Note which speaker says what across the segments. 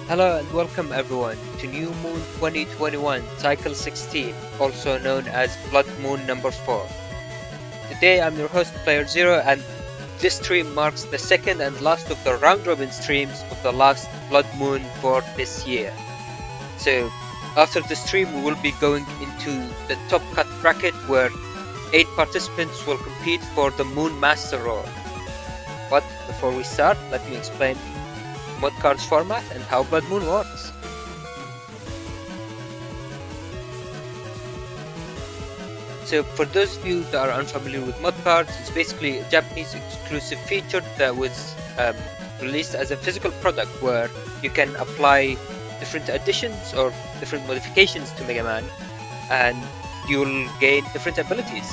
Speaker 1: Hello and welcome everyone to New Moon 2021 Cycle 16, also known as Blood Moon number 4. Today I'm your host playerzero, and this stream marks the second and last of the round robin streams of the last Blood Moon for this year. So after the stream we will be going into the top cut bracket where 8 participants will compete for the Moon Master role. But before we start, let me explain mod cards format and how Blood Moon works. So for those of you that are unfamiliar with mod cards, it's basically a Japanese exclusive feature that was released as a physical product where you can apply different additions or different modifications to Mega Man and you'll gain different abilities.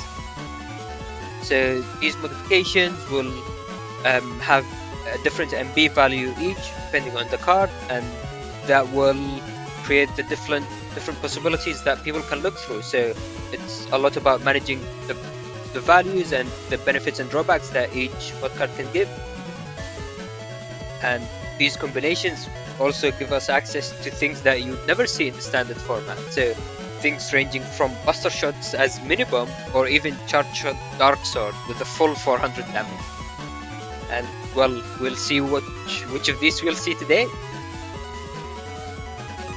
Speaker 1: So these modifications will have a different MB value each depending on the card, and that will create the different possibilities that people can look through. So it's a lot about managing the values and the benefits and drawbacks that each mod card can give, and these combinations also give us access to things that you'd never see in the standard format. So things ranging from Buster Shots as Minibomb or even Charge Shot Dark Sword with a full 400 damage. And well, we'll see which of these we'll see today.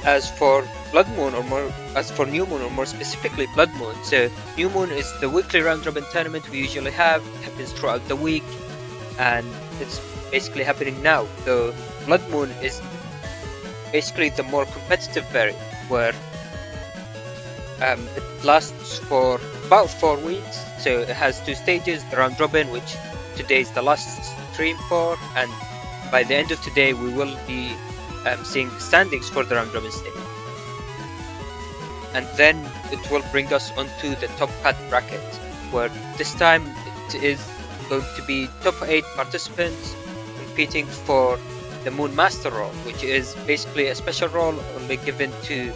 Speaker 1: As for Blood Moon, as for New Moon, or more specifically Blood Moon, so New Moon is the weekly round robin tournament we usually have. It happens throughout the week, and it's basically happening now. So Blood Moon is basically the more competitive variant, where it lasts for about 4 weeks. So it has 2 stages: the round robin, which today is the last stream for, and by the end of today we will be seeing the standings for the round robin stage, and then it will bring us onto the top cut bracket, where this time it is going to be top 8 participants competing for the Moon Master role, which is basically a special role only given to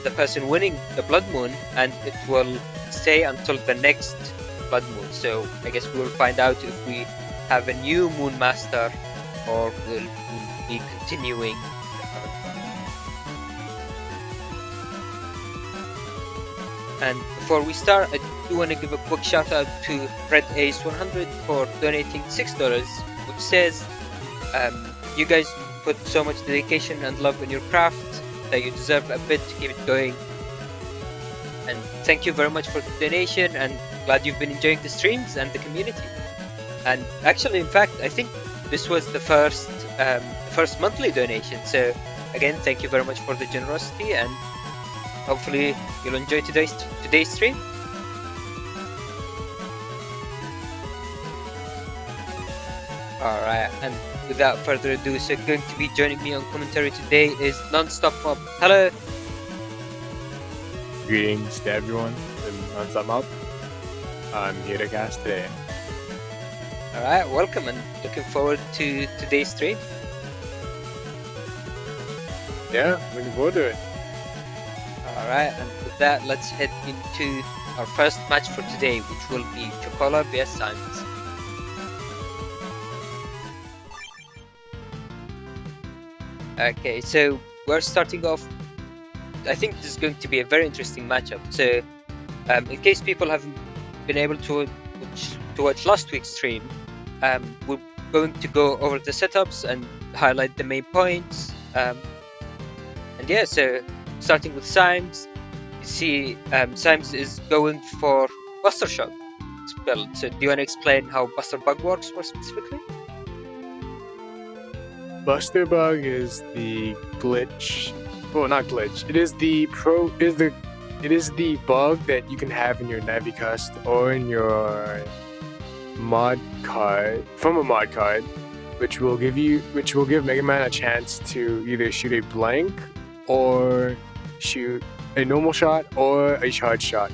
Speaker 1: the person winning the Blood Moon, and it will stay until the next Blood Moon. So I guess we will find out if we have a new Moon Master or we'll be continuing the current one. And before we start, I do want to give a quick shout out to Red Ace 100 for donating $6, which says you guys put so much dedication and love in your craft that you deserve a bit to keep it going. And thank you very much for the donation, and glad you've been enjoying the streams and the community. And actually, in fact, I think this was the first monthly donation. So again, thank you very much for the generosity, and hopefully you'll enjoy today's stream. Alright, and without further ado, so going to be joining me on commentary today is Nonstopmop. Hello!
Speaker 2: Greetings to everyone in Nonstomop. I'm here to cast today.
Speaker 1: Alright, welcome, and looking forward to today's stream.
Speaker 2: Yeah, looking forward to it.
Speaker 1: Alright, and with that, let's head into our first match for today, which will be Chocola vs Symes. Okay, so we're starting off. I think this is going to be a very interesting matchup. So, in case people haven't been able to watch last week's stream, we're going to go over the setups and highlight the main points. And yeah, so starting with Symes, you see Symes is going for Buster Shot spell. So do you want to explain how Buster Bug works more specifically?
Speaker 2: Buster Bug is the glitch. Well, not glitch. It is the bug that you can have in your Navicust or in your mod card from a mod card, which will give Mega Man a chance to either shoot a blank or shoot a normal shot or a charge shot.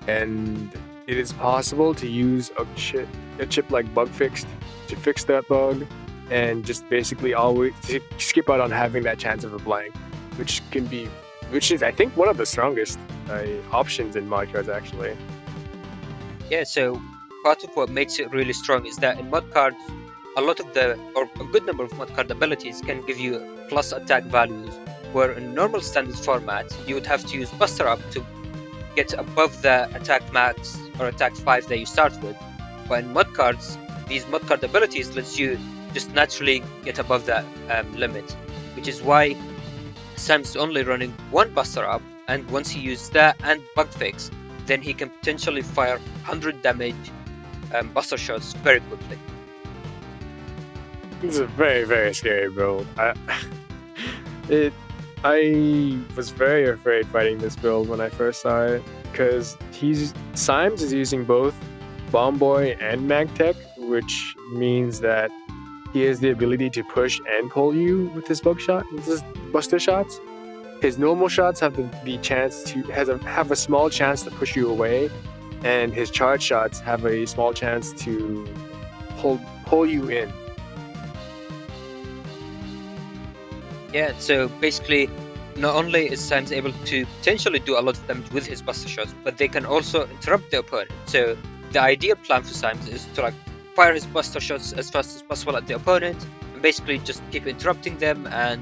Speaker 2: And it is possible to use a chip like Bug Fixed to fix that bug, and just basically always skip out on having that chance of a blank, which is I think one of the strongest options in mod cards actually.
Speaker 1: Yeah, so part of what makes it really strong is that in mod cards a lot of or a good number of modcard abilities can give you plus attack values, where in normal standard format you would have to use Buster Up to get above the attack max or attack 5 that you start with. But in modcards, these modcard abilities lets you just naturally get above that limit, which is why Symes is only running one Buster Up, and once he uses that and bug fix, then he can potentially fire 100 damage buster shots very quickly.
Speaker 2: It's a very, very scary build. I was very afraid fighting this build when I first saw it, because Symes is using both Bomb Boy and Magtech, which means that he has the ability to push and pull you with his buster shots. His normal shots have the chance to have a small chance to push you away, and his charge shots have a small chance to pull you in.
Speaker 1: Yeah, so basically, not only is Symes able to potentially do a lot of damage with his buster shots, but they can also interrupt the opponent. So the ideal plan for Symes is to fire his buster shots as fast as possible at the opponent, and basically just keep interrupting them and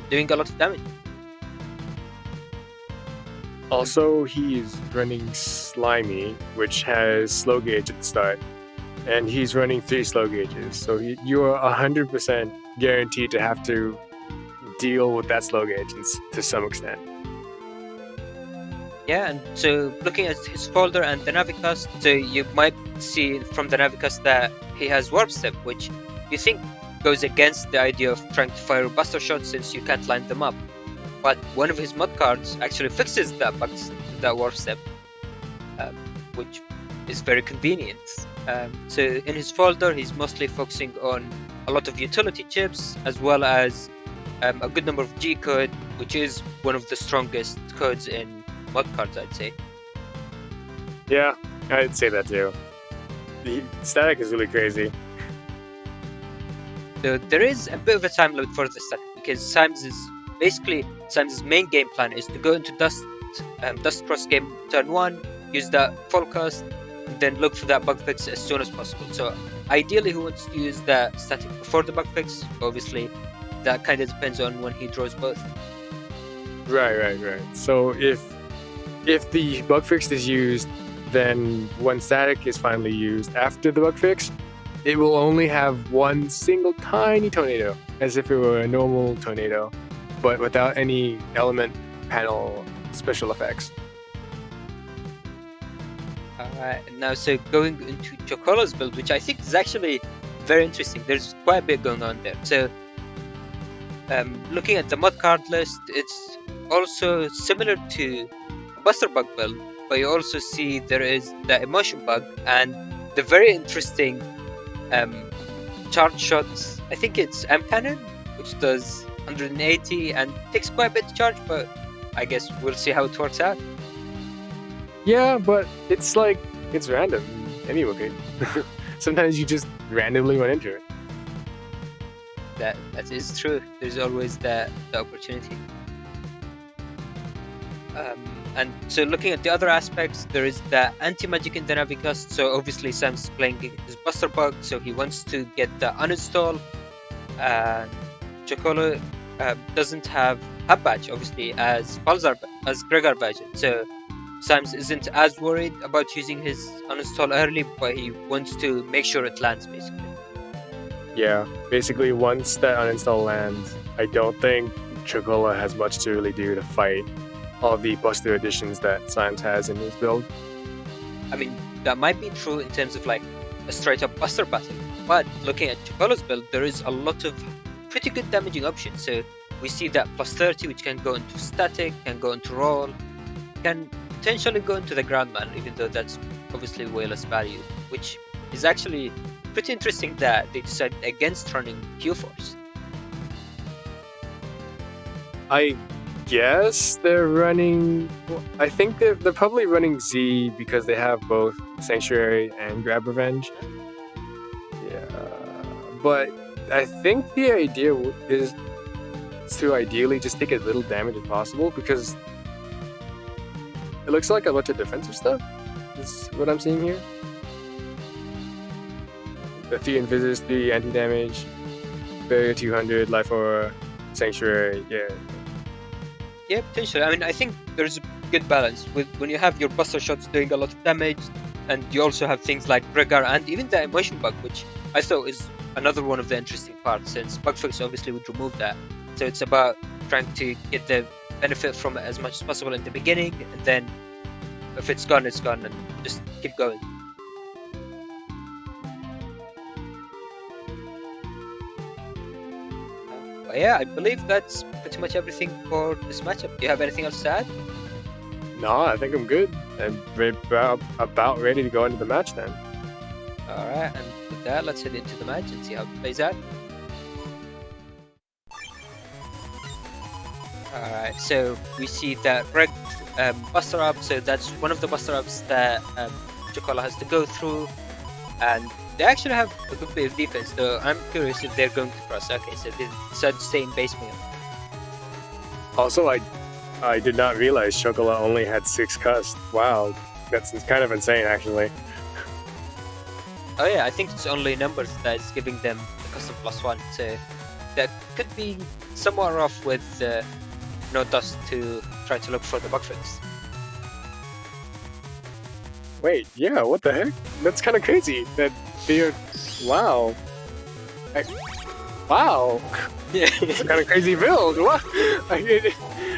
Speaker 1: doing a lot of damage.
Speaker 2: Also, he's running Slimy, which has slow gauge at the start, and he's running 3 slow gauges, so you are 100% guaranteed to have to deal with that slow gauge to some extent.
Speaker 1: Yeah, and so looking at his folder and the Navicast, so you might see from the Navicast that he has Warp Step, which you think goes against the idea of trying to fire buster shots since you can't line them up. But one of his mod cards actually fixes that Warp Step, which is very convenient. So in his folder, he's mostly focusing on a lot of utility chips, as well as a good number of G code, which is one of the strongest codes in mod cards, I'd say.
Speaker 2: Yeah, I'd say that too. The static is really crazy.
Speaker 1: So there is a bit of a time limit for the static, because Symes' main game plan is to go into Dust Cross game turn 1, use that full cast, and then look for that bug fix as soon as possible. So ideally he wants to use the static before the bug fix. Obviously that kind of depends on when he draws both.
Speaker 2: Right. So if the bug fix is used, then when static is finally used after the bug fix, it will only have one single tiny tornado, as if it were a normal tornado, but without any element panel special effects.
Speaker 1: Now, so going into Chocola's build, which I think is actually very interesting. There's quite a bit going on there. So looking at the mod card list, it's also similar to a Buster Bug build, but you also see there is the Emotion Bug and the very interesting charge shots. I think it's M Cannon, which does 180 and takes quite a bit to charge, but I guess we'll see how it works out.
Speaker 2: Yeah, but it's random anyway. Sometimes you just randomly run into it.
Speaker 1: That is true. There's always the opportunity. And so looking at the other aspects, there is the anti-magic in the Navicast. So obviously Symes is playing his Buster Bug, so he wants to get the uninstall. Chocola doesn't have Hub Badge, obviously, as Gregor Badge. So Symes isn't as worried about using his uninstall early, but he wants to make sure it lands, basically.
Speaker 2: Yeah, basically once that uninstall lands, I don't think Chocola has much to really do to fight all the Buster additions that Symes has in his build.
Speaker 1: I mean, that might be true in terms of like a straight up Buster battle, but looking at Chocola's build, there is a lot of pretty good damaging options. So we see that plus 30, which can go into static, can go into roll, can potentially go into the Groundman, even though that's obviously way less value, which is actually pretty interesting that they decided against running Q-Force.
Speaker 2: I guess they're running... I think they're probably running Z because they have both Sanctuary and Grab Revenge. Yeah, but I think the idea is to ideally just take as little damage as possible, because it looks like a bunch of defensive stuff is what I'm seeing here. The 3 invisors, 3 anti-damage, barrier 200, life aura, sanctuary, yeah.
Speaker 1: Yeah, potentially. I mean, I think there's a good balance with when you have your buster shots doing a lot of damage, and you also have things like trigger and even the emotion bug, which I thought is another one of the interesting parts, since bugfix obviously would remove that. So it's about trying to get the benefit from it as much as possible in the beginning, and then if it's gone, it's gone, and just keep going. But yeah, I believe that's pretty much everything for this matchup. Do you have anything else to add?
Speaker 2: No, I think I'm good. I'm about ready to go into the match then.
Speaker 1: Alright, and with that, let's head into the match and see how it plays out. Alright, so we see that red buster up, so that's one of the buster ups that Chocola has to go through, and they actually have a good bit of defense, though I'm curious if they're going to cross. Okay, so they decided to stay in base meal.
Speaker 2: Also, I did not realize Chocola only had 6 cust. Wow, that's kind of insane actually.
Speaker 1: Oh yeah, I think it's only numbers that is giving them the custom +1, so that could be somewhat rough with no dust to try to look for the bug fix.
Speaker 2: Wait, yeah, what the heck? That's kind of crazy. That they're... Wow. Wow.
Speaker 1: Yeah.
Speaker 2: It's a kind of crazy build. What? I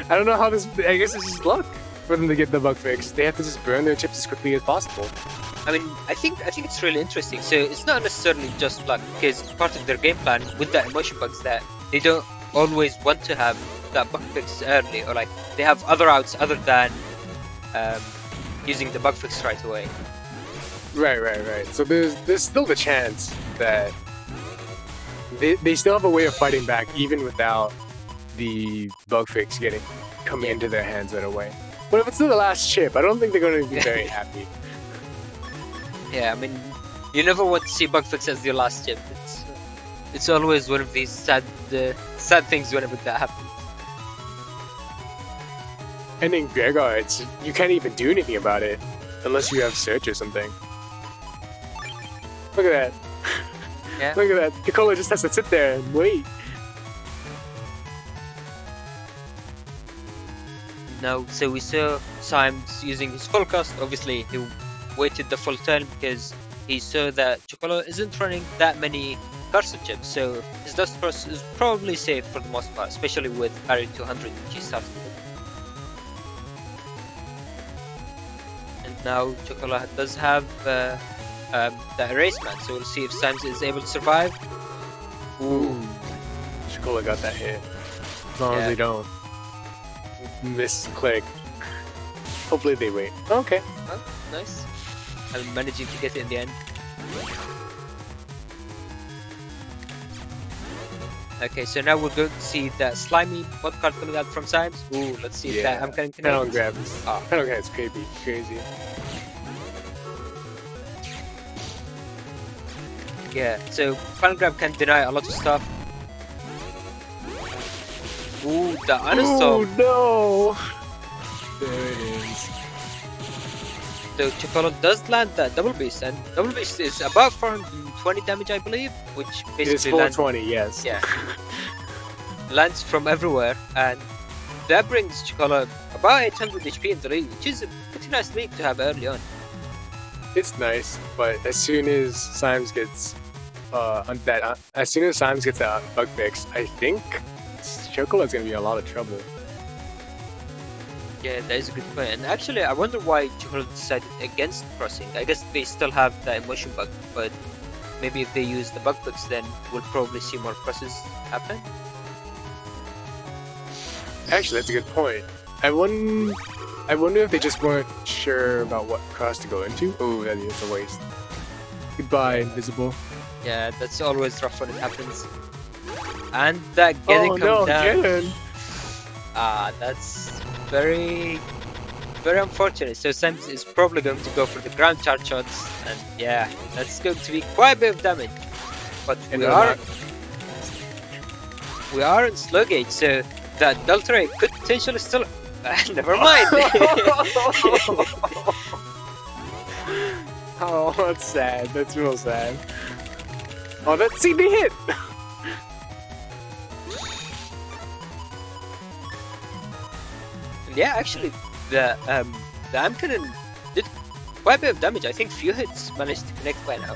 Speaker 2: don't know how this... I guess it's just luck for them to get the bug fix. They have to just burn their chips as quickly as possible.
Speaker 1: I mean, I think it's really interesting. So it's not necessarily just luck, because part of their game plan with the emotion bugs that they don't always want to have that bug fix early, or like they have other outs other than using the bug fix right away.
Speaker 2: Right. So there's still the chance that they still have a way of fighting back even without the bug fix coming into their hands right away. But if it's still the last chip, I don't think they're going to be very happy.
Speaker 1: Yeah, I mean, you never want to see bug fix as your last chip. It's always one of these sad things whenever that happens.
Speaker 2: And in Gregor, you can't even do anything about it unless you have search or something. Look at that.
Speaker 1: Yeah.
Speaker 2: Look at that. Chocola just has to sit there and wait.
Speaker 1: No, so we saw Symes using his full cast. Obviously, he waited the full turn because he saw that Chocola isn't running that many cursor chips, so his dust cross is probably safe for the most part, especially with barrier 200 which he started with. And now Chocola does have the erase man, so we'll see if Symes is able to survive.
Speaker 2: Ooh. Chocola got that hit. As long as they don't miss click. Hopefully they wait. Okay.
Speaker 1: Oh, nice. I'm managing to get it in the end. Okay, so now we're going to see that slimy mod card coming out from Symes. Ooh, let's see if that I'm going to
Speaker 2: Panel grab. Panel grab is crazy.
Speaker 1: Yeah, so panel grab can deny a lot of stuff. Ooh, the Nonstomop.
Speaker 2: Oh no! There it is.
Speaker 1: So Chocola does land that double beast, and double beast is about 420 damage, I believe, which basically
Speaker 2: it is 420, yes.
Speaker 1: Yeah, lands from everywhere, and that brings Chocola about 800 HP in the league, which is a pretty nice league to have early on.
Speaker 2: It's nice, but as soon as Symes gets that bug fix, I think Chocola's gonna be in a lot of trouble.
Speaker 1: Yeah, that is a good point. And actually, I wonder why Chocola decided against crossing. I guess they still have the emotion bug, but maybe if they use the bug fix, then we'll probably see more crosses happen.
Speaker 2: Actually, that's a good point. I wonder if they just weren't sure about what cross to go into. Oh, that is a waste. Goodbye, invisible.
Speaker 1: Yeah, that's always rough when it happens. And that getting comes down.
Speaker 2: Again.
Speaker 1: That's very unfortunate. So Symes is probably going to go for the ground charge shots, and yeah, that's going to be quite a bit of damage. But we are in slow gauge, so that delta rate could potentially still. Never mind.
Speaker 2: Oh, that's sad. That's real sad. Oh, that CD hit!
Speaker 1: Yeah, actually, the arm cannon did quite a bit of damage. I think few hits managed to connect by now.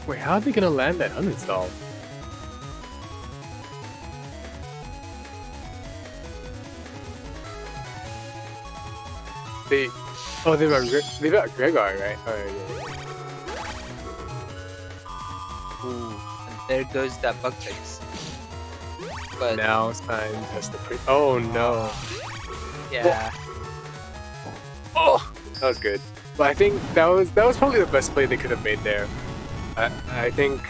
Speaker 2: Wait, how are they gonna land that uninstall? They've got Gregor, right? Oh, yeah.
Speaker 1: Ooh, and there goes that bug fix. But
Speaker 2: Now Symes has to oh no.
Speaker 1: yeah.
Speaker 2: Oh, that was good. But I think that was probably the best play they could have made there. I think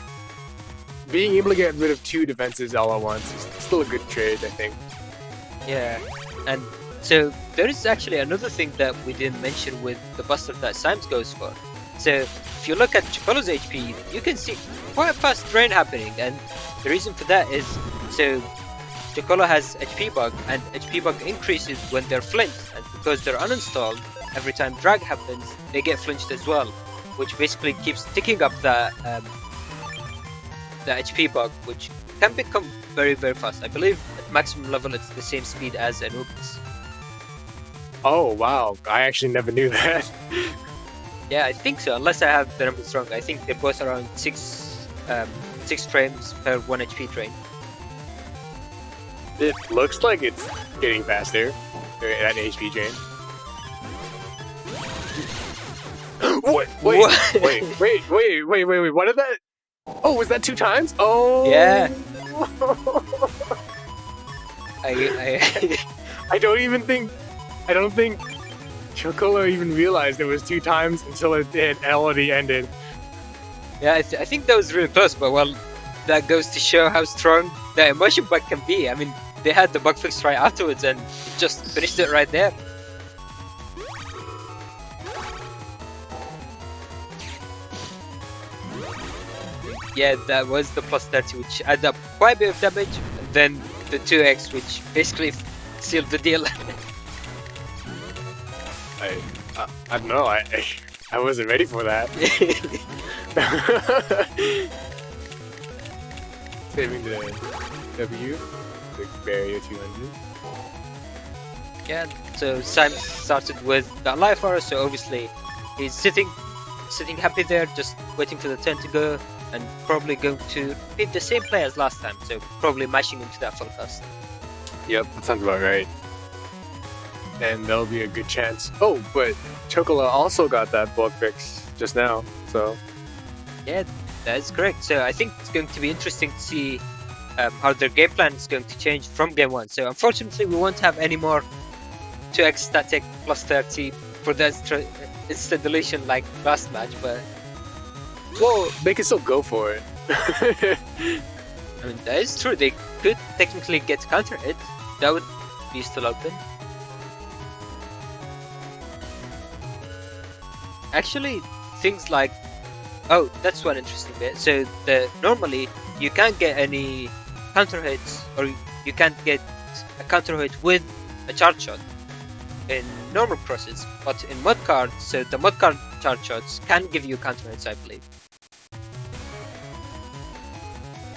Speaker 2: being able to get rid of 2 defenses all at once is still a good trade, I think.
Speaker 1: Yeah, and so there is actually another thing that we didn't mention with the buster that Symes goes for. So if you look at Chocola's HP, you can see quite a fast drain happening, and the reason for that is so Chocola has HP bug, and HP bug increases when they're flinched, and because they're uninstalled, every time drag happens, they get flinched as well, which basically keeps ticking up the HP bug, which can become very, very fast. I believe at maximum level it's the same speed as Anubis.
Speaker 2: Oh wow, I actually never knew that.
Speaker 1: Yeah, I think so, unless I have the numbers wrong. I think they're both around 6 frames per 1 HP drain.
Speaker 2: It looks like it's getting faster, that HP drain. Wait, what did that? Oh, was that 2 times? Oh!
Speaker 1: Yeah.
Speaker 2: I don't think Chocola even realized it was 2 times until it already ended.
Speaker 1: Yeah, I think that was really close, but well, that goes to show how strong the emotion bug can be. I mean, they had the bug fix right afterwards and just finished it right there. Yeah, that was the plus 30, which added up quite a bit of damage, and then the 2x, which basically sealed the deal.
Speaker 2: I don't know, I wasn't ready for that. Saving the W, the barrier 200.
Speaker 1: Yeah, so Symes started with the life aura, so obviously he's sitting happy there, just waiting for the turn to go, and probably going to repeat the same play as last time, so probably mashing into that full cast.
Speaker 2: Yep, that sounds about right. And that'll be a good chance. Oh, but Chocola also got that bug fix just now, so...
Speaker 1: Yeah, that is correct. So I think it's going to be interesting to see how their game plan is going to change from game 1. So unfortunately, we won't have any more 2x static plus 30 for the instant deletion like last match, but...
Speaker 2: Well, they can still go for it.
Speaker 1: I mean, that is true. They could technically get counter hit. That would be still open. Actually, things like... Oh, that's one interesting bit. So, normally, you can't get any counter hits, or you can't get a counter hit with a charge shot in normal crosses, but in mud cards, so the mud card charge shots can give you counter hits, I believe.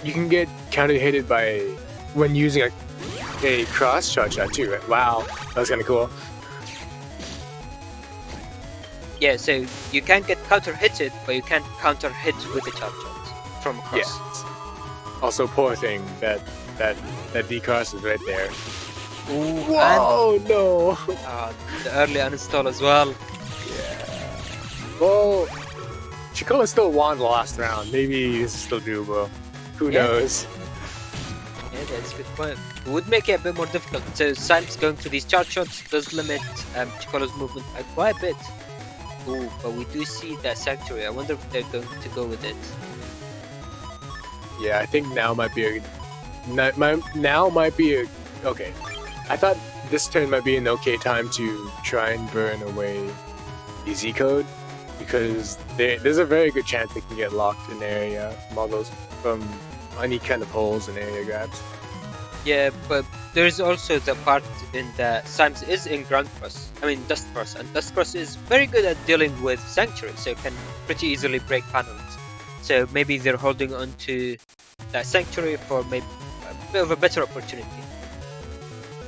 Speaker 2: You can get counter hitted by when using a cross charge shot too, right? Wow, that's kind of cool.
Speaker 1: Yeah, so you can get counter hitted, but you can't counter hit with the charge shot from across.
Speaker 2: Yeah. Also, poor thing, that D-cross is right there.
Speaker 1: Ooh,
Speaker 2: whoa,
Speaker 1: and,
Speaker 2: no!
Speaker 1: The early uninstall as well.
Speaker 2: Yeah. Well, Chocola still won the last round. Maybe this is still doable. Who knows?
Speaker 1: Yeah, that's a good point. It would make it a bit more difficult. So Symes going for these charge shots does limit Chocola's movement by quite a bit. Ooh, but we do see that Sanctuary. I wonder if they're going to go with it.
Speaker 2: Yeah, I think now might be okay. I thought this turn might be an okay time to try and burn away the Z code, because there's a very good chance they can get locked in area from any kind of holes and area grabs.
Speaker 1: Yeah, but there's also the part in the Symes is in Dust Cross, and Dust Cross is very good at dealing with Sanctuary, so can pretty easily break panels. So maybe they're holding on to that Sanctuary for maybe a bit of a better opportunity.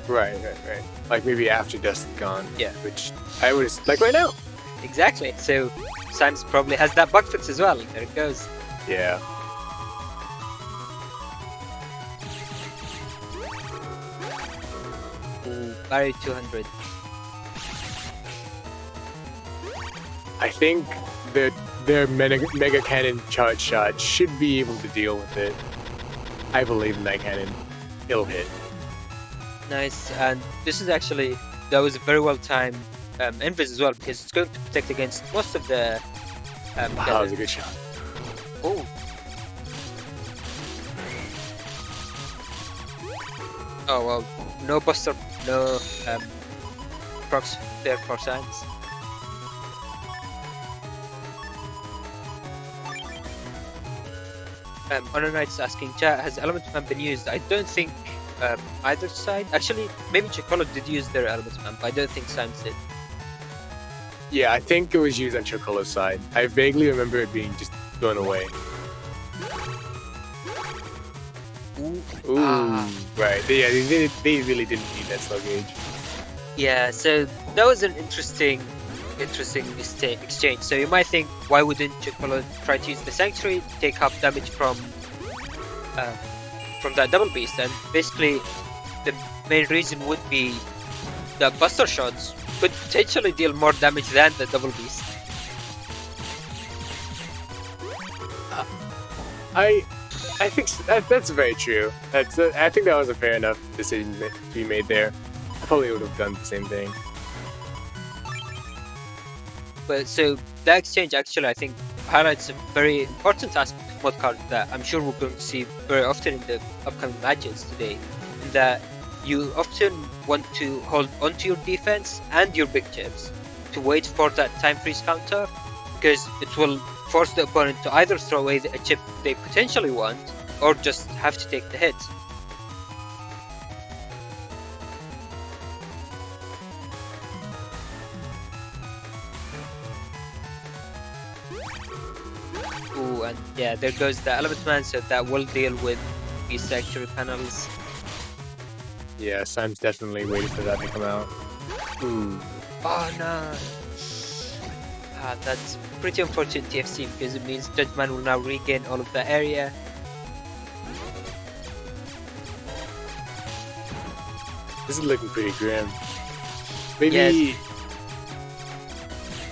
Speaker 2: Right. Like maybe after Dust is gone.
Speaker 1: Yeah.
Speaker 2: Which I would like right now.
Speaker 1: Exactly. So Symes probably has that bug fix as well. There it goes.
Speaker 2: Yeah.
Speaker 1: Ooh, Barry 200.
Speaker 2: I think their mega cannon charge shot should be able to deal with it. I believe in that cannon. It'll hit.
Speaker 1: Nice, and this is actually, that was a very well timed invis as well, because it's going to protect against most of the
Speaker 2: Wow, that was a good shot.
Speaker 1: Oh. Oh well, no buster, no procs there for Symes. HonorNite's asking, chat, has Element Man been used? I don't think either side. Actually, maybe Chocola did use their Element Man, but I don't think Symes did.
Speaker 2: Yeah, I think it was used on Chocola's side. I vaguely remember it being just thrown away. Ooh. Right. Yeah, they really didn't need that slow gauge.
Speaker 1: Yeah, so that was an interesting exchange. So you might think, why wouldn't Chocola try to use the Sanctuary, take half damage from that double beast? And basically, the main reason would be that Buster shots could potentially deal more damage than the double beast.
Speaker 2: I think that's very true. I think that was a fair enough decision to be made there. I probably would have done the same thing.
Speaker 1: But so that exchange actually, I think, highlights a very important aspect of mod card that I'm sure we're going to see very often in the upcoming matches today. In that you often want to hold onto your defense and your big chips to wait for that time freeze counter, because it will force the opponent to either throw away a chip they potentially want or just have to take the hit. Ooh, and yeah, there goes the Element Man, so that will deal with these Sanctuary panels.
Speaker 2: Yeah, Symes definitely waited for that to come out. Ooh.
Speaker 1: Oh no! That's pretty unfortunate TFC, because it means Judgment will now regain all of the area.
Speaker 2: This is looking pretty grim. Maybe...
Speaker 1: Yes.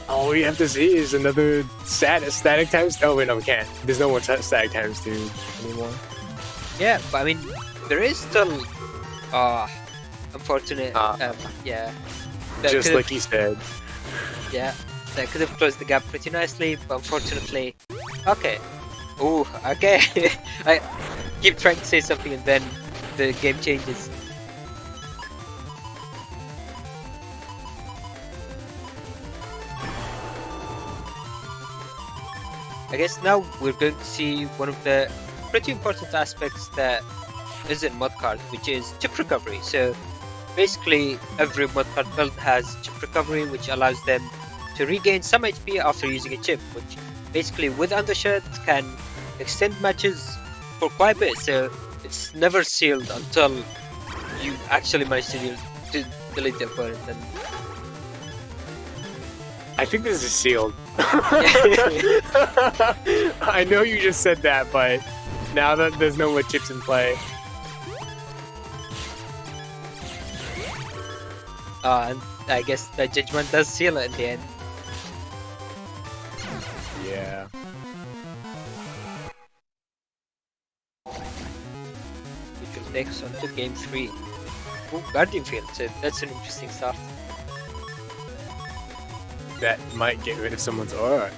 Speaker 2: All we have to see is another static times... Oh wait, no, we can't. There's no more static times 2 anymore.
Speaker 1: Yeah, but I mean, there is still... unfortunate... yeah.
Speaker 2: Just like he said.
Speaker 1: Yeah, that could have closed the gap pretty nicely, but unfortunately... Okay. Ooh, okay. I keep trying to say something and then the game changes. I guess now we're going to see one of the pretty important aspects that is in mod card, which is chip recovery. So basically every mod card build has chip recovery, which allows them to regain some HP after using a chip, which basically with Undershed can extend matches for quite a bit. So it's never sealed until you actually manage to delete the opponent. And
Speaker 2: I think this is sealed. I know you just said that, but now that there's no more chips in play.
Speaker 1: And I guess the Judgment does seal it in the end.
Speaker 2: Yeah.
Speaker 1: Which will take us on to game 3. Ooh, Guardian Field, so that's an interesting start.
Speaker 2: That might get rid of someone's aura.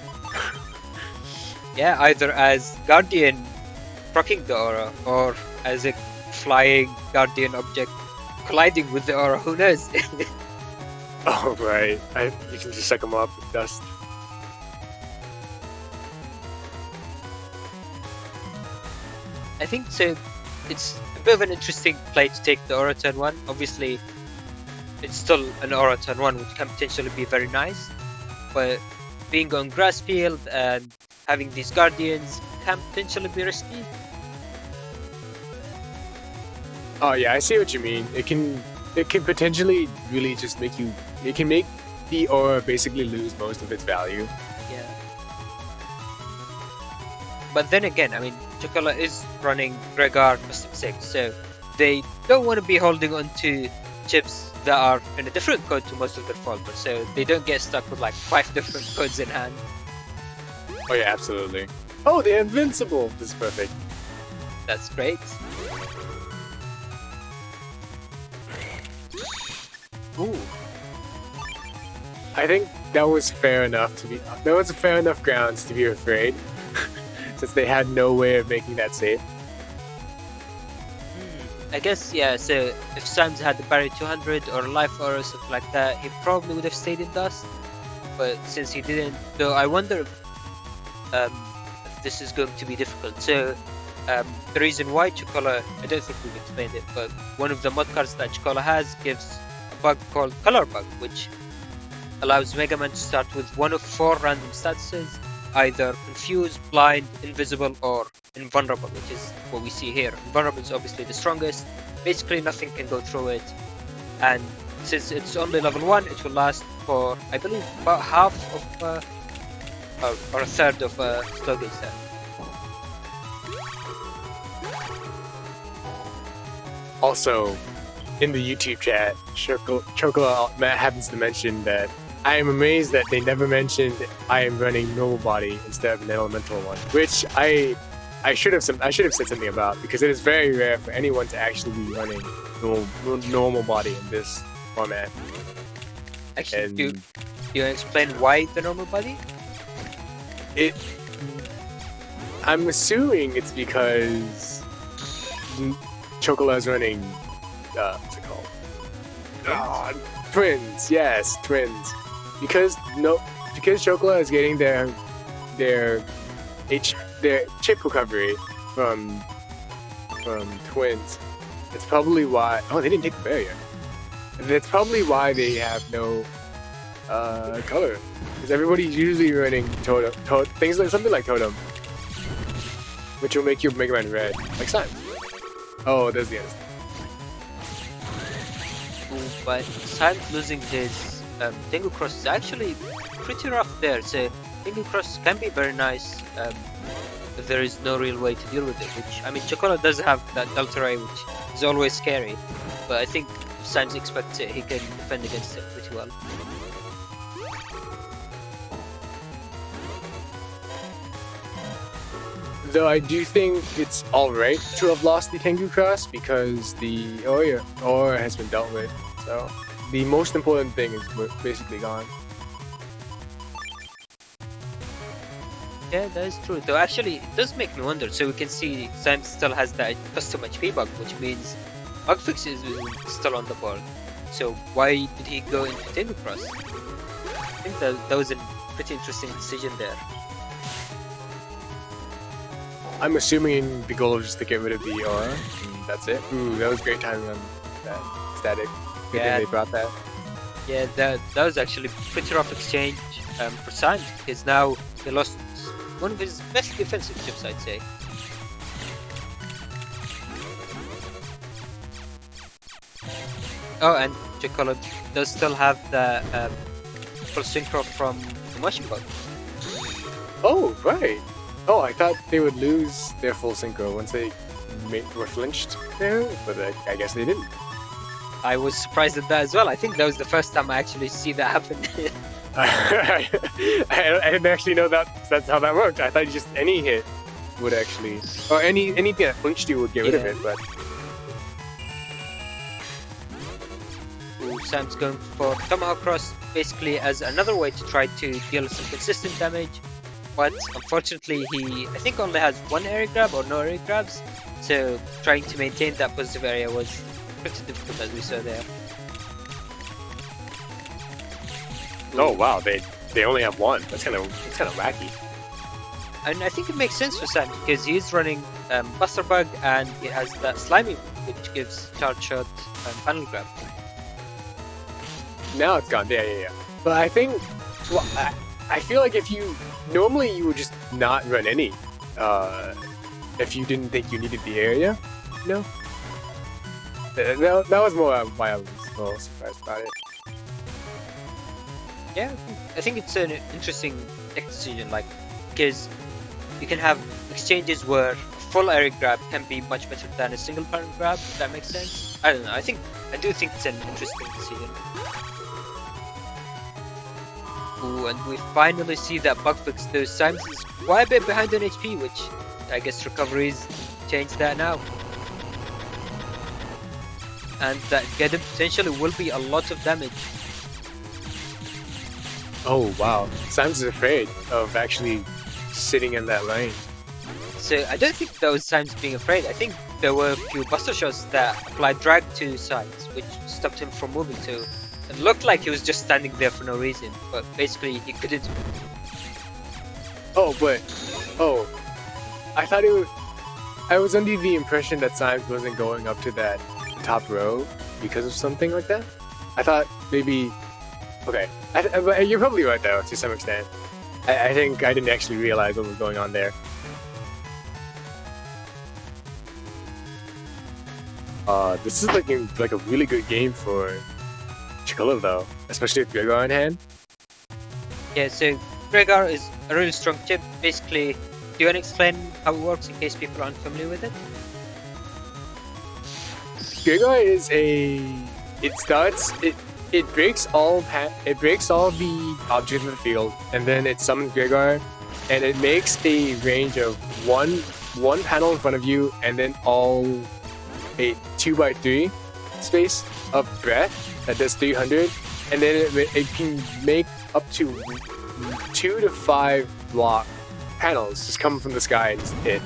Speaker 1: Yeah, either as Guardian proccing the aura, or as a flying Guardian object colliding with the aura, who knows?
Speaker 2: Oh, right. You can just suck them up with dust.
Speaker 1: I think so. it's a bit of an interesting play to take the aura turn 1. Obviously, it's still an aura turn 1, which can potentially be very nice, but being on grass field and having these guardians can potentially be risky.
Speaker 2: Oh yeah, I see what you mean. It can potentially really just make you. It can make the aura basically lose most of its value.
Speaker 1: Yeah. But then again, I mean, Chocola is running Gregar Master S1X, so they don't want to be holding on to chips that are in a different code to most of their followers, so they don't get stuck with like 5 different codes in hand.
Speaker 2: Oh yeah, absolutely. Oh, they're invincible! This is perfect.
Speaker 1: That's great.
Speaker 2: Ooh. I think that was fair enough to be. That was fair enough grounds to be afraid, since they had no way of making that safe.
Speaker 1: I guess, yeah, so if Symes had the Barrier 200 or Life Aura or something like that, he probably would have stayed in Dust. But since he didn't, though, I wonder if this is going to be difficult. So, the reason why Chocola, I don't think we've explained it, but one of the mod cards that Chocola has gives a bug called Color Bug, which allows Mega Man to start with one of 4 random statuses, either Confused, Blind, Invisible, or Invulnerable, which is what we see here. Invulnerable is obviously the strongest. Basically, nothing can go through it. And since it's only level 1, it will last for, I believe, about half of, or a third of slow gauge there.
Speaker 2: Also, in the YouTube chat, Chocola happens to mention that I am amazed that they never mentioned I am running normal body instead of an elemental one, which I should have said something about, because it is very rare for anyone to actually be running normal body in this format.
Speaker 1: Actually, do you explain why the normal body?
Speaker 2: I'm assuming it's because Chocola is running what's it called? Twins. Yes, twins. Because Chocola is getting their chip recovery from twins. It's probably why. Oh, they didn't take the barrier. That's probably why they have no color. Because everybody's usually running things like something like Totem, which will make your Mega Man red, like Symes. Oh, there's the end.
Speaker 1: But Symes losing his Tengu Cross is actually pretty rough there. So Tengu Cross can be very nice if there is no real way to deal with it. Which, I mean, Chocola does have that Delta Ray, which is always scary. But I think if Symes expects it, he can defend against it pretty well.
Speaker 2: Though I do think it's alright to have lost the Tengu Cross, because the Aura has been dealt with. So the most important thing is basically gone.
Speaker 1: Yeah, that is true. Though actually, it does make me wonder. So we can see Symes still has that custom HP bug, which means Bugfix is still on the board. So why did he go into Tengu Cross? I think that was a pretty interesting decision there.
Speaker 2: I'm assuming the goal is just to get rid of the Aura, and that's it. Ooh, that was great timing on that static. Good thing they brought that.
Speaker 1: Yeah, that was actually pretty rough exchange for Symes, because now he lost one of his best defensive chips, I'd say. Oh, and Chocola does still have the full synchro from the Motion Bug.
Speaker 2: Oh, right. Oh, I thought they would lose their full synchro once they were flinched there, but I guess they didn't.
Speaker 1: I was surprised at that as well. I think that was the first time I actually see that happen.
Speaker 2: I didn't actually know that's how that worked. I thought just any hit would actually, or anything that flinched you would get rid of it, but...
Speaker 1: Ooh, Symes going for Tomahawk Cross, basically as another way to try to deal some consistent damage. But unfortunately, he, I think, only has one area grab or no area grabs, so trying to maintain that positive area was pretty difficult, as we saw there.
Speaker 2: Oh wow, they only have one. That's kind of wacky.
Speaker 1: And I think it makes sense for Symes because he's running Buster Bug and he has that Slimy, which gives charge shot and panel grab.
Speaker 2: Now it's gone. Yeah. But I think, well, I feel like if you normally you would just not run any, if you didn't think you needed the area. No. That was more why I was a little surprised about it.
Speaker 1: Yeah, I think it's an interesting tech decision, like, because you can have exchanges where a full area grab can be much better than a single panel grab, if that makes sense. I don't know, I do think it's an interesting decision. Ooh, and we finally see that bug fix, though Symes is quite a bit behind on HP, which I guess recoveries change that now. And that Geddon potentially will be a lot of damage.
Speaker 2: Oh wow, Symes is afraid of actually sitting in that lane.
Speaker 1: So I don't think that was Symes being afraid. I think there were a few buster shots that applied drag to Symes, which stopped him from moving. So it looked like he was just standing there for no reason, but basically he couldn't.
Speaker 2: Oh, I thought it was. I was under the impression that Symes wasn't going up to that top row because of something like that. I thought maybe. Okay, but you're probably right though, to some extent. I think I didn't actually realize what was going on there. This is like a really good game for Chocola though, especially with Gregor in hand.
Speaker 1: Yeah, so Gregor is a really strong chip. Basically, do you want to explain how it works in case people aren't familiar with it?
Speaker 2: Gregor is it breaks all the objects in the field, and then it summons Gregor, and it makes a range of one panel in front of you, and then all a 2x3 space of breath that does 300, and then it can make up to 2 to 5 block panels just come from the sky and just hit.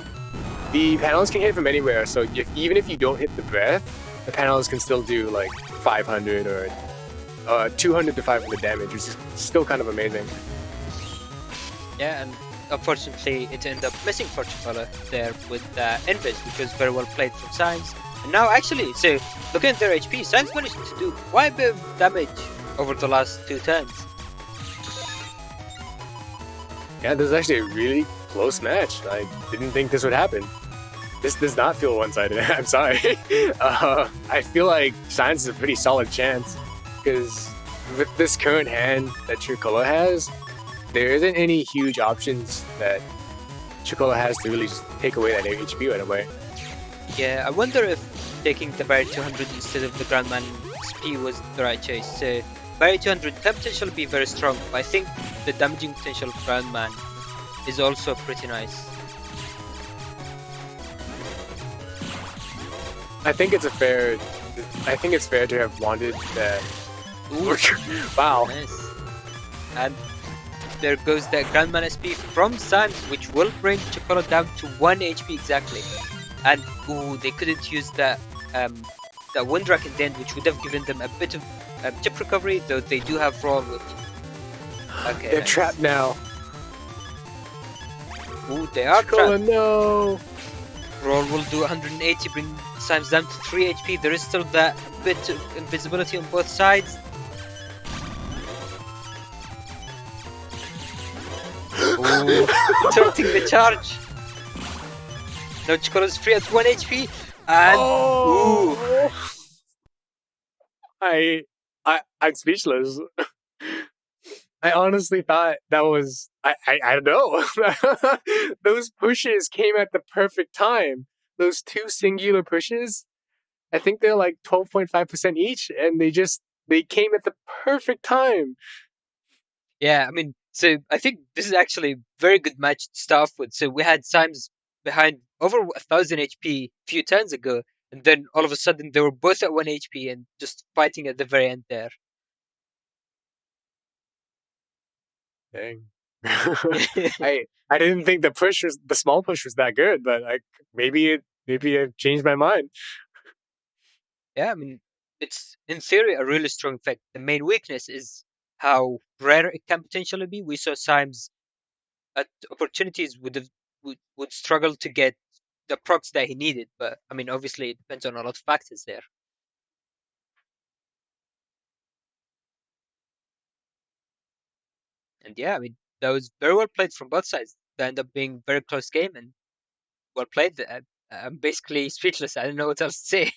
Speaker 2: The panels can hit from anywhere, so even if you don't hit the breath, the panels can still do like 500 or 200 to 500 damage, which is still kind of amazing.
Speaker 1: Yeah, and unfortunately it ended up missing for Chocola there with Invis, which was very well played from Symes. And now actually, so looking at their HP, Symes managed to do quite a bit of damage over the last 2 turns.
Speaker 2: Yeah, this is actually a really close match. I didn't think this would happen. This does not feel one-sided. I'm sorry. I feel like Symes is a pretty solid chance, because with this current hand that Chocola has, there isn't any huge options that Chocola has to really just take away that HP right away.
Speaker 1: Yeah, I wonder if taking the Barrier 200 instead of the Grandman SP was the right choice. So Barrier 200 can potentially be very strong, but I think the damaging potential of Grandman is also pretty nice.
Speaker 2: I think it's fair to have wanted that.
Speaker 1: Ooh,
Speaker 2: wow.
Speaker 1: Nice. And there goes that Grandman SP from Symes, which will bring Chocola down to 1 HP exactly. And ooh, they couldn't use that wind rack in the end, which would have given them a bit of chip recovery, though they do have roll, which okay,
Speaker 2: they're
Speaker 1: nice.
Speaker 2: trapped now.
Speaker 1: Ooh, they are
Speaker 2: Chocola,
Speaker 1: trapped.
Speaker 2: no.
Speaker 1: Roll will do 180, bring Symes down to 3 HP. There is still that bit of invisibility on both sides. Ooh, interrupting the charge. Now Chocola's free at 1 HP, and ooh.
Speaker 2: I'm speechless. I honestly thought that was I don't know. Those pushes came at the perfect time. Those 2 singular pushes, I think they're like 12.5% each, and they came at the perfect time.
Speaker 1: Yeah, I mean, so I think this is actually a very good match to start off with. So we had Symes behind over 1000 HP a few turns ago, and then all of a sudden they were both at 1 HP and just fighting at the very end there.
Speaker 2: Dang. I didn't think the small push was that good, but maybe it changed my mind.
Speaker 1: Yeah, I mean, it's in theory a really strong effect. The main weakness is how rare it can potentially be. We saw Symes at opportunities would struggle to get the procs that he needed. But I mean, obviously, it depends on a lot of factors there. And yeah, I mean, that was very well played from both sides. That ended up being very close game and well played. I'm basically speechless. I don't know what else to say.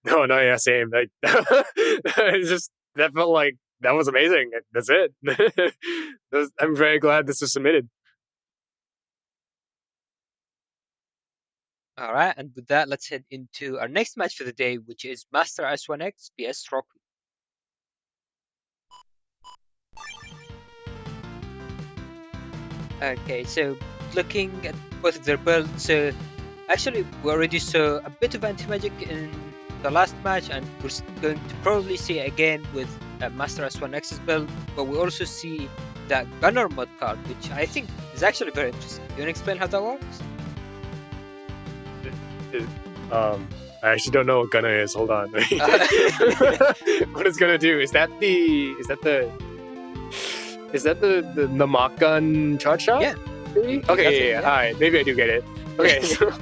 Speaker 2: No, no, yeah, same. Like, it's just that felt like that was amazing. That's it. I'm very glad this was submitted.
Speaker 1: All right, and with that, let's head into our next match for the day, which is Master S1X vs Rocku. Okay, so looking at both of their builds, so actually we already saw a bit of anti-magic in the last match, and we're going to probably see it again with Master S1X's build, but we also see that Gunner mod card, which I think is actually very interesting. Do you want to explain how that works?
Speaker 2: I actually don't know what Gunner is. Hold on. What it's gonna do? Is that the mock gun charge shot?
Speaker 1: Yeah.
Speaker 2: Maybe? Okay, yeah. All right, maybe I do get it. Okay, so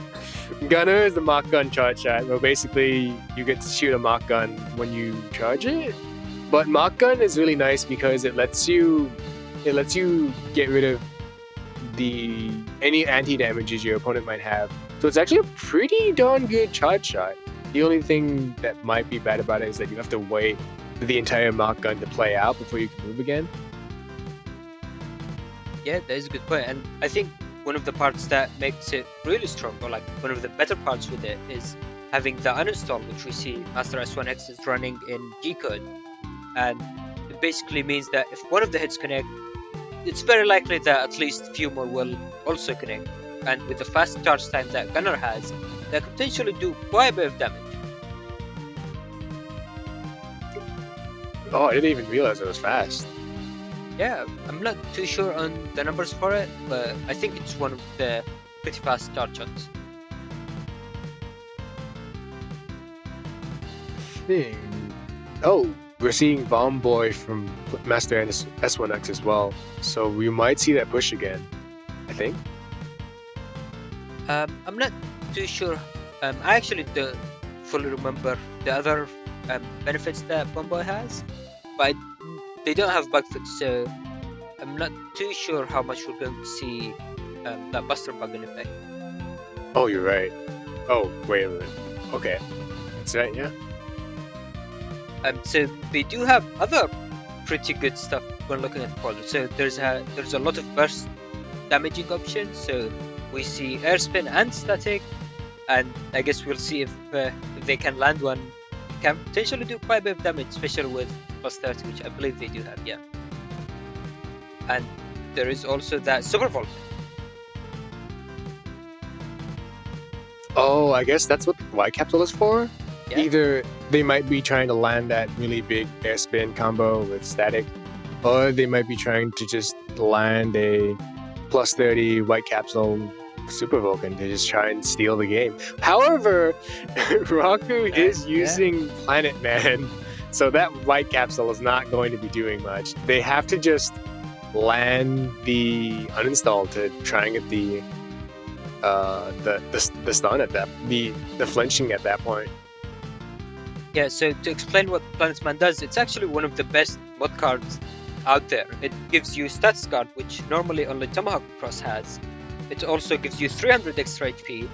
Speaker 2: Gunner is the mock gun charge shot. Well, basically, you get to shoot a mock gun when you charge it. But mock gun is really nice because it lets you get rid of any anti damages your opponent might have. So it's actually a pretty darn good charge shot. The only thing that might be bad about it is that you have to wait for the entire mock gun to play out before you can move again.
Speaker 1: Yeah, that is a good point, and I think one of the parts that makes it really strong, or like one of the better parts with it, is having the uninstall, which we see Master S1X is running in G-code, and it basically means that if one of the hits connect, it's very likely that at least a few more will also connect, and with the fast charge time that Gunner has, that could potentially do quite a bit of damage.
Speaker 2: Oh, I didn't even realize it was fast.
Speaker 1: Yeah, I'm not too sure on the numbers for it, but I think it's one of the pretty fast charge shots.
Speaker 2: Oh, we're seeing Bomb Boy from Master S1X as well, so we might see that push again, I think.
Speaker 1: I'm not too sure. I actually don't fully remember the other benefits that Bomb Boy has, but they don't have bug fix, so I'm not too sure how much we're going to see that Buster bug in effect.
Speaker 2: Oh, you're right. Oh, wait a minute. Okay. That's right, yeah.
Speaker 1: So they do have other pretty good stuff when looking at the folder. So there's a lot of burst damaging options. So we see air spin and static, and I guess we'll see if they can land one. It can potentially do quite a bit of damage, especially with plus 30, which I believe they do have, yeah. And there is also that super volt.
Speaker 2: Oh, I guess that's what the Y capsule is for? Yeah. Either they might be trying to land that really big air spin combo with static, or they might be trying to just land a plus 30 white capsule Super Vulcan to just try and steal the game. However, Rocku is using Planet Man, so that white capsule is not going to be doing much. They have to just land the uninstall to try and get the stun at that, the flinching at that point.
Speaker 1: Yeah, so to explain what Planet Man does, it's actually one of the best mod cards out there. It gives you Stats Guard, which normally only Tomahawk Cross has. It also gives you 300 extra HP,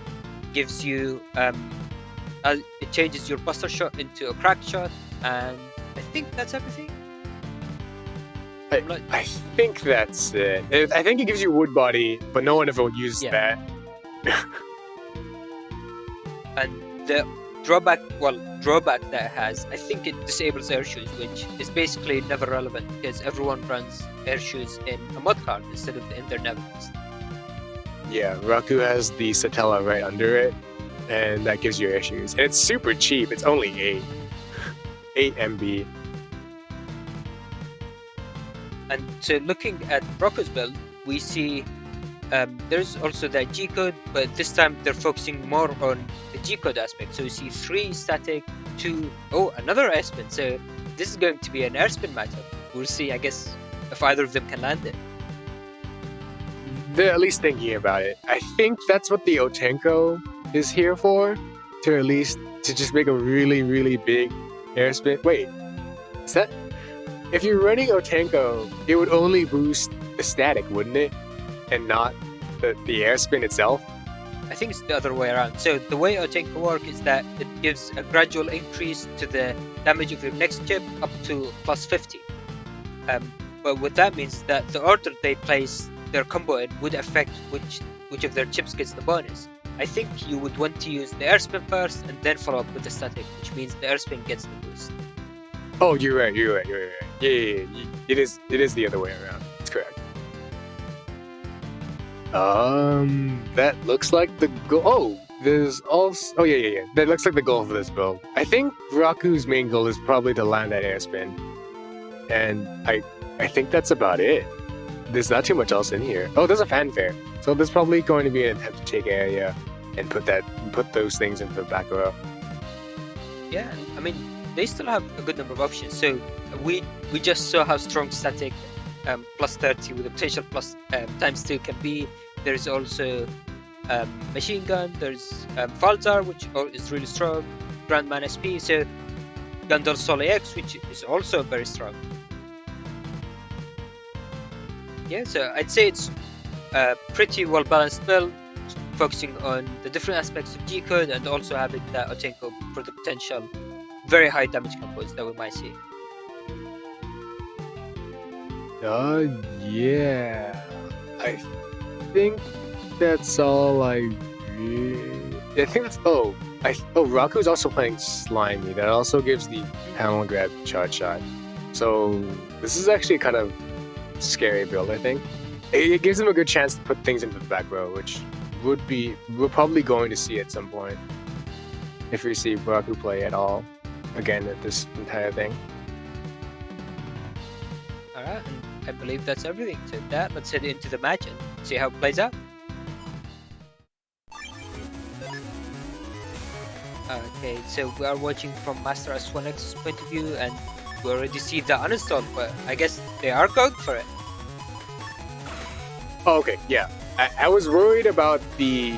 Speaker 1: gives you it changes your Buster Shot into a Crack Shot, and I think that's everything.
Speaker 2: I think that's it. I think it gives you Wood Body, but no one ever uses that.
Speaker 1: And the drawback that it has, I think it disables air shoes, which is basically never relevant because everyone runs air shoes in a mod card instead of in their Nevins.
Speaker 2: Yeah, Rocku has the Satella right under it, and that gives you air shoes. And it's super cheap. It's only 8 MB.
Speaker 1: And so looking at Rocku's build, we see there's also that G-code, but this time they're focusing more on the G-code aspect. So we see 3 static, 2, another air spin. So this is going to be an air spin matchup. We'll see, I guess, if either of them can land it.
Speaker 2: they're at least thinking about it. I think that's what the Otenko is here for, to just make a really, really big air spin. Wait, is that... If you're running Otenko, it would only boost the static, wouldn't it? And not the air spin itself?
Speaker 1: I think it's the other way around. So the way Otenko works is that it gives a gradual increase to the damage of your next chip up to plus 50. But what that means is that the order they place their combo in would affect which of their chips gets the bonus. I think you would want to use the air spin first and then follow up with the static, which means the air spin gets the boost.
Speaker 2: Oh, you're right. Yeah. It is the other way around. That's correct. That looks like the goal. Oh, there's also... Oh, yeah. That looks like the goal for this build. I think Rocku's main goal is probably to land that air spin. And I think that's about it. There's not too much else in here. Oh, there's a fanfare. So there's probably going to be an attempt to take area and put those things into the back row.
Speaker 1: Yeah, I mean, they still have a good number of options. So we just saw how strong static plus 30 with a potential plus times 2 can be. There's also machine gun. There's Falzar, which is really strong. Grandman SP. So Gandalf Sol X, which is also very strong. Yeah, so I'd say it's a pretty well balanced build, focusing on the different aspects of G-code and also having that Otenko for the potential very high damage combos that we might see.
Speaker 2: Yeah. I think that's all I think that's... Rocku's also playing Slimy. That also gives the panel grab charge shot. So this is actually kind of scary build, I think. It gives him a good chance to put things into the back row, which we're probably going to see at some point if we see Rocku play at all again at this entire thing.
Speaker 1: Alright, and I believe that's everything. So that, let's head into the match and see how it plays out. Okay, so we are watching from Master S1X's point of view, and we already see the uninstall, but I guess they are going for it.
Speaker 2: Oh, okay, yeah. I was worried about the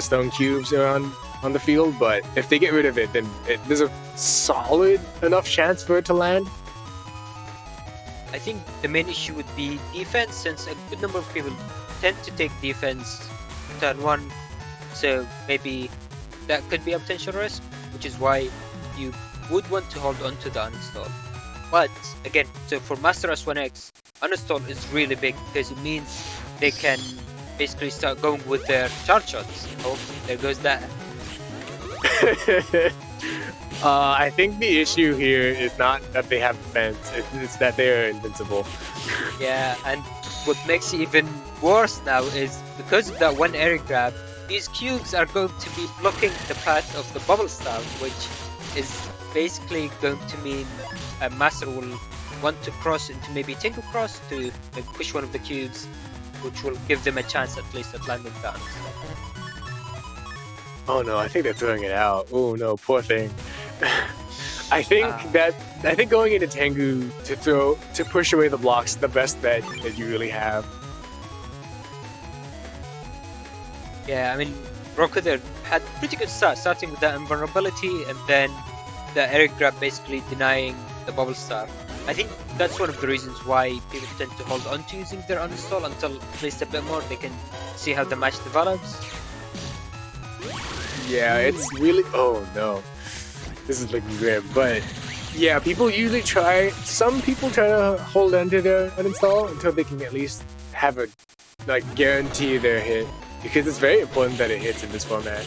Speaker 2: stone cubes around on the field, but if they get rid of it, then there's a solid enough chance for it to land.
Speaker 1: I think the main issue would be defense, since a good number of people tend to take defense turn 1, so maybe that could be a potential risk, which is why you would want to hold on to the uninstall. But again, so for Master S1X, uninstall is really big because it means they can basically start going with their charge shots. Oh, there goes that.
Speaker 2: I think the issue here is not that they have defense, it's that they are invincible.
Speaker 1: Yeah, and what makes it even worse now is because of that one area grab, these cubes are going to be blocking the path of the bubble star, which is basically going to mean a Master will want to cross into maybe Tingle Cross to push one of the cubes, which will give them a chance at least at landing down.
Speaker 2: Oh no, I think they're throwing it out. Oh no, poor thing. I think going into Tengu to push away the blocks is the best bet that you really have.
Speaker 1: Yeah, I mean, Rocku there had pretty good start, starting with that invulnerability and then the air grab basically denying the bubble star. I think that's one of the reasons why people tend to hold on to using their uninstall until at least a bit more they can see how the match develops.
Speaker 2: Yeah, it's really... Oh no. This is looking grim, but... Yeah, some people try to hold on to their uninstall until they can at least have a... guarantee their hit. Because it's very important that it hits in this format.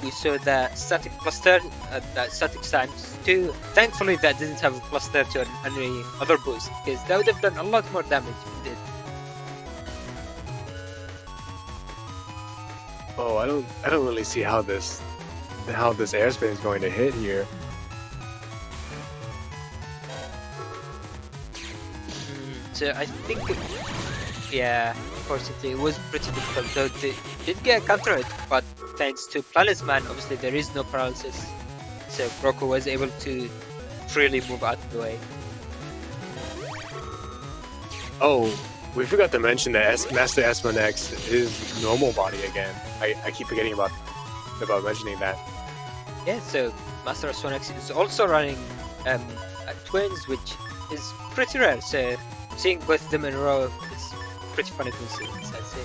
Speaker 1: We saw that static plus 30, that static times 2. Thankfully that didn't have a plus 30 on any other boost, because that would have done a lot more damage if it did.
Speaker 2: Oh, I don't really see how this airspin is going to hit here.
Speaker 1: So I think, yeah, unfortunately it was pretty difficult, though they did get a counter hit, but thanks to Talisman, obviously there is no paralysis, so Rocku was able to freely move out of the way.
Speaker 2: Oh, we forgot to mention that Master S1X is normal body again. I keep forgetting about mentioning that.
Speaker 1: Yeah, so Master S1X is also running twins, which is pretty rare. So seeing both of them in a row is pretty funny coincidence, I'd say.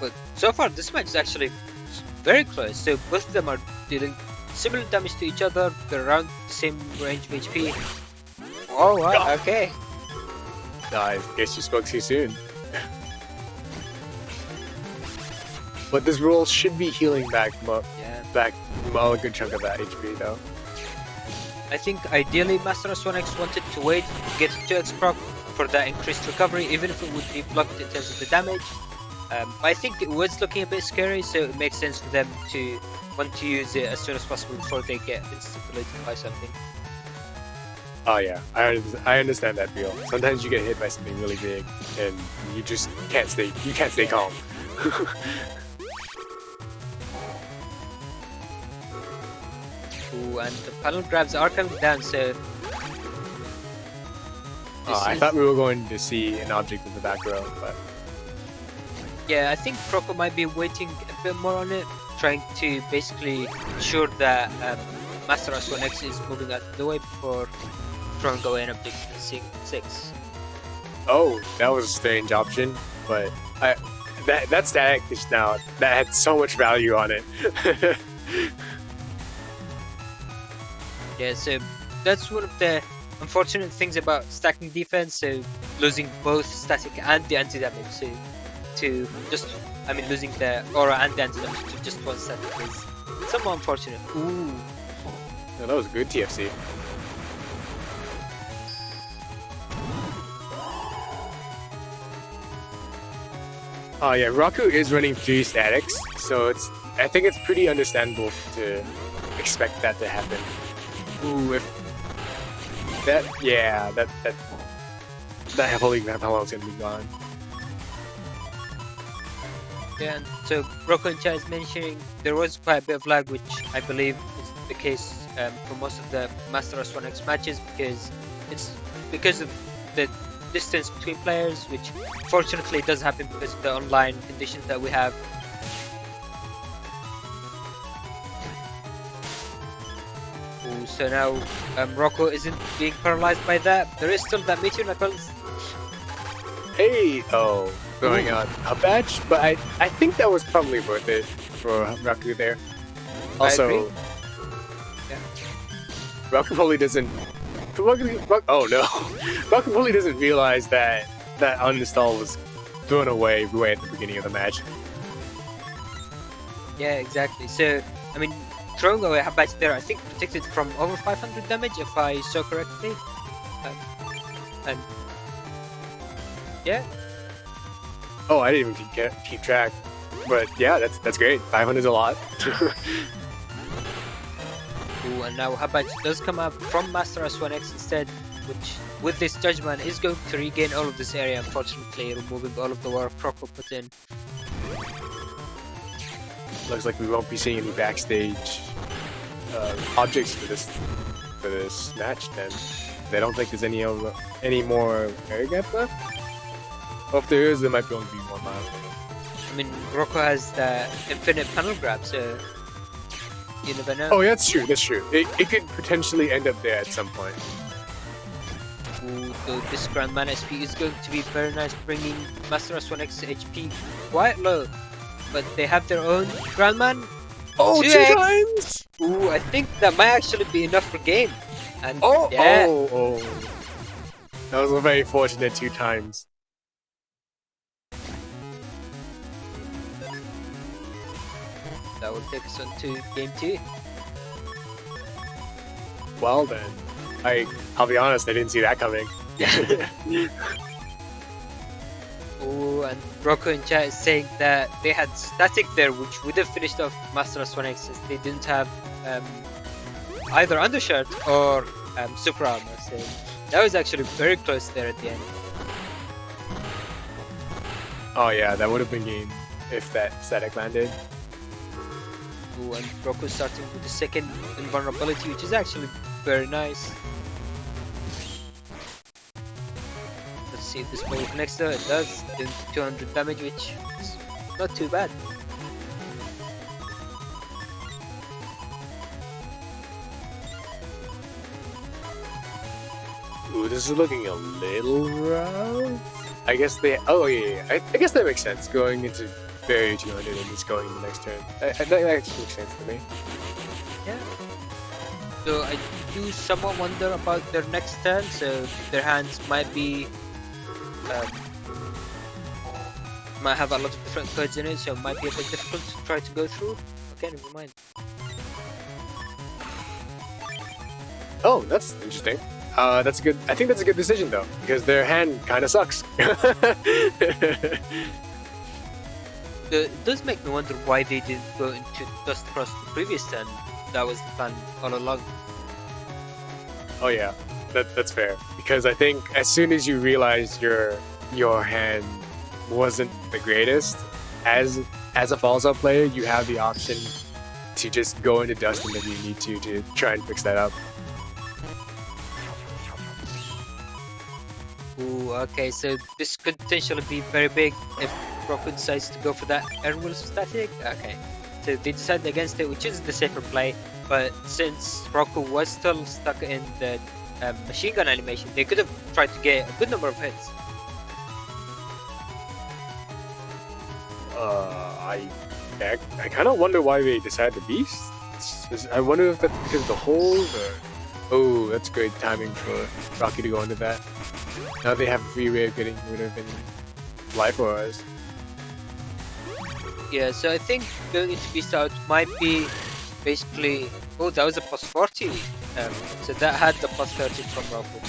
Speaker 1: But so far, this match is actually very close. So both of them are dealing similar damage to each other. They're around the same range of HP. Oh wow! Okay.
Speaker 2: I guess you spoke too soon. But this roll should be healing back a good chunk of that HP though.
Speaker 1: I think ideally Master S1X wanted to wait to get 2x proc for that increased recovery, even if it would be blocked in terms of the damage. I think it was looking a bit scary, so it makes sense for them to want to use it as soon as possible before they get insta-deleted by something.
Speaker 2: Oh yeah, I understand that feel. Sometimes you get hit by something really big, and you just can't stay calm.
Speaker 1: Ooh, and the panel grabs are coming down, so...
Speaker 2: I thought we were going to see an object in the back row, but...
Speaker 1: Yeah, I think Rocku might be waiting a bit more on it, trying to basically ensure that Master S1X is moving out of the way before throwing away an object in 6.
Speaker 2: Oh, that was a strange option, but that static just now, that had so much value on it.
Speaker 1: Yeah, so that's one of the unfortunate things about stacking defense, so losing both static and the anti-damage, so losing the aura and the anti-damage to just one static is somewhat unfortunate. Ooh.
Speaker 2: Yeah, that was good TFC. Oh yeah, Rocku is running 3 statics, so I think it's pretty understandable to expect that to happen. Ooh, if that holy Grandpa is gonna be gone.
Speaker 1: Yeah, and so Rocku and Chad is mentioning there was quite a bit of lag, which I believe is the case for most of the Master S1X matches, because it's because of the distance between players, which fortunately does happen because of the online conditions that we have. Ooh, so now Rocku isn't being paralyzed by that. There is still that meteor knuckles.
Speaker 2: Hey, going on a badge, but I think that was probably worth it for Rocku there. Also,
Speaker 1: yeah.
Speaker 2: Rocku probably doesn't. Oh no, Rocku probably doesn't realize that uninstall was thrown away right at the beginning of the match.
Speaker 1: Yeah, exactly. So, I mean, throwing away a badge there, I think protected from over 500 damage, if I saw correctly. And yeah.
Speaker 2: Oh, I didn't even keep track, but yeah, that's great. 500 is a lot.
Speaker 1: Ooh, and now Habaj does come up from Master S1X instead, which with this judgment is going to regain all of this area, unfortunately, removing all of the work Rocku put in.
Speaker 2: Looks like we won't be seeing any backstage objects for this match then. I don't think there's any more area gap left. Or if there is, there might be only be one mile.
Speaker 1: I mean, Rocku has the infinite panel grab, so you never know.
Speaker 2: Oh, yeah, that's true. It could potentially end up there at some point.
Speaker 1: Ooh, so this Grand Man SP is going to be very nice, bringing Master S1X HP quite low. But they have their own Grand Man.
Speaker 2: Oh, 2 times!
Speaker 1: Ooh, I think that might actually be enough for game. And
Speaker 2: oh. That was a very fortunate 2 times.
Speaker 1: That will take us on to game 2.
Speaker 2: Well then, I'll be honest, I didn't see that coming.
Speaker 1: Oh, and Rocku in chat is saying that they had static there, which would have finished off Master S1X since they didn't have either undershirt or super armor. So that was actually very close there at the end.
Speaker 2: Oh yeah, that would have been game if that static landed.
Speaker 1: Ooh, and Rocku starting with the second invulnerability, which is actually very nice. see if this bow connects to it. It does, doing 200 damage, which is not too bad.
Speaker 2: Ooh, this is looking a little rough. I guess they. Oh yeah. I guess that makes sense. Going into barrier 200 and just going in the next turn. That actually makes sense to me.
Speaker 1: Yeah. So I do somewhat wonder about their next turn. So their hands might be, might have a lot of different cards in it. So it might be a bit difficult to try to go through. Okay, never mind.
Speaker 2: Oh, that's interesting. That's a good. I think that's a good decision though, because their hand kind of sucks.
Speaker 1: It does make me wonder why they didn't go into Dust Cross the previous turn. That was the plan all along.
Speaker 2: Oh yeah, that's fair. Because I think as soon as you realize your hand wasn't the greatest, as a false-up player, you have the option to just go into Dustin if you need to try and fix that up.
Speaker 1: Ooh, okay, so this could potentially be very big if Rocku decides to go for that airwheel static. Okay, so they decided against it, which is the safer play. But since Rocku was still stuck in the machine gun animation, they could have tried to get a good number of hits.
Speaker 2: I kind of wonder why they decided to beast. I wonder if that's because of the hold or... Oh, that's great timing for Rocku to go into that. Now they have a free way of getting rid of any life auras.
Speaker 1: Yeah, so I think going into beast out might be basically... Oh, that was a plus 40. So that had the plus 30 from Rocku.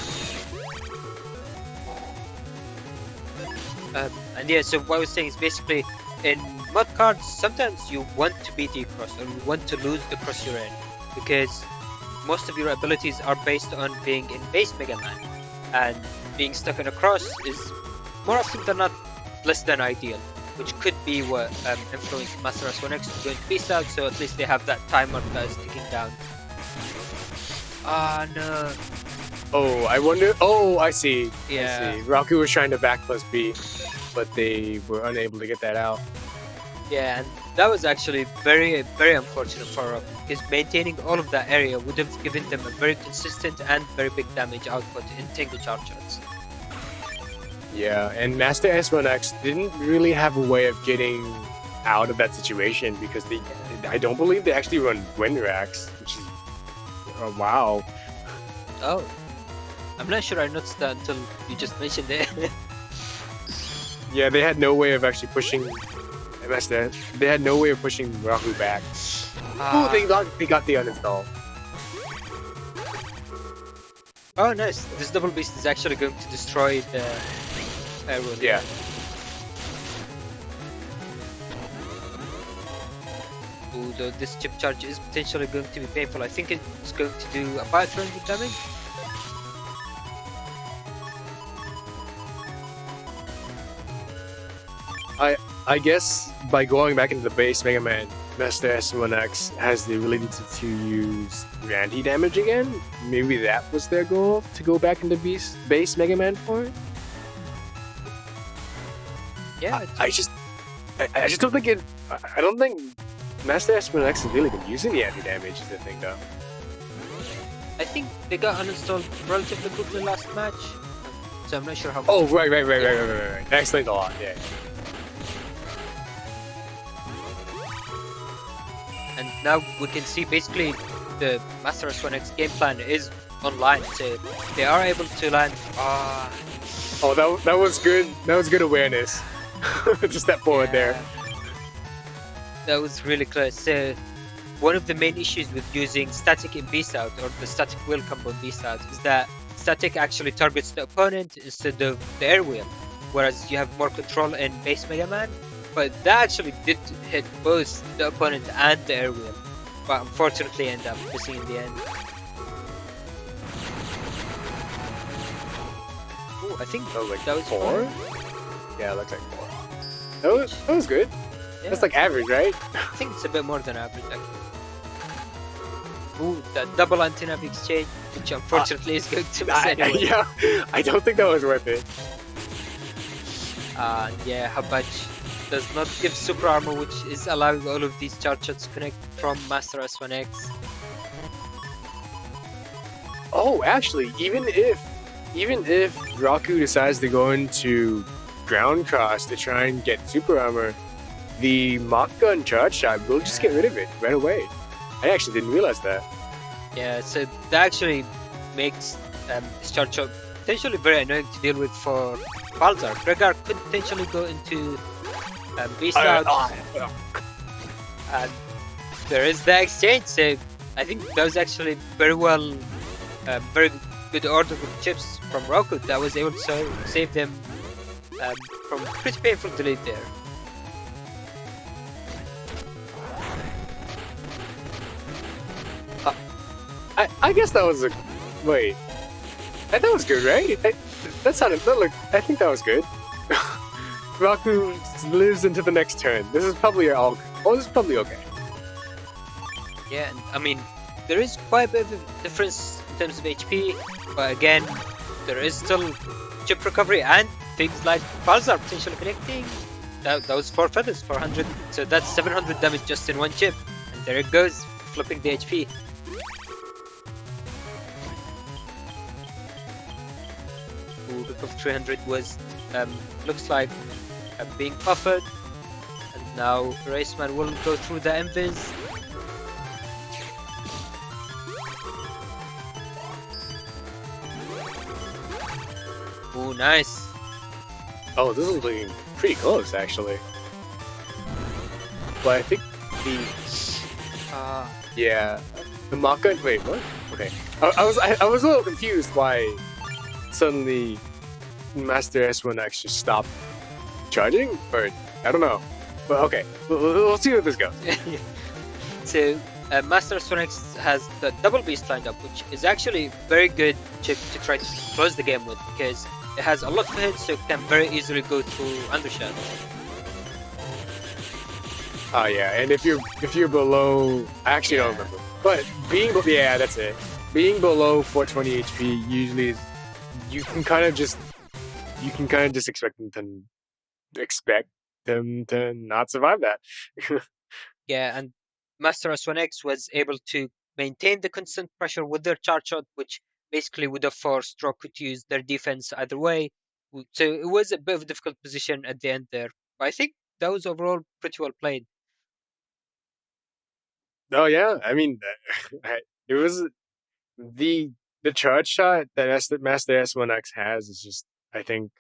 Speaker 1: And yeah, so what I was saying is basically in mod cards, sometimes you want to beat the cross or you want to lose the cross you're in, because most of your abilities are based on being in base Mega Man, and being stuck in a cross is more often than not less than ideal, which could be what influenced Master S1X to go into beast out, so at least they have that timer that is ticking down. Ah, no.
Speaker 2: Oh, I wonder... Oh, I see.
Speaker 1: Yeah.
Speaker 2: I see. Rocku was trying to back plus B, but they were unable to get that out.
Speaker 1: Yeah, and that was actually very, very unfortunate for Rocku, because maintaining all of that area would have given them a very consistent and very big damage output in single charge shots.
Speaker 2: Yeah, and Master S1X didn't really have a way of getting out of that situation, because I don't believe they actually run wind racks, which is... Oh, wow.
Speaker 1: Oh. I'm not sure I noticed that until you just mentioned it.
Speaker 2: Yeah, they had no way of actually pushing... They had no way of pushing Rocku back. Oh, they got the uninstall.
Speaker 1: Oh, nice. This double beast is actually going to destroy the airwheel.
Speaker 2: Yeah.
Speaker 1: Ooh, though this chip charge is potentially going to be painful. I think it's going to do about 300 damage.
Speaker 2: I guess by going back into the base Mega Man, Master S1X has the ability to use anti-damage again. Maybe that was their goal, to go back into base Mega Man for it.
Speaker 1: Yeah,
Speaker 2: I just don't think it. I don't think Master S1X has really been using the anti-damage is the thing, though.
Speaker 1: I think they got uninstalled relatively quickly last match, so I'm not sure how.
Speaker 2: Oh, right. That explains a lot. Yeah.
Speaker 1: And now we can see basically the Master S1X game plan is online, so they are able to land.
Speaker 2: Oh, that was good. That was good awareness. Just step forward there.
Speaker 1: That was really close. So one of the main issues with using static in beast out, or the static wheel combo in beast out, is that static actually targets the opponent instead of the air wheel, whereas you have more control in base Mega Man. But that actually did hit both the opponent and the air wheel, but unfortunately ended up missing in the end. Ooh, I think
Speaker 2: that was like
Speaker 1: that was
Speaker 2: 4? Yeah, it looks like 4. That was good.
Speaker 1: Yeah.
Speaker 2: That's like average, right?
Speaker 1: I think it's a bit more than average actually. Ooh, that double anti-nav exchange, which unfortunately is going to miss anyway.
Speaker 2: Yeah, I don't think that was worth it.
Speaker 1: Yeah, Habach does not give super armor, which is allowing all of these charge shots to connect from Master S1X.
Speaker 2: Oh, actually, even if Rocku decides to go into ground cross to try and get super armor, the mock gun charge shot will just get rid of it right away. I actually didn't realize that.
Speaker 1: Yeah, so that actually makes this charge shot potentially very annoying to deal with for Balzar. Gregar could potentially go into Beast Out. And there is the exchange, so I think that was actually very good order with chips from Rocku that was able to save them from pretty painful delete there.
Speaker 2: I guess that was a... Wait. That was good, right? That sounded... I think that was good. Rocku lives into the next turn. This is probably all... Oh, this is probably okay.
Speaker 1: Yeah, I mean, there is quite a bit of a difference in terms of HP, but again, there is still chip recovery and things like Balzar potentially connecting. That was 4 feathers, 400. So that's 700 damage just in one chip. And there it goes, flipping the HP. Ooh, Rip of 300 was, looks like being offered. And now Raceman will go through the invis. Ooh, nice.
Speaker 2: Oh, this is looking pretty close, actually. But I think the... yeah. The mock gun... Wait, what? Okay. I was a little confused why suddenly Master S1X just stopped charging? Or, I don't know. But okay, we'll see where this goes.
Speaker 1: So, Master S1X has the double beast lined up, which is actually very good chip to try to close the game with, because it has a lot of hits, so it can very easily go through Undershadow.
Speaker 2: Oh yeah, and if you're below, I actually don't remember, but yeah, that's it. Being below 420 HP usually is, you can kind of just expect them to not survive that.
Speaker 1: Yeah, and Master S1X was able to maintain the constant pressure with their charge shot, which basically would have forced Rocku to use their defense either way. So it was a bit of a difficult position at the end there. But I think that was overall pretty well played.
Speaker 2: Oh yeah, I mean, it was the charge shot that Master S1X has is just, I think,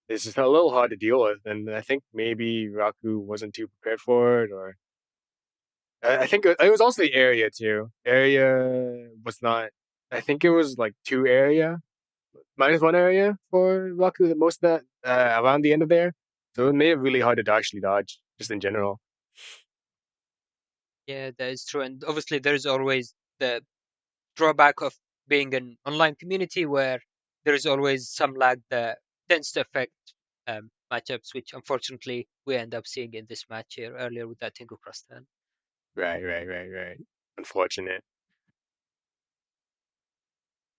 Speaker 2: it's just a little hard to deal with, and I think maybe Rocku wasn't too prepared for it, or I think it was also the area too. Area was not. I think it was like 2 area, -1 area for Rocku. The most of that around the end of there, so it made it really hard to actually dodge, just in general.
Speaker 1: Yeah, that is true. And obviously, there's always the drawback of being an online community where there is always some lag that tends to affect matchups, which unfortunately we end up seeing in this match here earlier with that Tingle Cross turn.
Speaker 2: Right. Unfortunate.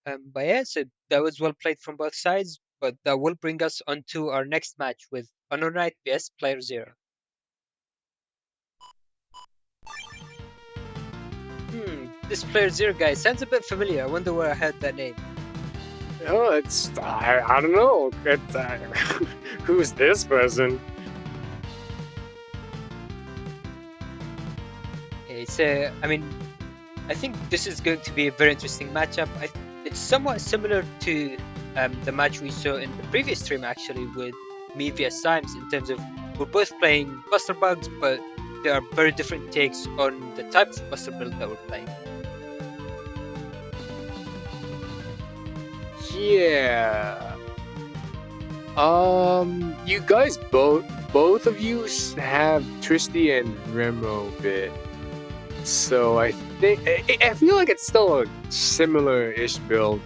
Speaker 1: But yeah, so that was well played from both sides. But that will bring us on to our next match with HonorNite vs playerzero. This playerzero guy sounds a bit familiar. I wonder where I heard that name.
Speaker 2: Oh, I don't know. Who's this person?
Speaker 1: Okay, so I mean, I think this is going to be a very interesting matchup. It's somewhat similar to the match we saw in the previous stream, actually, with me vs Symes, in terms of we're both playing Buster Bugs, but there are very different takes on the type of Buster build that we're playing.
Speaker 2: Yeah. You guys both of you have Tristy and Remo bit, so I feel like it's still a similar-ish build.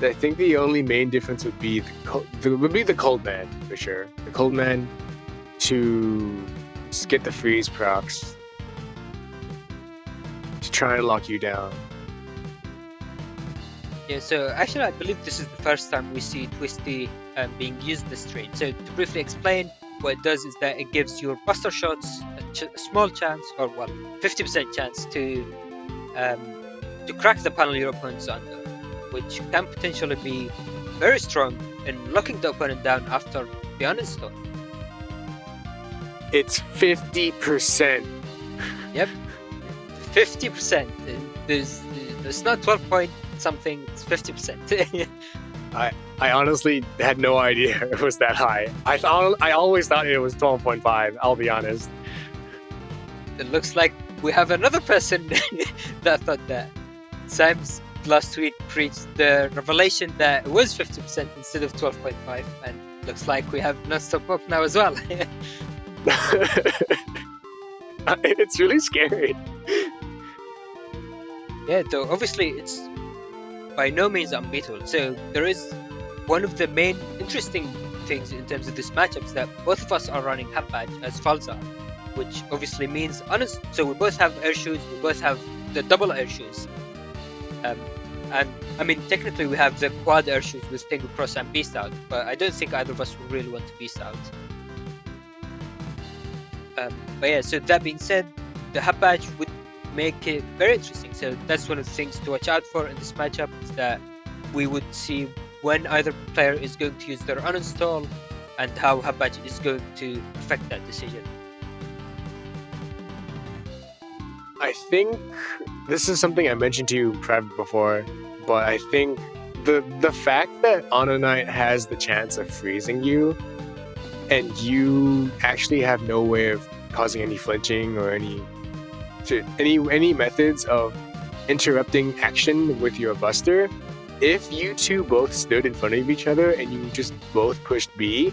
Speaker 2: I think the only main difference would be the Cold Man for sure. The Cold Man to just get the freeze procs to try and lock you down.
Speaker 1: Yeah, so actually I believe this is the first time we see Twisty being used this trait. So to briefly explain, what it does is that it gives your buster shots a small chance, or well, 50% chance to crack the panel your opponent's under, which can potentially be very strong in locking the opponent down after the uninstall.
Speaker 2: It's 50%.
Speaker 1: Yep, 50%. There's not 12 point something. It's 50%.
Speaker 2: I honestly had no idea it was that high. I always thought it was 12.5. I'll be honest.
Speaker 1: It looks like we have another person that thought that. Symes last tweet preached the revelation that it was 50% instead of 12.5, and looks like we have Nonstopmop now as well.
Speaker 2: It's really scary.
Speaker 1: Yeah, though obviously it's by no means unbeatable. So there is one of the main interesting things in terms of this matchup is that both of us are running half badge as Falzar, which obviously means honest. So we both have air shoes, we both have the double air shoes. And I mean, technically we have the quad air shoes with Tengu Cross and Beast Out, but I don't think either of us would really want to Beast Out. But yeah, so that being said, the half badge would make it very interesting. So that's one of the things to watch out for in this matchup, is that we would see when either player is going to use their uninstall and how half badge is going to affect that decision.
Speaker 2: I think this is something I mentioned to you private before, but I think the fact that HonorNite has the chance of freezing you, and you actually have no way of causing any flinching or any methods of interrupting action with your buster. If you two both stood in front of each other and you just both pushed B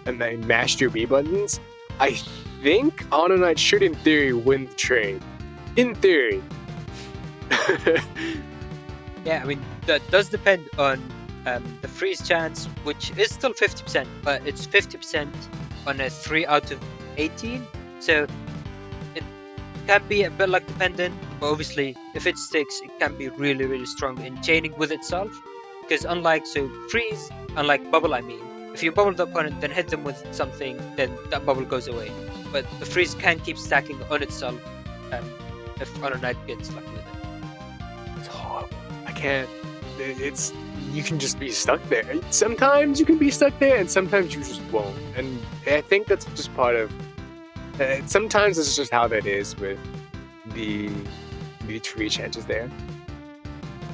Speaker 2: and then mashed your B buttons, I think HonorNite should in theory win the trade. In theory.
Speaker 1: Yeah, I mean, that does depend on the freeze chance, which is still 50%, but it's 50% on a 3 out of 18. So it can be a bit luck dependent, but obviously if it sticks, it can be really, really strong in chaining with itself. Because unlike freeze, unlike bubble, I mean, if you bubble the opponent, then hit them with something, then that bubble goes away. But the freeze can keep stacking on itself if HonorNite gets lucky with it.
Speaker 2: It's horrible. I can't. It's you can just be stuck there. Sometimes you can be stuck there, and sometimes you just won't. And I think that's just part of. Sometimes it's just how that is with the tree chances there.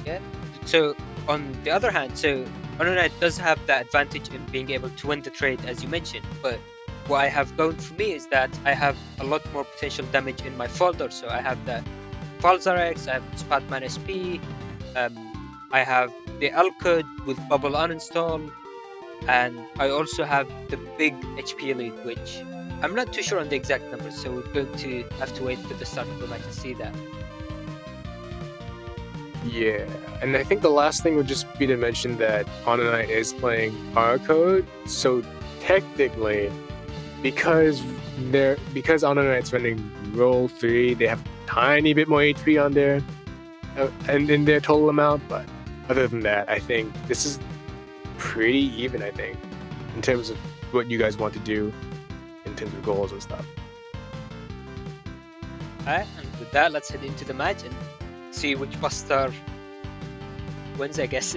Speaker 1: Yeah. So on the other hand, so HonorNite does have that advantage in being able to win the trade, as you mentioned. But what I have going for me is that I have a lot more potential damage in my folder. So I have the Falzar, I have Spatman SP, I have the L-Code with Bubble Uninstall, and I also have the big HP lead, which I'm not too sure on the exact numbers, so we're going to have to wait for the start of the match to see that.
Speaker 2: Yeah, and I think the last thing would just be to mention that HonorNite is playing R-Code, so technically, because HonorNite's running roll 3, they have a tiny bit more HP on there, and in their total amount, but other than that, I think this is pretty even, I think, in terms of what you guys want to do in terms of goals and stuff.
Speaker 1: Alright, and with that, let's head into the match and see which buster wins, I guess.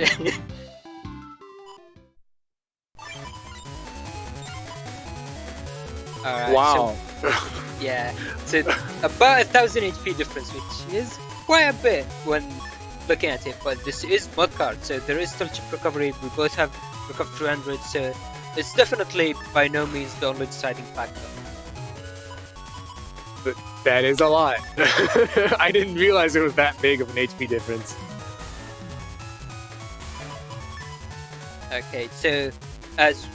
Speaker 1: Alright,
Speaker 2: wow.
Speaker 1: So, yeah, so about 1000 HP difference, which is quite a bit when looking at it, but this is mod card, so there is still chip recovery. We both have recover 300, so it's definitely by no means the only deciding factor.
Speaker 2: But that is a lot. I didn't realize it was that big of an HP difference.
Speaker 1: Okay, so as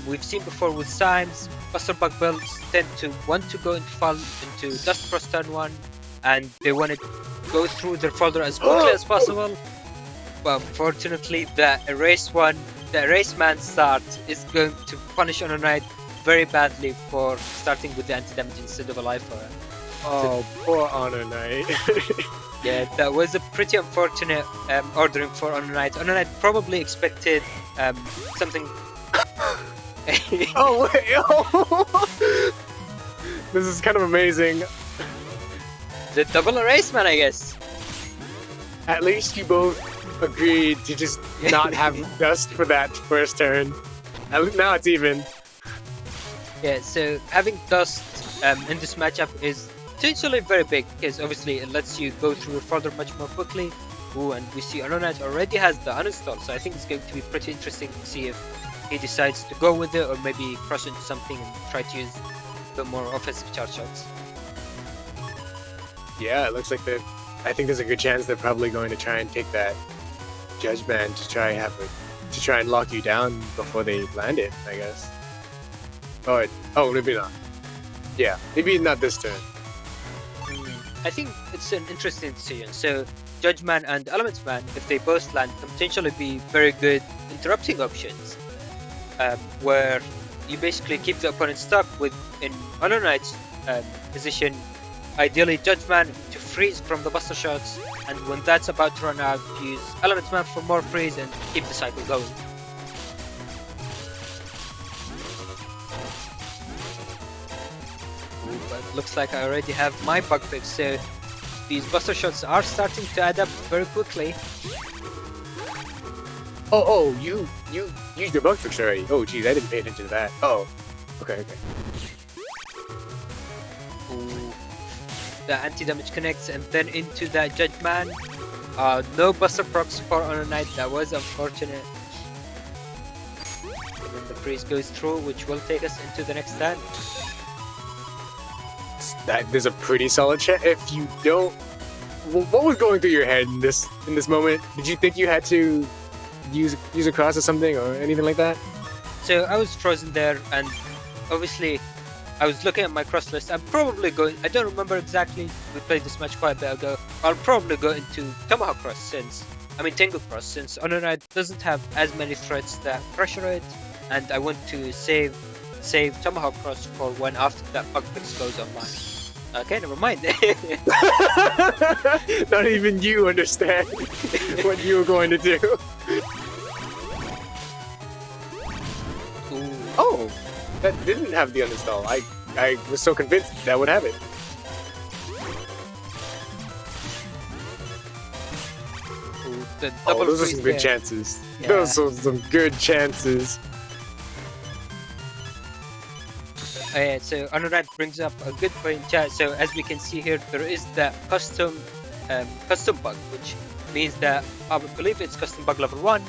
Speaker 1: we've seen before with Symes, Buster Bug builds tend to want to go into Dust Frost turn 1, and they want to go through their folder as quickly as possible. But unfortunately, the erase man start is going to punish HonorNite very badly for starting with the anti-damage instead of a life for her.
Speaker 2: Oh, poor HonorNite.
Speaker 1: Yeah, that was a pretty unfortunate ordering for HonorNite. HonorNite probably expected something.
Speaker 2: Oh wait! Oh. This is kind of amazing.
Speaker 1: The double erase, man, I guess.
Speaker 2: At least you both agreed to just not have dust for that first turn. Now it's even.
Speaker 1: Yeah, so having dust in this matchup is potentially very big because obviously it lets you go through your folder much more quickly. Ooh, and we see HonorNite already has the uninstall, so I think it's going to be pretty interesting to see if he decides to go with it or maybe cross into something and try to use a bit more offensive charge shots.
Speaker 2: Yeah, it looks like that. I think there's a good chance they're probably going to try and take that Judge Man to try and lock you down before they land it, I guess. Oh, maybe not. Yeah, maybe not this turn.
Speaker 1: I think it's an interesting decision. So Judge Man and Elements Man, if they both land, can potentially be very good interrupting options, where you basically keep the opponent stuck with in HonorNite's position. Ideally, Judge Man to freeze from the Buster shots, and when that's about to run out, use Elements Man for more freeze and keep the cycle going. Ooh, but looks like I already have my bug fix, so these Buster shots are starting to add up very quickly.
Speaker 2: Oh, you used your bug fix already. Oh, geez, I didn't pay attention to that. Oh, okay.
Speaker 1: Ooh. The anti-damage connects and then into that Judge Man. No Buster procs for HonorNite, that was unfortunate. And then the Prix goes through, which will take us into the next stand.
Speaker 2: There's a pretty solid chance. If you don't, what was going through your head in this moment? Did you think you had to use a cross or something or anything like that?
Speaker 1: So I was frozen there, and obviously I was looking at my cross list. I'm probably going, I don't remember exactly, we played this match quite a bit ago. I'll probably go into Tomahawk Cross Tengu Cross, since HonorNite doesn't have as many threats that pressure it, and I want to save Tomahawk Cross for when after that bug fix goes online. Okay, never mind.
Speaker 2: Not even you understand what you were going to do.
Speaker 1: Ooh.
Speaker 2: Oh, that didn't have the uninstall. I was so convinced that would have it.
Speaker 1: Ooh, the
Speaker 2: Oh,
Speaker 1: double
Speaker 2: those are
Speaker 1: freeze
Speaker 2: some good
Speaker 1: there.
Speaker 2: chances.
Speaker 1: Yeah.
Speaker 2: Those are some good chances.
Speaker 1: So HonorNite brings up a good point, chat. So as we can see here, there is that custom bug, which means that I believe it's custom bug level 1.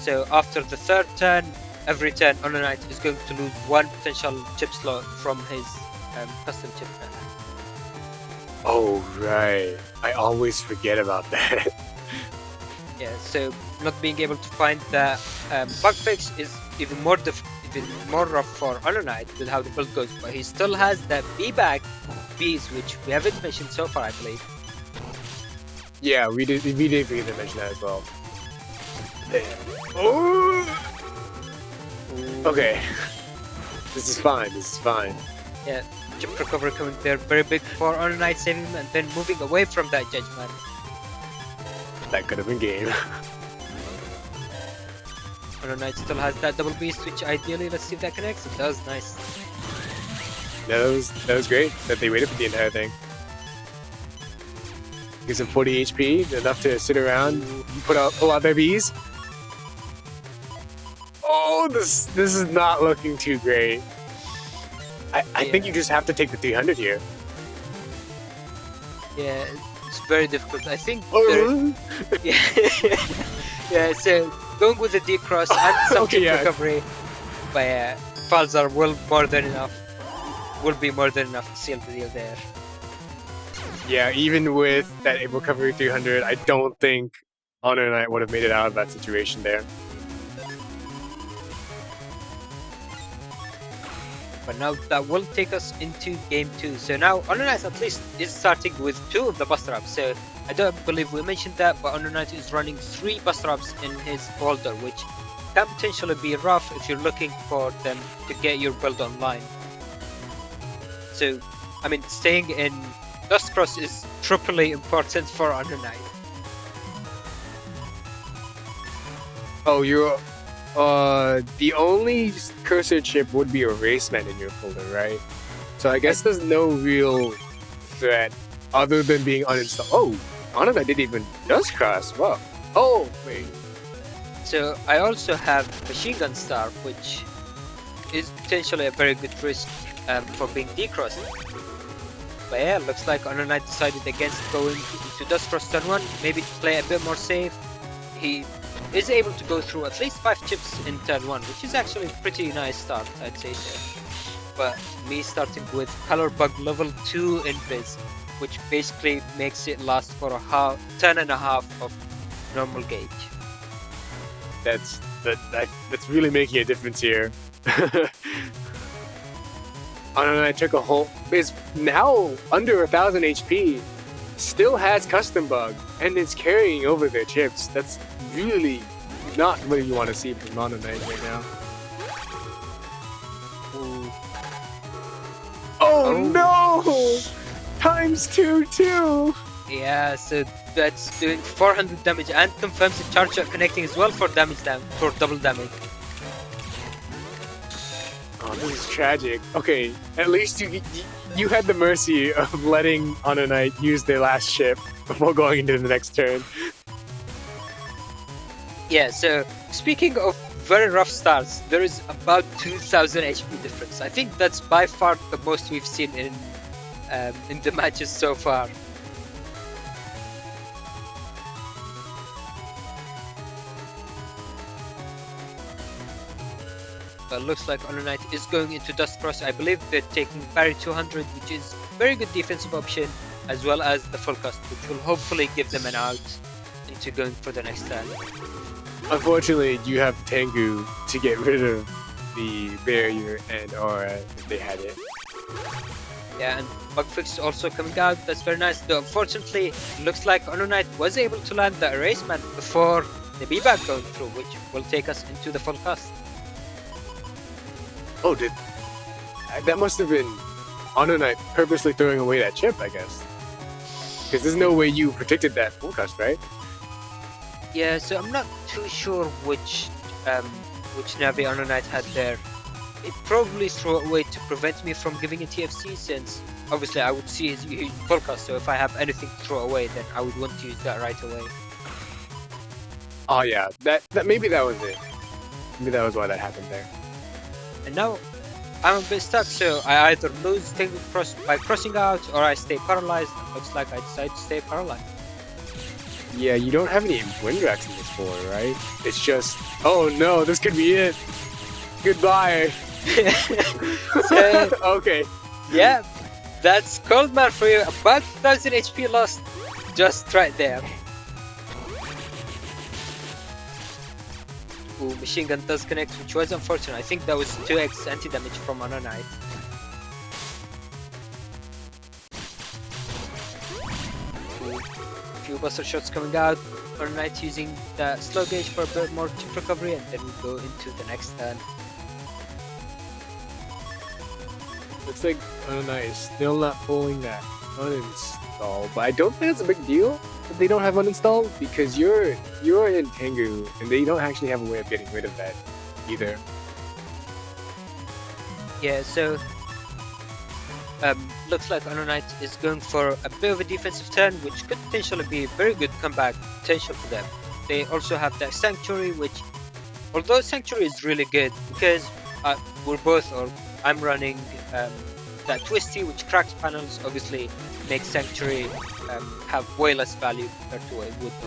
Speaker 1: So after the third turn, every turn HonorNite is going to lose one potential chip slot from his custom chip.
Speaker 2: Oh right, I always forget about that.
Speaker 1: Yeah, so not being able to find that bug fix is even more rough for HonorNite with how the build goes, but he still has that B-back Bs, which we haven't mentioned so far, I believe.
Speaker 2: Yeah, we did forget to mention that as well. Oh! Okay. This is fine.
Speaker 1: Yeah, chip recovery coming there, very big for HonorNite, saving him and then moving away from that Judgment.
Speaker 2: That could have been game.
Speaker 1: HonorNite still has that double beast, which ideally, let's see if that connects. It does, nice.
Speaker 2: That was great that they waited for the entire thing. Gives them 40 HP, enough to sit around, pull out their bees. Oh, this is not looking too great. I think you just have to take the 300 here.
Speaker 1: Yeah, it's very difficult. I think.
Speaker 2: Oh.
Speaker 1: Yeah. Yeah. So going with the D cross and some
Speaker 2: Okay, yeah.
Speaker 1: recovery, but Falzar will be more than enough to seal the deal there.
Speaker 2: Yeah, even with that recovery 300, I don't think HonorNite would have made it out of that situation there.
Speaker 1: But now that will take us into game 2. So now HonorNite at least is starting with 2 of the Buster Ups. So I don't believe we mentioned that, but HonorNite is running 3 Buster Ups in his folder, which can potentially be rough if you're looking for them to get your build online. So, I mean, staying in Dust Cross is triply important for HonorNite.
Speaker 2: Oh, you're the only cursor chip would be Erasement in your folder, right? So I guess there's no real threat other than being uninstalled. Oh, HonorNite didn't even Dust Cross. Wow. Oh, wait.
Speaker 1: So I also have Machine Gun Star, which is potentially a very good risk for being decrossed. But yeah, looks like HonorNite decided against going into Dust Cross turn 1, maybe to play a bit more safe. He is able to go through at least 5 chips in turn 1, which is actually a pretty nice start, I'd say so. But me starting with Color Bug level 2 invis, which basically makes it last for a turn and a half of normal gauge.
Speaker 2: That's really making a difference here. HonorNite took a whole. Is now under 1,000 HP, still has Custom Bug, and is carrying over their chips. That's really not what you want to see from HonorNite right now.
Speaker 1: Ooh.
Speaker 2: Oh no! Times 2 too!
Speaker 1: Yeah, so that's doing 400 damage and confirms the charge shot connecting as well for for double damage.
Speaker 2: Oh, this is tragic. Okay, at least you had the mercy of letting HonorNite use their last chip before going into the next turn.
Speaker 1: Yeah, so speaking of very rough starts, there is about 2,000 HP difference. I think that's by far the most we've seen in the matches so far. But looks like HonorNite is going into Dust Cross. I believe they're taking Parry 200, which is very good defensive option, as well as the full cast, which will hopefully give them an out into going for the next turn.
Speaker 2: Unfortunately, you have Tengu to get rid of the barrier and aura if they had it.
Speaker 1: Yeah, and Bug Fix also coming out. That's very nice. Though unfortunately, it looks like HonorNite was able to land the Erasement before the B-Bag going through, which will take us into the full cast.
Speaker 2: Oh, that must have been HonorNite purposely throwing away that chip, I guess. Because there's no way you predicted that full cast, right?
Speaker 1: Yeah, so I'm not too sure which Navi HonorNite had there. It probably threw it away to prevent me from giving a TFC, since obviously I would see his huge full cast, so if I have anything to throw away, then I would want to use that right away.
Speaker 2: Oh yeah, that maybe that was it. Maybe that was why that happened there.
Speaker 1: And now I'm a bit stuck, so I either lose by crossing out or I stay paralyzed. It looks like I decide to stay paralyzed.
Speaker 2: Yeah, you don't have any wind racks in this floor, right? It's just, oh no, this could be it. Goodbye.
Speaker 1: So,
Speaker 2: okay.
Speaker 1: Yeah, that's Coldman for you. About 1,000 HP lost just right there. Ooh, machine gun does connect, which was unfortunate. I think that was 2x anti-damage from HonorNite. Few buster shots coming out. HonorNite using the slow gauge for a bit more chip recovery, and then we go into the next turn.
Speaker 2: Looks like HonorNite is still not pulling that uninstall, but I don't think it's a big deal that they don't have uninstall, because you're in Tengu and they don't actually have a way of getting rid of that either.
Speaker 1: Yeah, so looks like HonorNite is going for a bit of a defensive turn, which could potentially be a very good comeback potential for them. They also have that Sanctuary, which, although Sanctuary is really good, because I'm running that Twisty, which cracks panels, obviously makes Sanctuary have way less value compared to what it would do.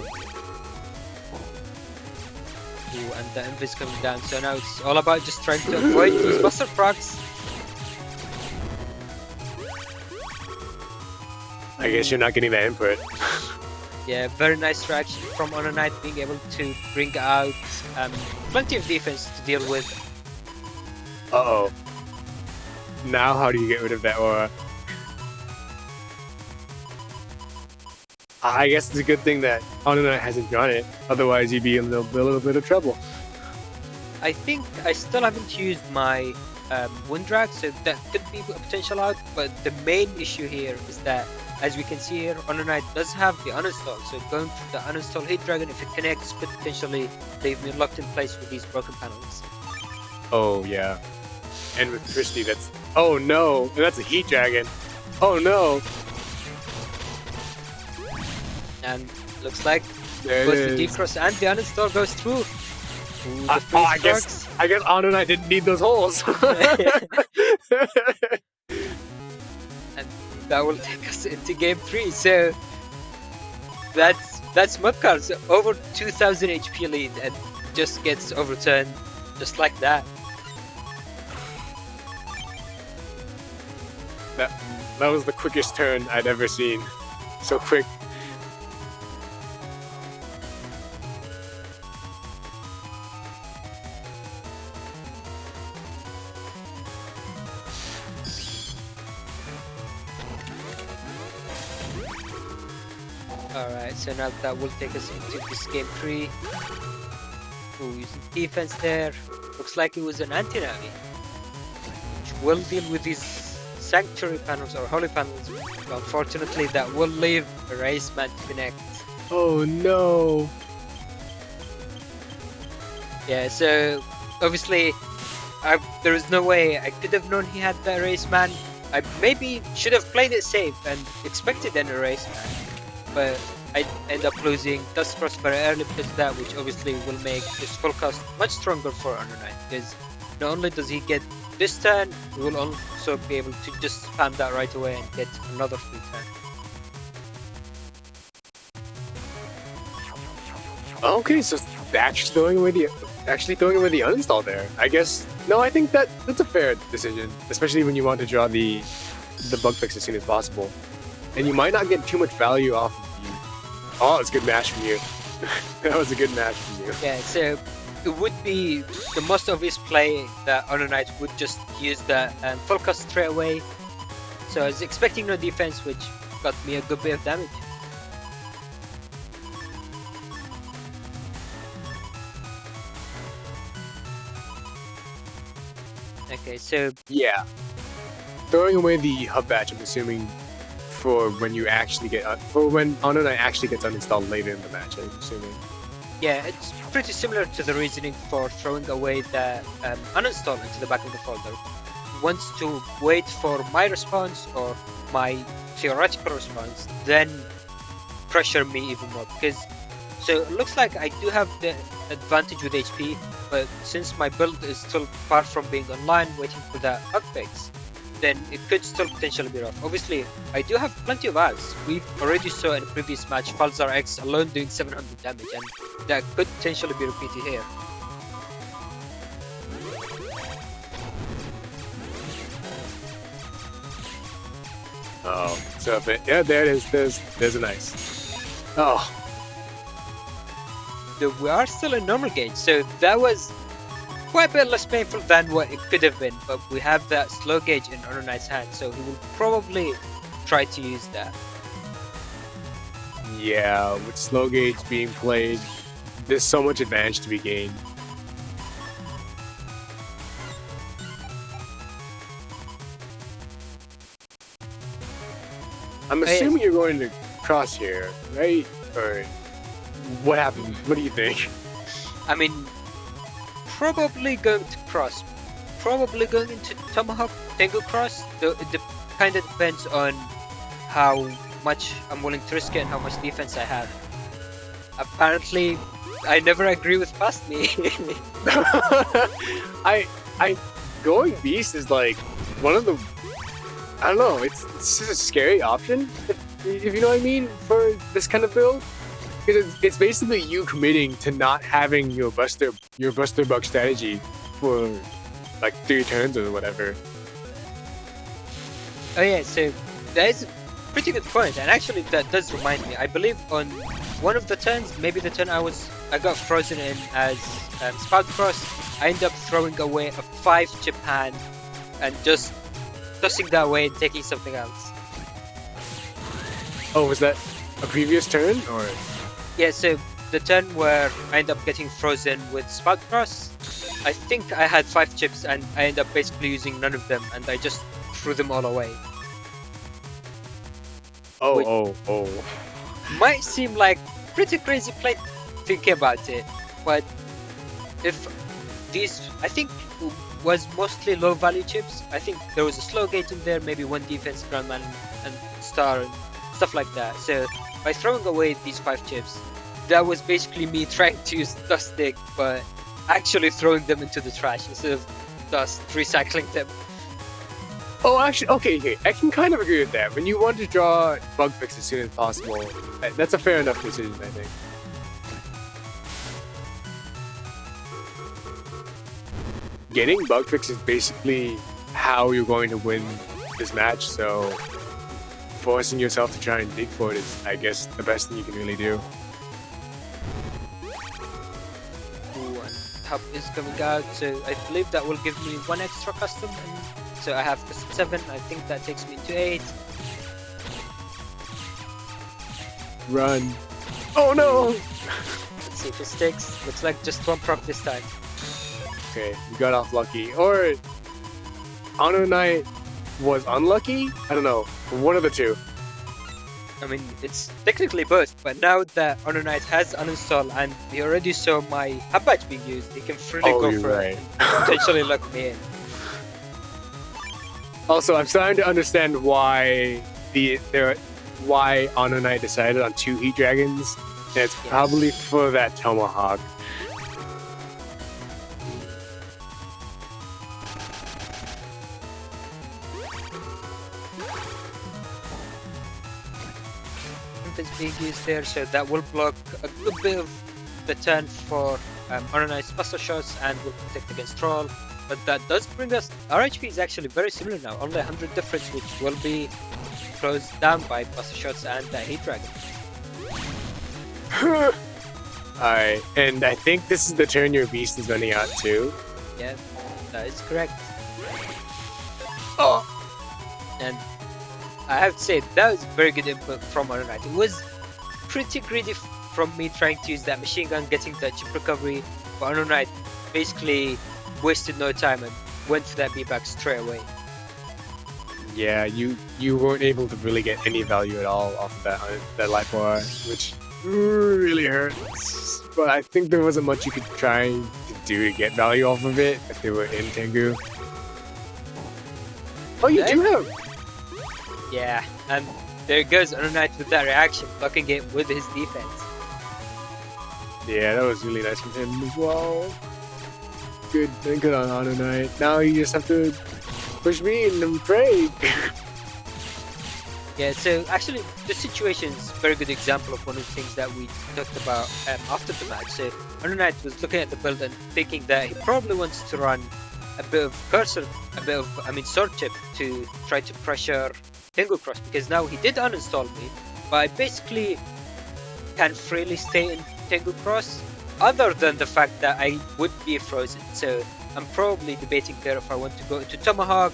Speaker 1: Ooh, and the Invis coming down, so now it's all about just trying to avoid these Buster Procs.
Speaker 2: I guess you're not getting that input.
Speaker 1: Yeah, very nice reaction from HonorNite, being able to bring out plenty of defense to deal with.
Speaker 2: Uh-oh. Now how do you get rid of that aura? I guess it's a good thing that HonorNite hasn't drawn it, otherwise you'd be in a little bit of trouble.
Speaker 1: I think I still haven't used my wind drag, so that could be a potential out. But the main issue here is that, as we can see here, HonorNite does have the uninstall, so going through the uninstall Heat Dragon, if it connects, could potentially leave me locked in place with these broken panels.
Speaker 2: Oh yeah, and with Christy, that's oh no, that's a Heat Dragon. Oh no.
Speaker 1: And looks like
Speaker 2: There
Speaker 1: both
Speaker 2: it
Speaker 1: the
Speaker 2: is.
Speaker 1: decross and the uninstall goes through. Ooh, the
Speaker 2: I
Speaker 1: freeze
Speaker 2: guess HonorNite didn't need those holes.
Speaker 1: and that will take us into game 3. So that's Mudcar's over 2000 HP lead and just gets overturned just like that.
Speaker 2: That was the quickest turn I'd ever seen. So quick.
Speaker 1: Alright, so now that will take us into this game 3. Ooh, using defense there. Looks like it was an anti-Navi, which will deal with these sanctuary panels or holy panels. But unfortunately, that will leave a race man to connect.
Speaker 2: Oh no.
Speaker 1: Yeah, so obviously, there is no way I could have known he had the race man. I maybe should have played it safe and expected an erase man, but I end up losing Dust Cross very early because of that, which obviously will make this full cast much stronger for HonorNite, because not only does he get this turn, he will also be able to just spam that right away and get another free turn.
Speaker 2: Okay, so actually throwing away the uninstall there. I guess no, I think that's a fair decision, especially when you want to draw the bug fix as soon as possible, and you might not get too much value off of you. Oh, it's a good match from you. That was a good match from you.
Speaker 1: Yeah, so it would be the most obvious play that HonorNite would just use the full cast straight away. So I was expecting no defense, which got me a good bit of damage. Okay, so
Speaker 2: Yeah, throwing away the hub batch, I'm assuming, for when you actually get when HonorNite actually gets uninstalled later in the match. I'm assuming.
Speaker 1: yeah, it's pretty similar to the reasoning for throwing away the uninstall into the back of the folder. He wants to wait for my response or my theoretical response, then pressure me even more. Because so it looks like I do have the advantage with HP, but since my build is still far from being online, waiting for that bug fix, then it could still potentially be rough. Obviously, I do have plenty of ads. We've already saw in a previous match Falzar X alone doing 700 damage, and that could potentially be repeated here.
Speaker 2: Oh, so if it, yeah, there it is. There's a nice. Oh,
Speaker 1: We are still in normal gauge, so that was quite a bit less painful than what it could have been, but we have that slow gauge in HonorNite's hand, so he will probably try to use that.
Speaker 2: yeah. With slow gauge being played, there's so much advantage to be gained. I'm assuming you're going to cross here, right? Or what happened? What do you think?
Speaker 1: I mean, probably going to cross, probably going into Tomahawk Tango Cross. Though it kind of depends on how much I'm willing to risk it and how much defense I have. Apparently, I never agree with past me.
Speaker 2: I going beast is like one of the, I don't know, it's just a scary option, if you know what I mean, for this kind of build. Because it's basically you committing to not having your buster bug strategy for like 3 turns or whatever.
Speaker 1: Oh yeah, so that is a pretty good point, and actually that does remind me. I believe on one of the turns, maybe the turn I got frozen in as Spout Cross, I end up throwing away a 5 Japan and just tossing that away and taking something else.
Speaker 2: Oh, was that a previous turn or?
Speaker 1: Yeah, so the turn where I end up getting frozen with Spout Cross, I think I had 5 chips and I ended up basically using none of them, and I just threw them all away. Wait.
Speaker 2: Oh.
Speaker 1: Might seem like pretty crazy play thinking about it, but if these, I think, was mostly low value chips. I think there was a slow gate in there, maybe 1 defense, groundman, and star, and stuff like that. So by throwing away these 5 chips, that was basically me trying to use dust stick, but actually throwing them into the trash instead of just recycling them.
Speaker 2: Oh, actually, okay. I can kind of agree with that. When you want to draw bug fix as soon as possible, that's a fair enough decision, I think. Getting bug fix is basically how you're going to win this match, so forcing yourself to try and dig for it is, I guess, the best thing you can really do.
Speaker 1: Ooh, and hub is coming out, so I believe that will give me 1 extra custom, and so I have custom 7. I think that takes me into 8.
Speaker 2: Run. Oh no!
Speaker 1: Let's see if it sticks. Looks like just 1 proc this time.
Speaker 2: Okay, you got off lucky. Or HonorNite was unlucky? I don't know. One of the two.
Speaker 1: I mean, it's technically both, but now that HonorNite has uninstalled and he already saw my hub badge being used, he can freely go for it and potentially lock me in.
Speaker 2: Also, I'm starting to understand why why HonorNite decided on 2 Heat Dragons, and it's probably for that Tomahawk.
Speaker 1: Is being used there, so that will block a good bit of the turn for HonorNite's buster shots and will protect against troll. But that does bring us, our HP is actually very similar now, only 100 difference, which will be closed down by buster shots and Heat Dragon.
Speaker 2: Alright, and I think this is the turn your beast is running out too.
Speaker 1: Yeah, that is correct.
Speaker 2: Oh!
Speaker 1: And I have to say, that was very good input from HonorNite. It was pretty greedy from me trying to use that machine gun, getting that chip recovery, but HonorNite basically wasted no time and went for that B-back straight away.
Speaker 2: Yeah, you weren't able to really get any value at all off of that life bar, which really hurts. But I think there wasn't much you could try to do to get value off of it if they were in Tengu. Oh, you do have...
Speaker 1: Yeah, and there goes HonorNite with that reaction, blocking it with his defense.
Speaker 2: Yeah, that was really nice from him as well. Good on HonorNite. Now you just have to push me and pray.
Speaker 1: Yeah, so actually the situation is a very good example of one of the things that we talked about after the match. So HonorNite was looking at the build and thinking that he probably wants to run a bit of cursor, sword chip to try to pressure Tengu Cross, because now he did uninstall me, but I basically can freely stay in Tengu Cross, other than the fact that I would be frozen. So I'm probably debating there if I want to go into Tomahawk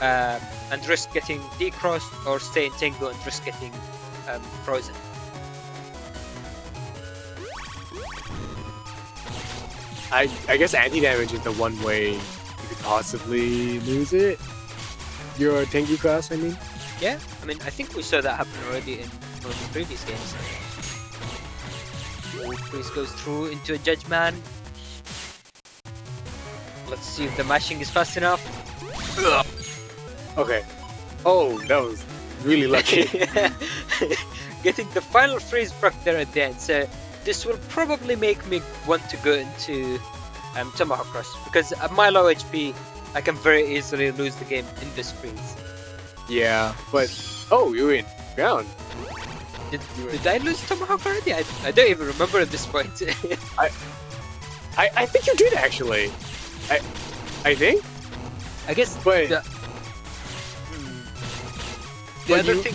Speaker 1: and risk getting decrossed, or stay in Tengu and risk getting frozen.
Speaker 2: I guess anti-damage is the one way you could possibly lose it. Your Tengu Cross, I mean?
Speaker 1: Yeah, I mean, I think we saw that happen already in one of the previous games. Oh, Prix goes through into a Judgeman. Let's see if the mashing is fast enough.
Speaker 2: Okay. Oh, that was really lucky.
Speaker 1: Getting the final freeze proc there at the end. So this will probably make me want to go into Tomahawk Cross, because at my low HP, I can very easily lose the game in this freeze.
Speaker 2: Yeah, but... Oh, you win. Ground.
Speaker 1: Did I lose Tomahawk already? I don't even remember at this point.
Speaker 2: I think you did, actually. I think?
Speaker 1: I guess...
Speaker 2: But...
Speaker 1: The other thing...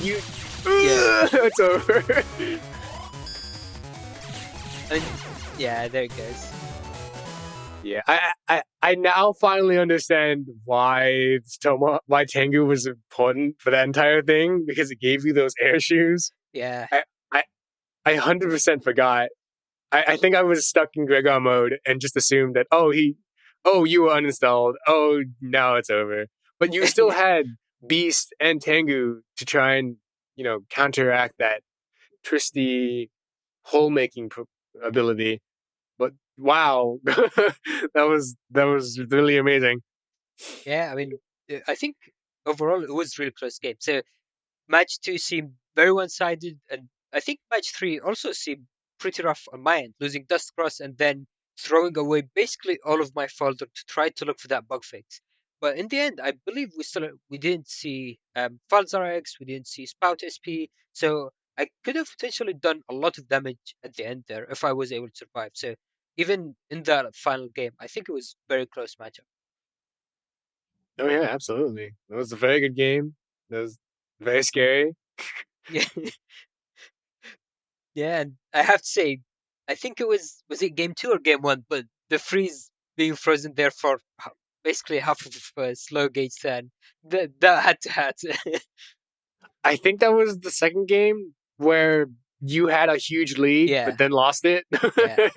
Speaker 2: Yeah. It's over.
Speaker 1: Yeah, there it goes.
Speaker 2: Yeah, I now finally understand why Tengu was important for that entire thing, because it gave you those air shoes.
Speaker 1: Yeah.
Speaker 2: I 100% forgot. I think I was stuck in Gregor mode and just assumed that, oh, he Oh, you were uninstalled. Oh, now it's over. But you still had Beast and Tengu to try and, counteract that Tristy hole making ability. But wow, that was really amazing.
Speaker 1: Yeah, I mean, I think overall it was a really close game. So match two seemed very one-sided, and I think match three also seemed pretty rough on my end, losing Dust Cross and then throwing away basically all of my folder to try to look for that bug fix. But in the end, I believe we didn't see Falzar X, we didn't see Spout SP, so I could have potentially done a lot of damage at the end there if I was able to survive. So even in that final game, I think it was very close matchup.
Speaker 2: Oh yeah, absolutely. It was a very good game. It was very scary.
Speaker 1: Yeah. Yeah, and I have to say, I think was it game two or game one, but the freeze being frozen there for basically half of slow gauge then that had to happen.
Speaker 2: I think that was the second game where you had a huge lead,
Speaker 1: Yeah,
Speaker 2: but then lost it.
Speaker 1: yeah,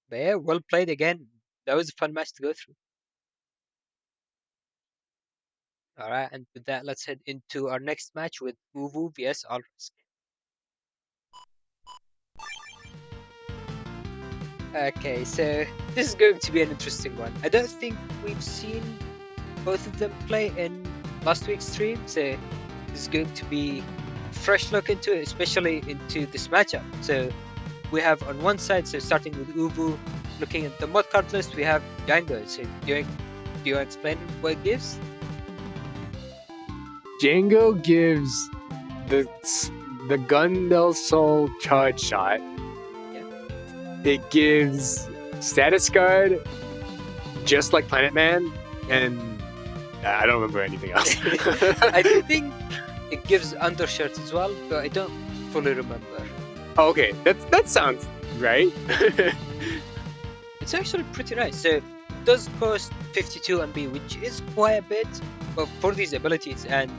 Speaker 1: but yeah, well played again. That was a fun match to go through. All right, and with that, let's head into our next match with Uvu vs Alrysc. Okay, so this is going to be an interesting one. I don't think we've seen both of them play in last week's stream, so this is going to be fresh look into it, especially into this matchup. So we have on one side, so starting with Uvu, looking at the mod card list, we have Django. So do you explain what it gives?
Speaker 2: Django gives the Gundel Soul charge shot.
Speaker 1: Yeah.
Speaker 2: It gives status guard, just like Planet Man, and I don't remember anything else.
Speaker 1: I think it gives undershirt as well, but I don't fully remember.
Speaker 2: Oh, okay, that sounds right.
Speaker 1: It's actually pretty nice. So it does cost 52 MB, which is quite a bit, but for these abilities and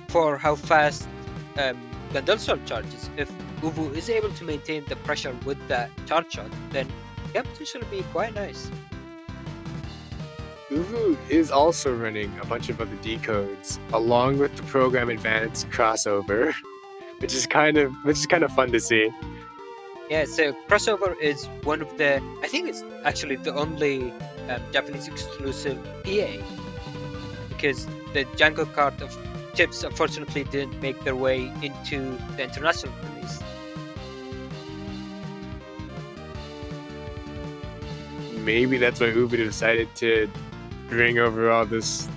Speaker 1: for how fast Gandalf charges, if Uvu is able to maintain the pressure with that charge shot, then it can potentially be quite nice.
Speaker 2: Uvu is also running a bunch of other decodes along with the Program Advanced crossover, which is kind of fun to see.
Speaker 1: Yeah, so crossover is one of the, I think it's actually the only Japanese exclusive PA, because the Django card of chips unfortunately didn't make their way into the international release.
Speaker 2: Maybe that's why Uvu decided to bring over all this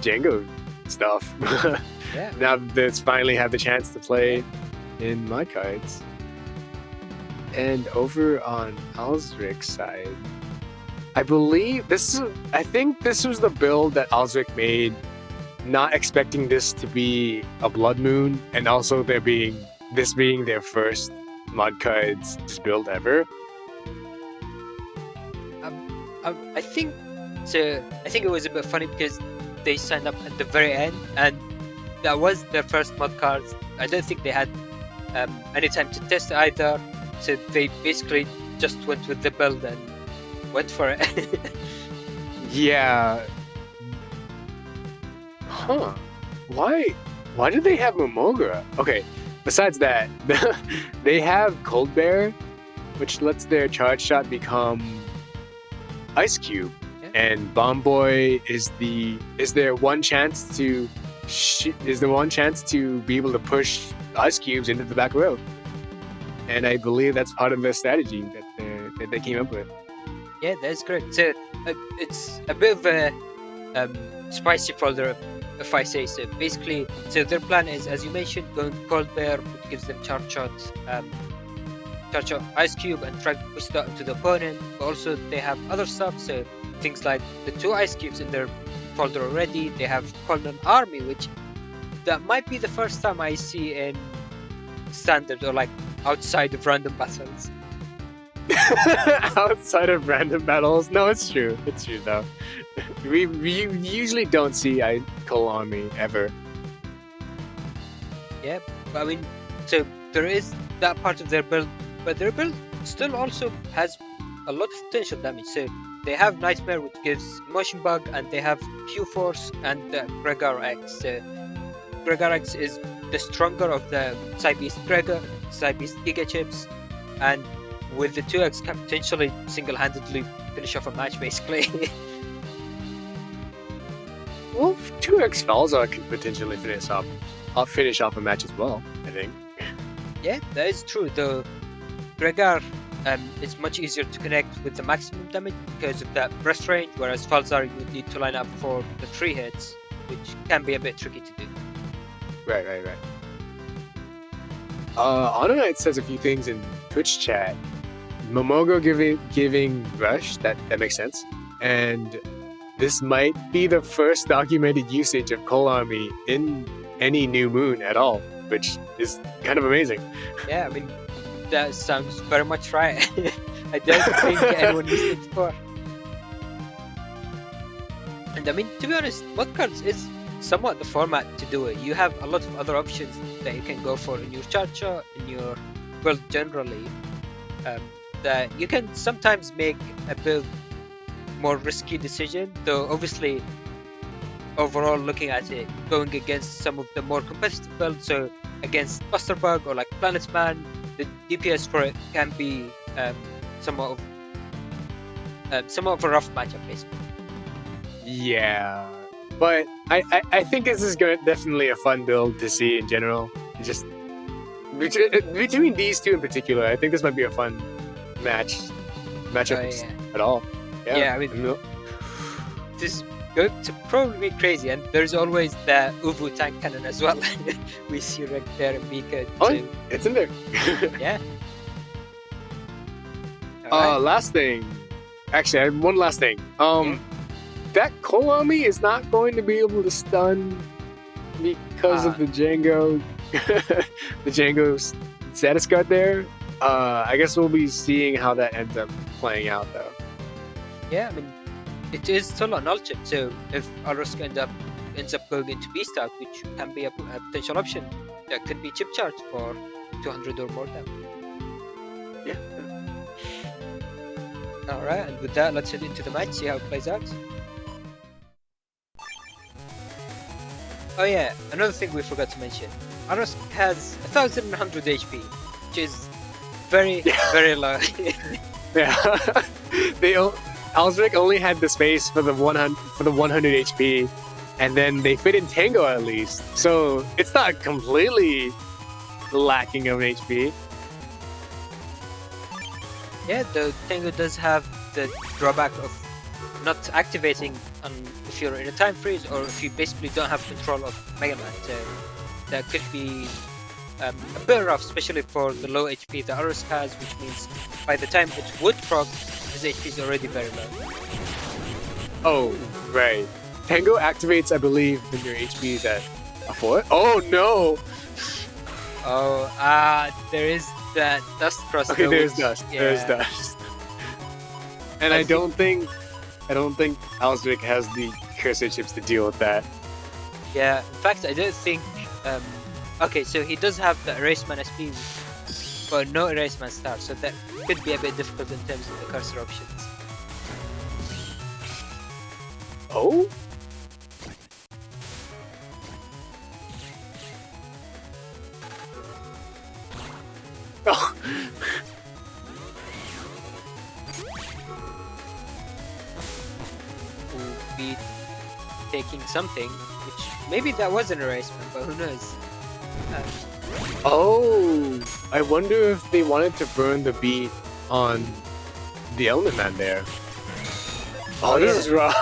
Speaker 2: Django stuff.
Speaker 1: Yeah.
Speaker 2: Now that it's finally had the chance to play in mod cards. And over on Alrysc's side, I think this was the build that Alrysc made, not expecting this to be a Blood Moon, and also this being their first mod cards build ever.
Speaker 1: I think so. I think it was a bit funny because they signed up at the very end, and that was their first mod cards. I don't think they had any time to test either, so they basically just went with the build and went for it.
Speaker 2: Yeah. Huh. Why did they have Momogra? Okay, besides that, they have Cold Bear, which lets their charge shot become Ice Cube.
Speaker 1: Yeah.
Speaker 2: And Bomb Boy is their one chance to be able to push ice cubes into the back row. And I believe that's part of the strategy that they came up with.
Speaker 1: Yeah, that's correct. So it's a bit of a spicy folder, if I say so. Basically, so their plan is, as you mentioned, going Cold Bear, which gives them charge shot Ice Cube, and try to push that into the opponent. But also, they have other stuff, so things like the 2 Ice Cubes in their folder already. They have called an Army, which that might be the first time I see in standard or like outside of random battles.
Speaker 2: Outside of random battles? No, it's true. It's true though. We usually don't see Call Army ever.
Speaker 1: Yeah, but I mean, so there is that part of their build, but their build still also has a lot of potential damage. So they have Nightmare, which gives Emotion Bug, and they have Q-Force and Gregar X. So Gregar X is the stronger of the Symes Gregar, Symes Giga Chips, and with the 2X can potentially single-handedly finish off a match, basically.
Speaker 2: Well, 2x Falzar can potentially finish off a match as well, I think.
Speaker 1: Yeah, that is true. The Gregar is much easier to connect with the maximum damage because of that burst range, whereas Falzar you would need to line up for the 3 hits, which can be a bit tricky to do.
Speaker 2: Right. HonorNite says a few things in Twitch chat. Momogo giving Rush, that makes sense. And this might be the first documented usage of Kolami in any new moon at all, which is kind of amazing.
Speaker 1: Yeah, I mean, that sounds very much right. I don't think anyone used it before. And I mean, to be honest, Mudcards is somewhat the format to do it. You have a lot of other options that you can go for in your Charcha, in your build generally, that you can sometimes make a build more risky decision, though obviously overall looking at it, going against some of the more competitive builds, so against Buster Bug or like Planetsman, the DPS for it can be somewhat of a rough matchup basically.
Speaker 2: Yeah, but I think this is definitely a fun build to see in general. Just between these two in particular, I think this might be a fun matchup at all.
Speaker 1: Yeah, I mean, this is going to probably be crazy, and there's always the Uvu tank cannon as well. We see right there in Mika.
Speaker 2: It's in there.
Speaker 1: Yeah.
Speaker 2: Last thing. Actually, I have one last thing. That Kolami is not going to be able to stun because of the Django, the Django status card there. I guess we'll be seeing how that ends up playing out, though.
Speaker 1: Yeah, I mean, it is still a null chip, so if Alrysc ends up going into Beast-Out, which can be a potential option, that could be chip charge for 200 or more damage.
Speaker 2: Yeah.
Speaker 1: Alright, and with that, let's head into the match, see how it plays out. Oh yeah, another thing we forgot to mention. Alrysc has 1100 HP, which is very, very low.
Speaker 2: Yeah. Alrysc only had the space for the 100 HP, and then they fit in Tango at least, so it's not completely lacking of HP.
Speaker 1: Yeah, the Tango does have the drawback of not activating if you're in a time freeze or if you basically don't have control of Mega Man. So that could be a bit rough, especially for the low HP that Alrysc has, which means by the time it would proc, his HP is already very low.
Speaker 2: Oh, right. Tango activates, I believe, when your HP is at a 4. Oh no!
Speaker 1: Oh, there is that dust cross.
Speaker 2: Okay, there's dust. Yeah. There's dust. And I don't think Alrysc has the cursor chips to deal with that.
Speaker 1: Yeah, in fact, I don't think. Okay, so he does have the Eraseman SP, but no Eraseman star, so that could be a bit difficult in terms of the cursor options.
Speaker 2: Oh? Oh.
Speaker 1: Will be taking something, which maybe that was an Eraseman, but who knows?
Speaker 2: Oh, I wonder if they wanted to burn the beat on the Element Man there. Oh, this is rough.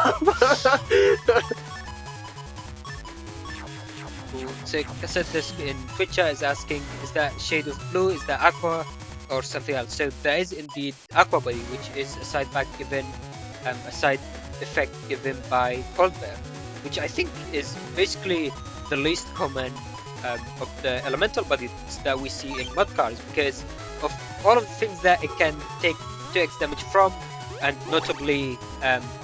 Speaker 1: So Cassettes in Twitch is asking, is that shade of blue, is that aqua, or something else? So there is indeed aqua body, which is a side back given, a side effect given by Cold Bear, which I think is basically the least common of the elemental bodies that we see in mud cars, because of all of the things that it can take 2x damage from, and notably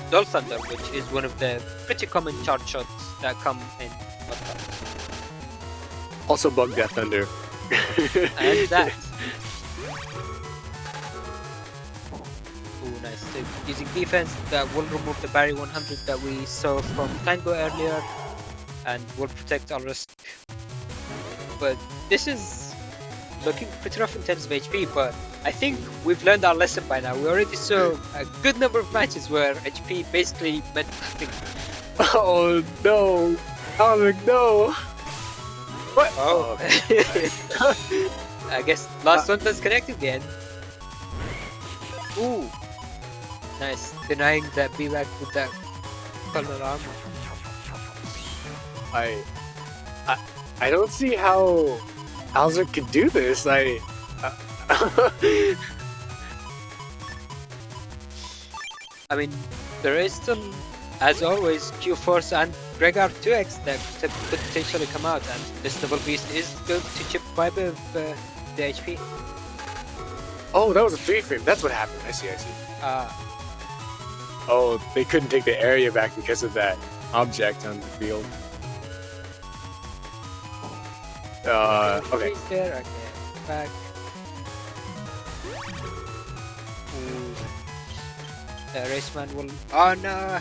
Speaker 1: Dull Thunder, which is one of the pretty common charge shots that come in mud cars.
Speaker 2: Also Bug Death Thunder.
Speaker 1: And that. So using defense that will remove the barrier 100 that we saw from Tango earlier, and will protect Alrysc. But this is looking pretty rough in terms of HP, but I think we've learned our lesson by now. We already saw a good number of matches where HP basically meant nothing.
Speaker 2: Oh no! Alrysc, no! What?
Speaker 1: Oh, I guess last one does connect again. Ooh, nice. Denying that B-back with that color armor.
Speaker 2: I don't see how Alrysc could do this. I
Speaker 1: mean, there is still, as always, Q-Force and Gregar 2X that could potentially come out, and this double beast is going to chip quite a bit of the HP.
Speaker 2: Oh, that was a 3-frame. That's what happened. I see. Oh, they couldn't take the area back because of that object on the field. Okay.
Speaker 1: There, okay. Back. The raceman will. Oh no!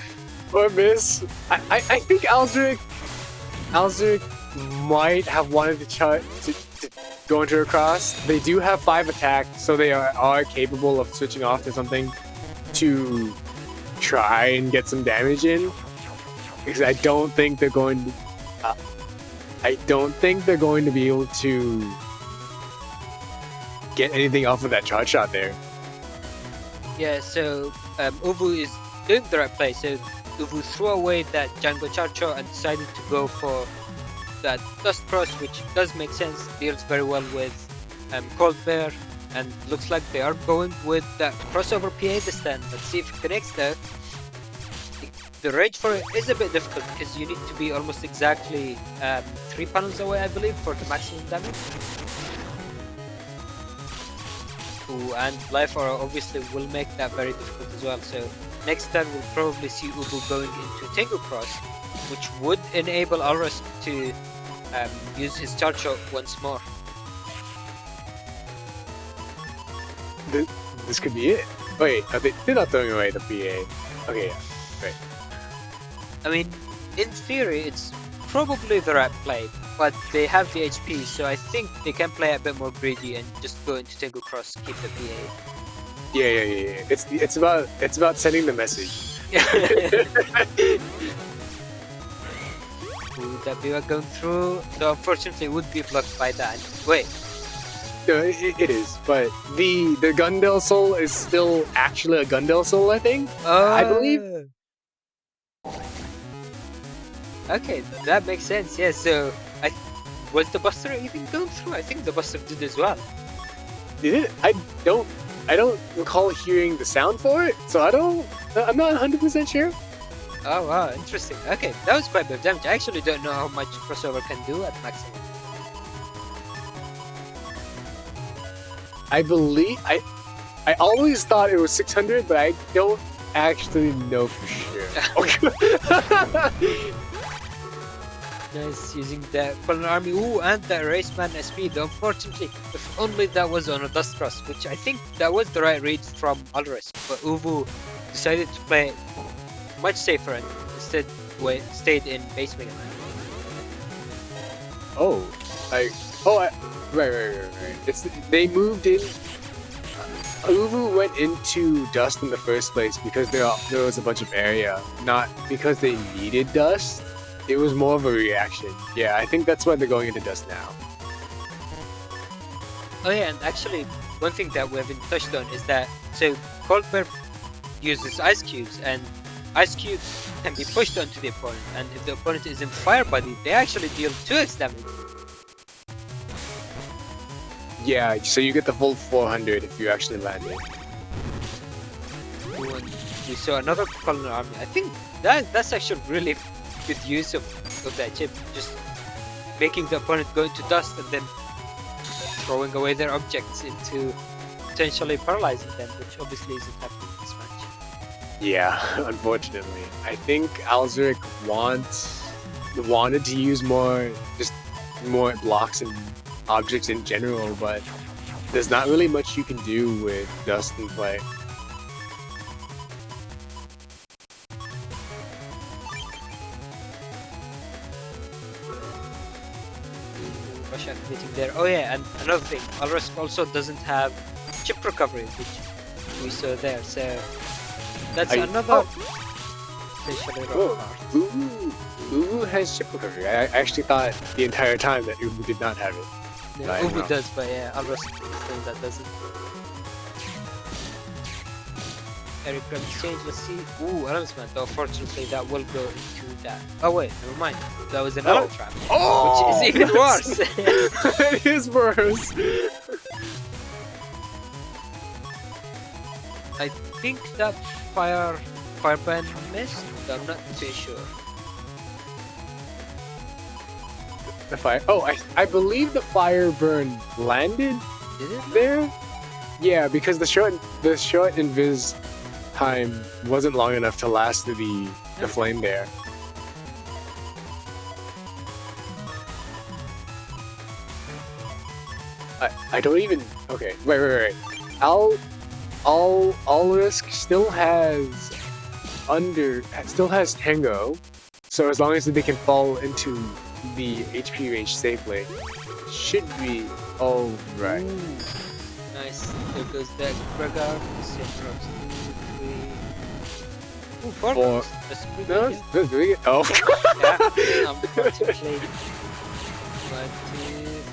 Speaker 2: Or miss. I think Alrysc might have wanted to try to go into a cross. They do have 5 attacks, so they are capable of switching off to something to try and get some damage in. Because I don't think they're going to. I don't think they're going to be able to get anything off of that charge shot there.
Speaker 1: Yeah, so Uvu is doing the right play. So Uvu threw away that Django charge shot and decided to go for that Dust Cross, which does make sense, deals very well with Cold Bear, and looks like they are going with that crossover PA this time. Let's see if it connects there. The rage for it is a bit difficult because you need to be almost exactly 3 panels away, I believe, for the maximum damage. Ooh, and Life Aura obviously will make that very difficult as well. So next turn we'll probably see Ubu going into Tango Cross, which would enable Alrysc to use his charge shot once more.
Speaker 2: This could be it. Wait, they're not throwing away the PA. Okay, yeah, right.
Speaker 1: I mean, in theory, it's probably the right play, but they have the HP, so I think they can play a bit more greedy and just go into Tango Cross, keep the PA.
Speaker 2: Yeah. It's about sending the message.
Speaker 1: Ooh, that we were going through, so unfortunately it would be blocked by that. Wait.
Speaker 2: No, it is, but the Gundel Soul is still actually a Gundel Soul, I think. I believe.
Speaker 1: Okay, that makes sense. Yeah, so was the Buster even going through? I think the Buster did as well.
Speaker 2: Did it? I don't recall hearing the sound for it, so I'm not 100% sure.
Speaker 1: Oh wow, interesting. Okay, that was quite a bit of damage. I actually don't know how much crossover can do at maximum.
Speaker 2: I believe I always thought it was 600, but I don't actually know for sure.
Speaker 1: Nice, using the Fallen Army. Ooh, and the Raceman SP. Unfortunately, if only that was on a Dust Cross, which I think that was the right read from Alrysc, but Uvu decided to play much safer and instead stayed in base Mega Man.
Speaker 2: Right. They moved in. Uvu went into Dust in the first place because there was a bunch of area, not because they needed Dust. It was more of a reaction. Yeah, I think that's why they're going into Dust now.
Speaker 1: Oh yeah, and actually, one thing that we haven't touched on is that, so Cold Bear uses Ice Cubes, and Ice Cubes can be pushed onto the opponent, and if the opponent is in Fire Body, they actually deal 2x damage.
Speaker 2: Yeah, so you get the full 400 if you actually land it.
Speaker 1: And we saw another Colonel Army. I think that's actually really good use of that chip, just making the opponent go into Dust and then throwing away their objects into potentially paralyzing them, which obviously isn't happening in this match.
Speaker 2: Yeah, unfortunately. I think Alrysc wanted to use more blocks and objects in general, but there's not really much you can do with Dust in play.
Speaker 1: rush activating there. Oh yeah, and another thing, Alrysc also doesn't have chip recovery, which we saw there. So that's another potentially rough part.
Speaker 2: Uwu has chip recovery. I actually thought the entire time that Uwu did not have it.
Speaker 1: No, Uwu does, but yeah, Alrysc is the thing that doesn't. Eric grab exchange, let's see. Ooh, announcement. Unfortunately, that will go into that. Oh wait, never mind. That was another trap.
Speaker 2: Oh!
Speaker 1: Which is even worse.
Speaker 2: It is worse.
Speaker 1: I think that fireburn missed, but I'm not too sure.
Speaker 2: The fire. Oh, I believe the fire burn landed.
Speaker 1: Did it?
Speaker 2: There? Yeah, because the short invis time wasn't long enough to last the flame there. I don't even. Okay, wait. Alrysc still has Tango, so as long as they can fall into the HP range safely, should be all right.
Speaker 1: Ooh, nice. There goes that Gregor. Ooh, four. That's pretty good.
Speaker 2: That's really good. Oh.
Speaker 1: Yeah, unfortunately. 1,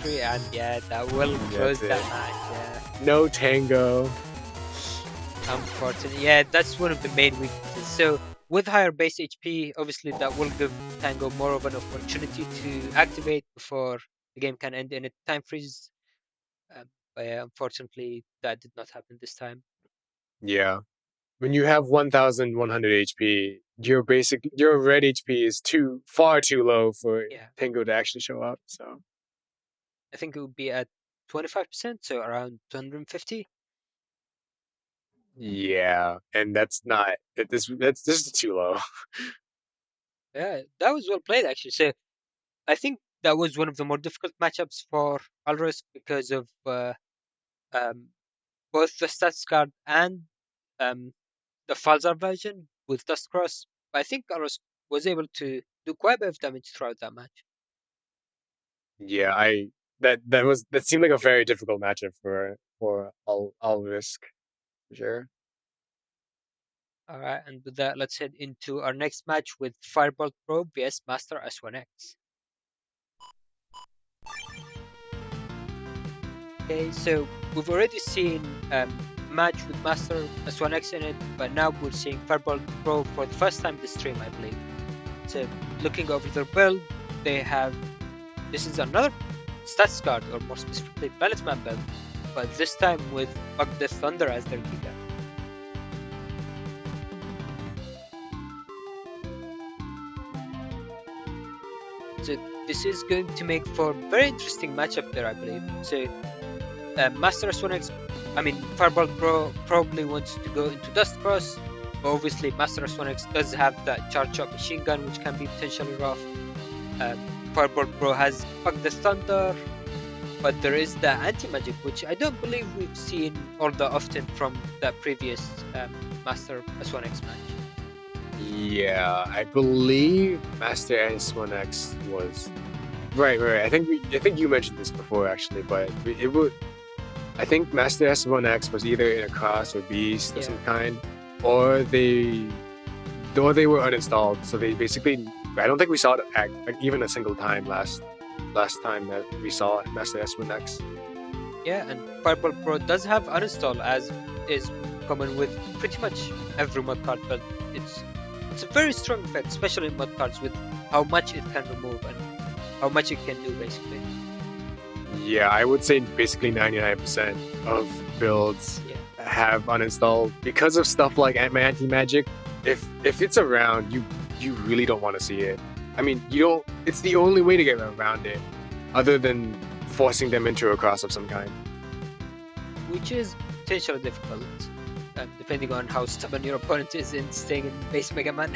Speaker 1: 2, 3, and yeah, that will close that match. Yeah.
Speaker 2: No Tango.
Speaker 1: Unfortunately, yeah, that's one of the main weaknesses. So with higher base HP, obviously that will give Tango more of an opportunity to activate before the game can end in a time freeze. But yeah, unfortunately, that did not happen this time.
Speaker 2: Yeah. When you have 1,100 HP, your red HP is far too low for Tango to actually show up. So
Speaker 1: I think it would be at 25%, so around 250.
Speaker 2: Yeah, and that's just too low.
Speaker 1: Yeah, that was well played actually. So I think that was one of the more difficult matchups for Alrysc because of both the stats card and the Falzar version with Dustcross. I think Alrysc was able to do quite a bit of damage throughout that match.
Speaker 2: Yeah, that seemed like a very difficult matchup for Alrysc, for sure.
Speaker 1: All right, and with that, let's head into our next match with fireboltbro vs Master S1X. Okay, so we've already seen match with Master S1X in it, but now we're seeing fireboltbro for the first time this stream, I believe. So looking over their build, this is another stats card, or more specifically Planetman build, but this time with Bug the Thunder as their Giga. So this is going to make for a very interesting matchup there, I believe. So Master S1X, fireboltbro probably wants to go into Dustcross, but obviously Master S1X does have that charge shot machine gun, which can be potentially rough. fireboltbro has Bug the Thunder, but there is the anti-magic, which I don't believe we've seen all that often from that previous Master S1X match.
Speaker 2: Yeah, I believe Master S1X was right. I think you mentioned this before actually, but I think Master S1X was either in a cross or beast of some kind, or they were uninstalled. So they basically, I don't think we saw it even a single time last time that we saw Master S1X.
Speaker 1: Yeah, and fireboltbro does have uninstall, as is common with pretty much every mod card, but it's a very strong effect, especially in mod cards, with how much it can remove and how much it can do, basically.
Speaker 2: Yeah, I would say basically 99% of builds have uninstall because of stuff like anti-magic. If it's around, you really don't want to see it. I mean, you don't. It's the only way to get around it, other than forcing them into a cross of some kind,
Speaker 1: which is potentially difficult, depending on how stubborn your opponent is in staying in base Mega Man.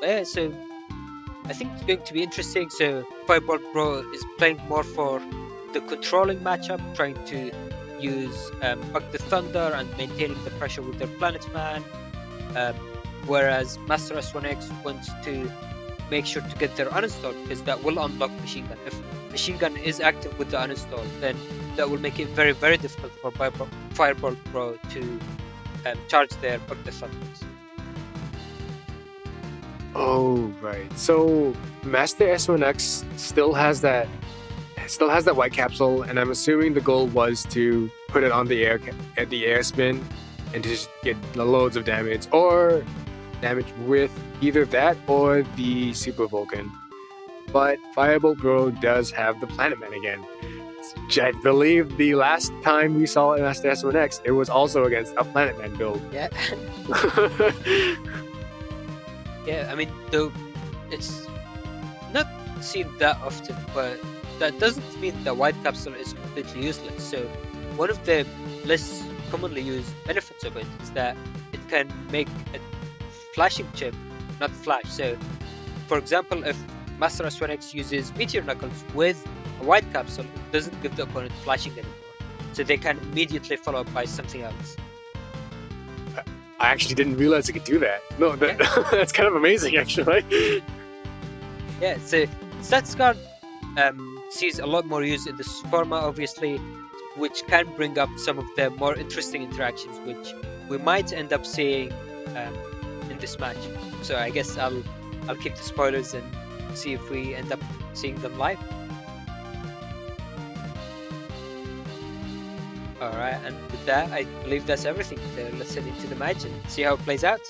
Speaker 1: Yeah, so I think it's going to be interesting. So fireboltbro is playing more for the controlling matchup, trying to use Bug the Thunder and maintaining the pressure with their Planetman, whereas Master S1X wants to make sure to get their uninstall, because that will unlock machine gun. If machine gun is active with the uninstall, then that will make it very, very difficult for fireboltbro to charge their Bug the Thunders.
Speaker 2: Oh, right. So Master S1X still has that white capsule, and I'm assuming the goal was to put it on the air spin and just get loads of damage with either that or the Super Vulcan. But fireboltbro does have the Planet Man again. I believe the last time we saw Master S1X, it was also against a Planet Man build.
Speaker 1: Yeah. Yeah, I mean, though it's not seen that often, but that doesn't mean the white capsule is completely useless. So one of the less commonly used benefits of it is that it can make a flashing chip not flash. So for example, if Master S1X uses Meteor Knuckles with a white capsule, it doesn't give the opponent flashing anymore. So they can immediately follow up by something else.
Speaker 2: I actually didn't realize it could do that. No, that's kind of amazing, actually.
Speaker 1: Yeah, so Stats Guard sees a lot more use in the Forma, obviously, which can bring up some of the more interesting interactions, which we might end up seeing in this match. So I guess I'll keep the spoilers and see if we end up seeing them live. Alright, and with that, I believe that's everything. So let's head into the match and see how it plays out.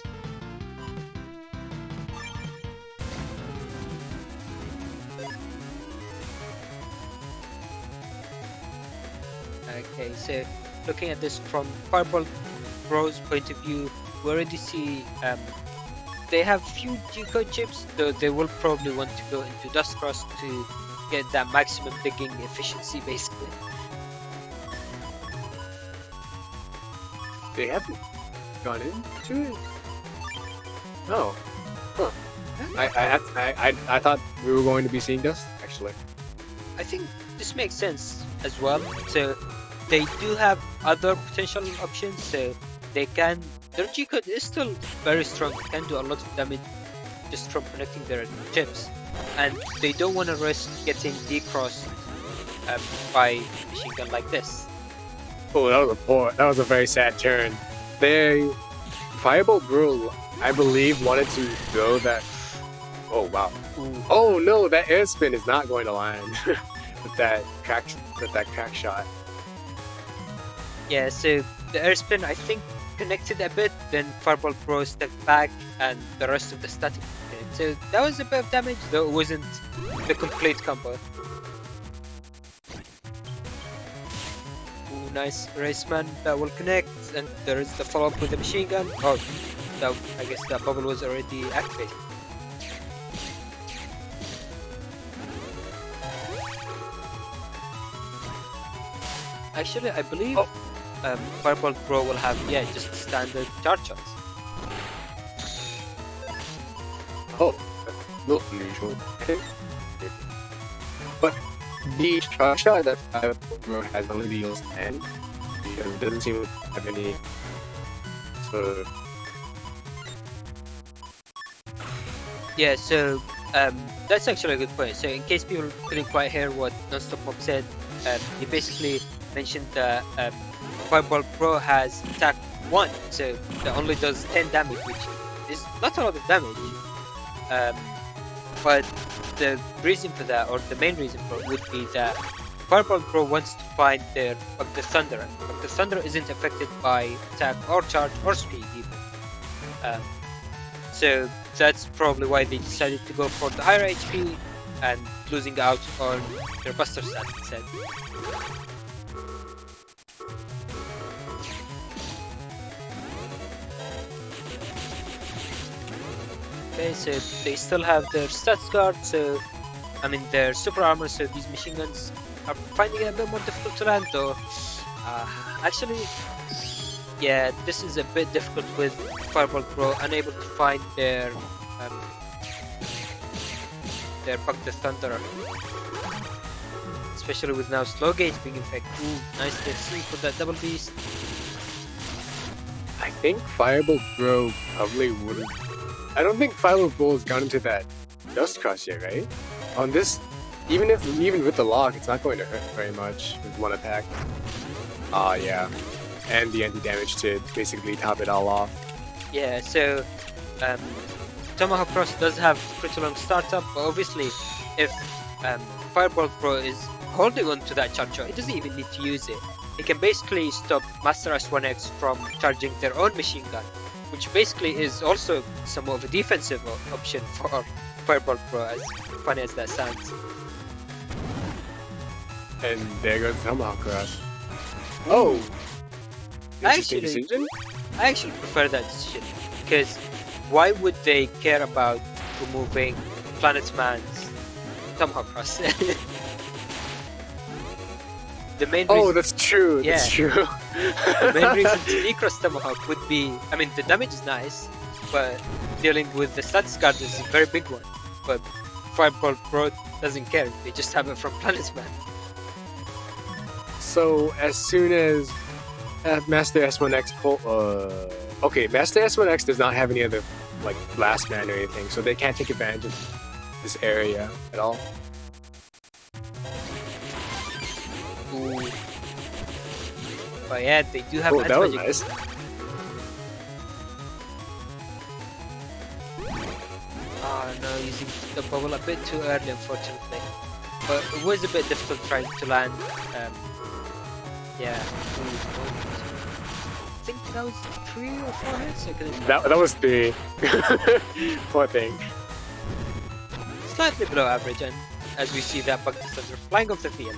Speaker 1: Okay, so looking at this from fireboltbro's point of view, we already see they have few G-code chips, though they will probably want to go into Dustcross to get that maximum digging efficiency, basically.
Speaker 2: They haven't gone into it. No. Huh. I thought we were going to be seeing Dust, actually.
Speaker 1: I think this makes sense as well. So they do have other potential options. So they can. Their G code is still very strong. It can do a lot of damage just from connecting their chips, and they don't want to risk getting decrossed by machine gun like this.
Speaker 2: Oh, that was a very sad turn. fireboltbro, I believe, wanted to go that. Oh wow.
Speaker 1: Ooh.
Speaker 2: Oh no, that air spin is not going to land with that crack shot.
Speaker 1: Yeah, so the air spin, I think, connected a bit, then fireboltbro stepped back and the rest of the static connected. So that was a bit of damage, though it wasn't the complete combo. Ooh, nice raceman, that will connect, and there is the follow-up with the machine gun. Oh, that, I guess that bubble was already activated. Actually, I believe fireboltbro will have, just standard charge shots.
Speaker 2: Oh, that's not unusual. Okay. But the charge shot that fireboltbro has only deals 10, because it doesn't seem to have any sort of...
Speaker 1: Yeah, so that's actually a good point. So in case people couldn't quite hear what Nonstopmop said, he basically mentioned that fireboltbro has attack 1, so that only does 10 damage, which is not a lot of damage. But the reason for that, or the main reason for it, would be that fireboltbro wants to find their Bug the Thunder, and Bug the Thunder isn't affected by attack or charge or speed even. So that's probably why they decided to go for the higher HP and losing out on their Buster stats instead. Okay, so they still have their stats guard, so I mean their super armor, so these machine guns are finding it a bit more difficult to land, though. Actually, yeah, this is a bit difficult with fireboltbro unable to find their Bug the Thunder, especially with now slow gauge being infected. Ooh, nice DFC for that double beast.
Speaker 2: I think fireboltbro probably wouldn't. I don't think fireboltbro has gone into that dust cross here, right? On this, even with the lock, it's not going to hurt very much with one attack. Yeah, and the anti-damage to basically top it all off.
Speaker 1: Yeah, so Tomahawk Cross does have pretty long startup, but obviously if fireboltbro is holding on to that charge shot, he doesn't even need to use it. He can basically stop Master S1X from charging their own machine gun, which basically is also somewhat of a defensive option for fireboltbro, as funny as that sounds.
Speaker 2: And there goes the Tomahawk Cross. Oh! Interesting decision?
Speaker 1: I actually prefer that decision, because why would they care about removing Planet Man's Tomahawk Cross? The main reason,
Speaker 2: that's true.
Speaker 1: Yeah.
Speaker 2: That's true.
Speaker 1: The main reason to decross Tomahawk would be, I mean, the damage is nice, but dealing with the status card is a very big one. But fireboltbro doesn't care; they just have it from Planet Man.
Speaker 2: So as soon as Master S1X okay, Master S1X does not have any other like blast man or anything, so they can't take advantage of this area at all.
Speaker 1: Ooh. But yeah, they do have
Speaker 2: that was
Speaker 1: anti-magic.
Speaker 2: nice.
Speaker 1: Oh no, using the bubble a bit too early, unfortunately. But it was a bit difficult trying to land. Yeah. Ooh. I think that was 3 or 4 hits. I couldn't
Speaker 2: That was 3. Poor thing.
Speaker 1: Slightly below average, and as we see that bug descender flying off the field.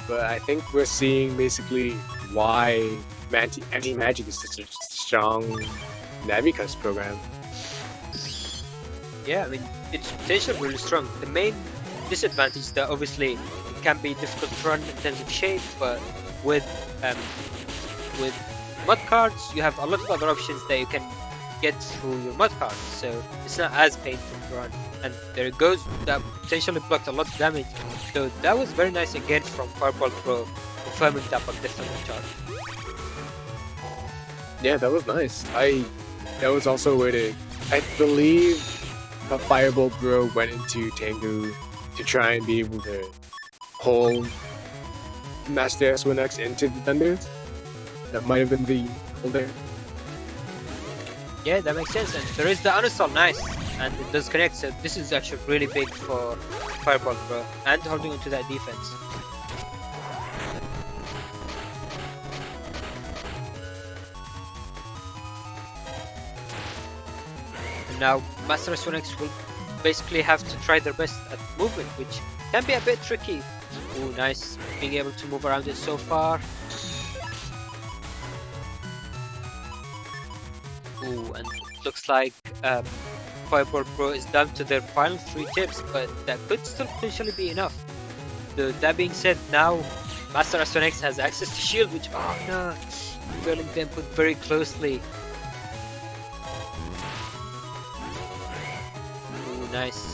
Speaker 2: But I think we're seeing basically why anti-magic is such a strong Navicus program.
Speaker 1: Yeah, I mean, its potential really strong. The main disadvantage is that obviously it can be difficult to run in terms of shape, but with mud cards, you have a lot of other options that you can get through your mud cards, so it's not as painful to run. And there it goes, that potentially blocked a lot of damage. So that was very nice again from fireboltbro, confirming that bug defender charge.
Speaker 2: Yeah, that was nice. That was also a way to, I believe, fireboltbro went into Tengu to try and be able to hold Master S1X into the Thunders. That might have been the goal there.
Speaker 1: Yeah, that makes sense. And there is the uninstall, nice, and it does connect. So this is actually really big for fireboltbro and holding onto that defense. And now Master S1X will basically have to try their best at movement, which can be a bit tricky. Ooh, nice, being able to move around it so far. Ooh, and it looks like fireboltbro is down to their final 3 tips, but that could still potentially be enough. So that being said, now Master S1X has access to shield, which, oh no, feeling them put very closely. Ooh, nice.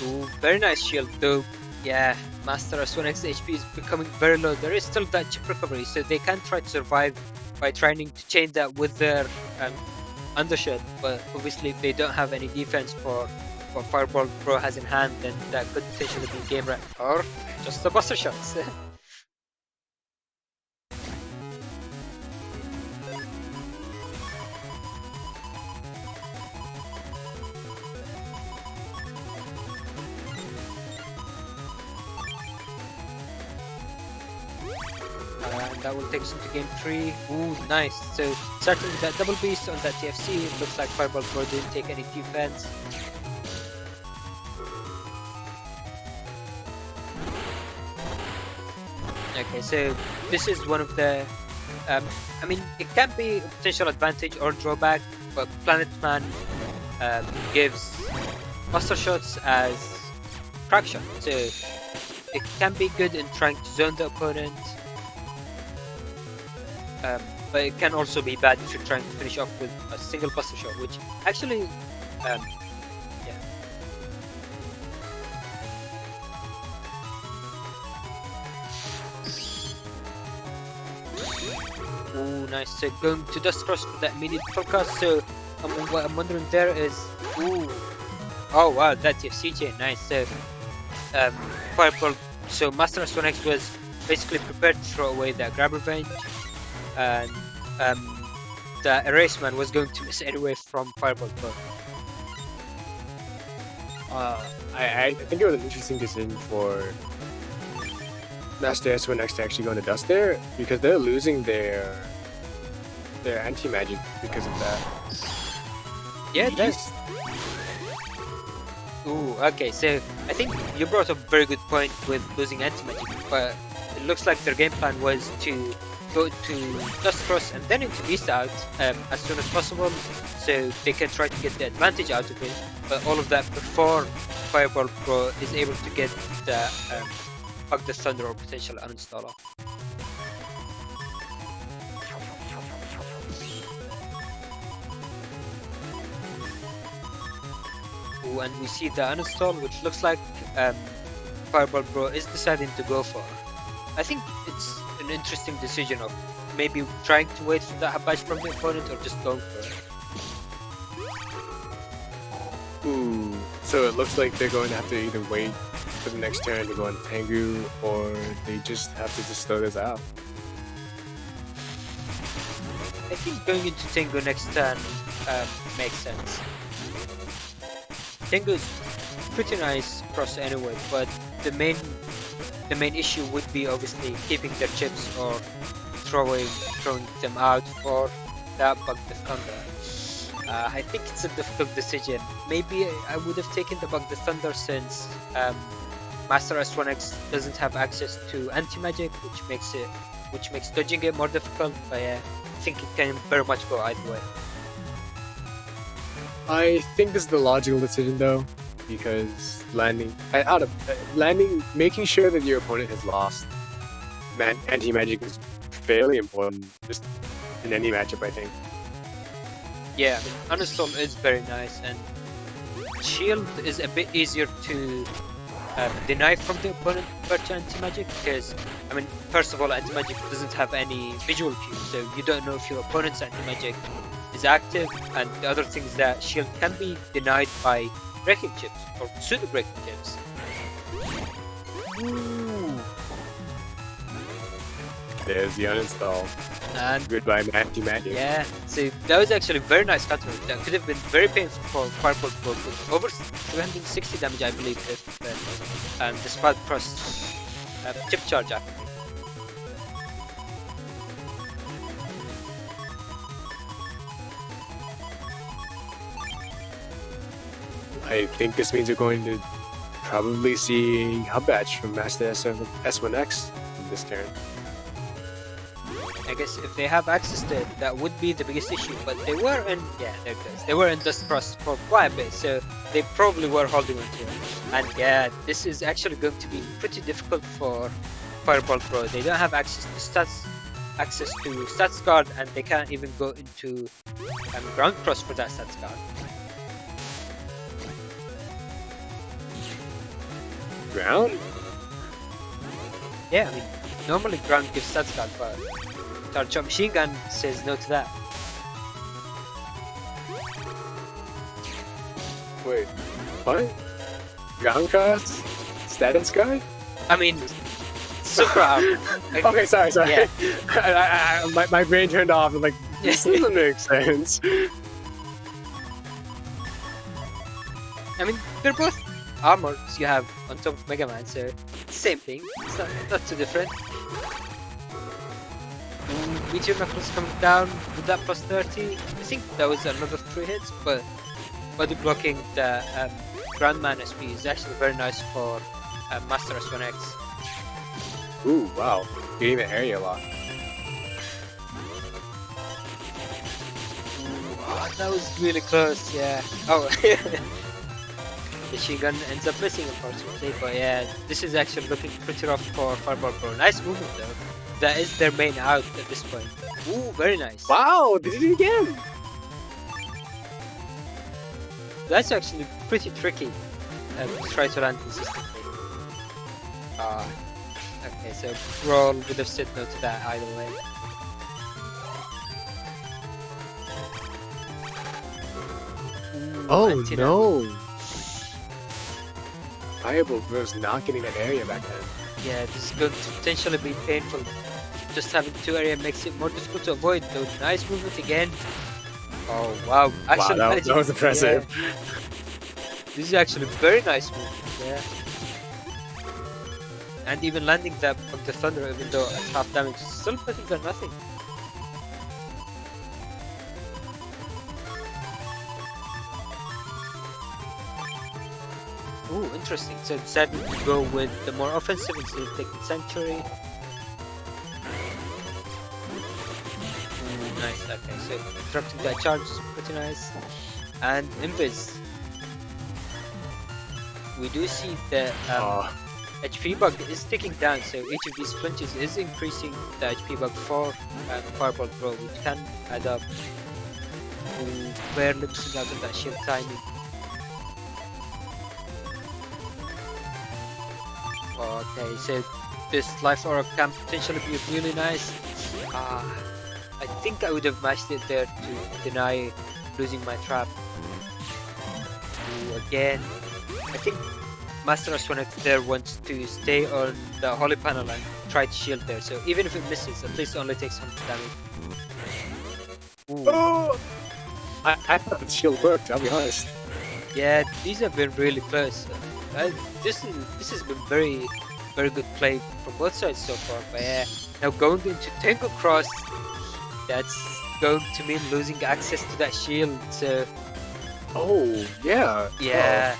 Speaker 1: Ooh, very nice shield though. Yeah, Master S1X HP is becoming very low. There is still that chip recovery, so they can try to survive by trying to chain that with their undershirt. But obviously, if they don't have any defense for what fireboltbro has in hand, then that could potentially be game wreck or just the buster shots. That will take us into game 3. Ooh, nice. So starting with that double beast on that TFC, it looks like fireboltbro didn't take any defense. Okay, so this is one of the I mean, it can be a potential advantage or drawback, but Planet Man gives buster shots as crack shot, so it can be good in trying to zone the opponent. But it can also be bad if you're trying to finish off with a single buster shot, which actually, yeah. Ooh, nice. So going to Dust Cross for that immediate full cast. So what I'm wondering there is, ooh, oh wow, that's your CJ, nice. So Fireball. So Master S1X was basically prepared to throw away that grab revenge, and the Erase Man was going to miss anyway from Fireball Bro.
Speaker 2: I think it was an interesting decision for Master S1X to actually go into Dust there, because they're losing their anti-magic because of that.
Speaker 1: Yeah, that's... Ooh, okay, so I think you brought up a very good point with losing anti-magic, but it looks like their game plan was to go to Dust Cross and then into Beast Out as soon as possible, so they can try to get the advantage out of it, but all of that before Fireball Pro is able to get the Hug the Thunder or potential uninstaller. Ooh, and we see the uninstall, which looks like Fireball Bro is deciding to go for. I think it's an interesting decision of maybe trying to wait for that badge from the opponent or just going for it.
Speaker 2: Ooh, so it looks like they're going to have to either wait for the next turn to go on Tengu, or they just have to just throw this out.
Speaker 1: I think going into Tengu next turn makes sense. Tengu's pretty nice cross anyway, but the main issue would be obviously keeping their chips or throwing them out for that Bug the Thunder. I think it's a difficult decision. Maybe I would have taken the Bug the Thunder since Master S1X doesn't have access to anti-magic, which makes dodging it more difficult. But yeah, I think it can very much go either way.
Speaker 2: I think this is the logical decision though, because making sure that your opponent has lost anti-magic is fairly important just in any matchup, I think.
Speaker 1: Yeah, I mean, uninstall is very nice, and shield is a bit easier to deny from the opponent compared to anti-magic, because I mean, first of all, anti-magic doesn't have any visual cue, so you don't know if your opponent's anti-magic is active, and the other thing is that shield can be denied by breaking chips or pseudo breaking chips. Ooh.
Speaker 2: There's the uninstall.
Speaker 1: And
Speaker 2: goodbye anti-magic.
Speaker 1: Yeah, so that was actually a very nice counter. That could have been very painful for Fireball Bro, with over 360 damage, I believe, if the Spell Cross chip charge after.
Speaker 2: I think this means we're going to probably see Hub Badge from Master S1X in this turn.
Speaker 1: I guess if they have access to it, that would be the biggest issue, but they were in, yeah, there it goes. They were in Dust Cross for quite a bit, so they probably were holding on to it. And yeah, this is actually going to be pretty difficult for Fireball Pro. They don't have access to stats guard, and they can't even go into ground cross for that stats guard.
Speaker 2: Ground?
Speaker 1: Yeah, I mean, normally ground gives stats guard, but Target Machine Gun says no to that.
Speaker 2: Wait, what? Ground cross? Status guard?
Speaker 1: I mean, super armor.
Speaker 2: Okay, sorry.
Speaker 1: Yeah.
Speaker 2: My brain turned off. I'm like, this doesn't make sense.
Speaker 1: I mean, they're both armors you have on top of Mega Man, so same thing. It's not too different. Meteor Knuckles coming down with that plus 30. I think that was another 3 hits, but body blocking the Grandman SP is actually very nice for Master S1X.
Speaker 2: Ooh, wow. Getting the area lock.
Speaker 1: Oh, that was really close, yeah. Oh, the Shingun ends up missing, unfortunately, but yeah, this is actually looking pretty rough for Fireball Pro. Nice movement though. That is their main out at this point. Ooh, very nice.
Speaker 2: Wow, they did it again!
Speaker 1: That's actually pretty tricky to try to land consistently. Okay, so Brawl would have said no to that either way.
Speaker 2: Oh
Speaker 1: antenna.
Speaker 2: no! Fireboltbro's not getting that area back then.
Speaker 1: Yeah, this is going to potentially be painful. Just having 2 area makes it more difficult to avoid. Though nice movement again. Oh wow! Actually,
Speaker 2: Wow, that
Speaker 1: managing,
Speaker 2: was impressive.
Speaker 1: yeah, this is actually very nice movement. Yeah. And even landing that of the thunder, even though at half damage, is still better than nothing. Ooh, interesting. So decided to go with the more offensive instead of taking Sanctuary. Ooh, nice. Okay, so interrupting that charge is pretty nice. And Invis. We do see the HP bug is ticking down, so each of these flinches is increasing the HP bug for fireboltbro, which can add up. Ooh, barely missing out on that shield timing. Okay, so this life aura can potentially be really nice. I think I would have mashed it there to deny losing my trap. Ooh, again. I think Master S1X there wants to stay on the holy panel and try to shield there, so even if it misses, at least it only takes 100 damage. Ooh.
Speaker 2: Oh! I thought the shield worked, I'll be honest.
Speaker 1: Yeah, these have been really close. This has been very good play from both sides so far. But yeah, now going into Tango Cross, that's going to mean losing access to that shield. So
Speaker 2: Oh, yeah.
Speaker 1: yeah,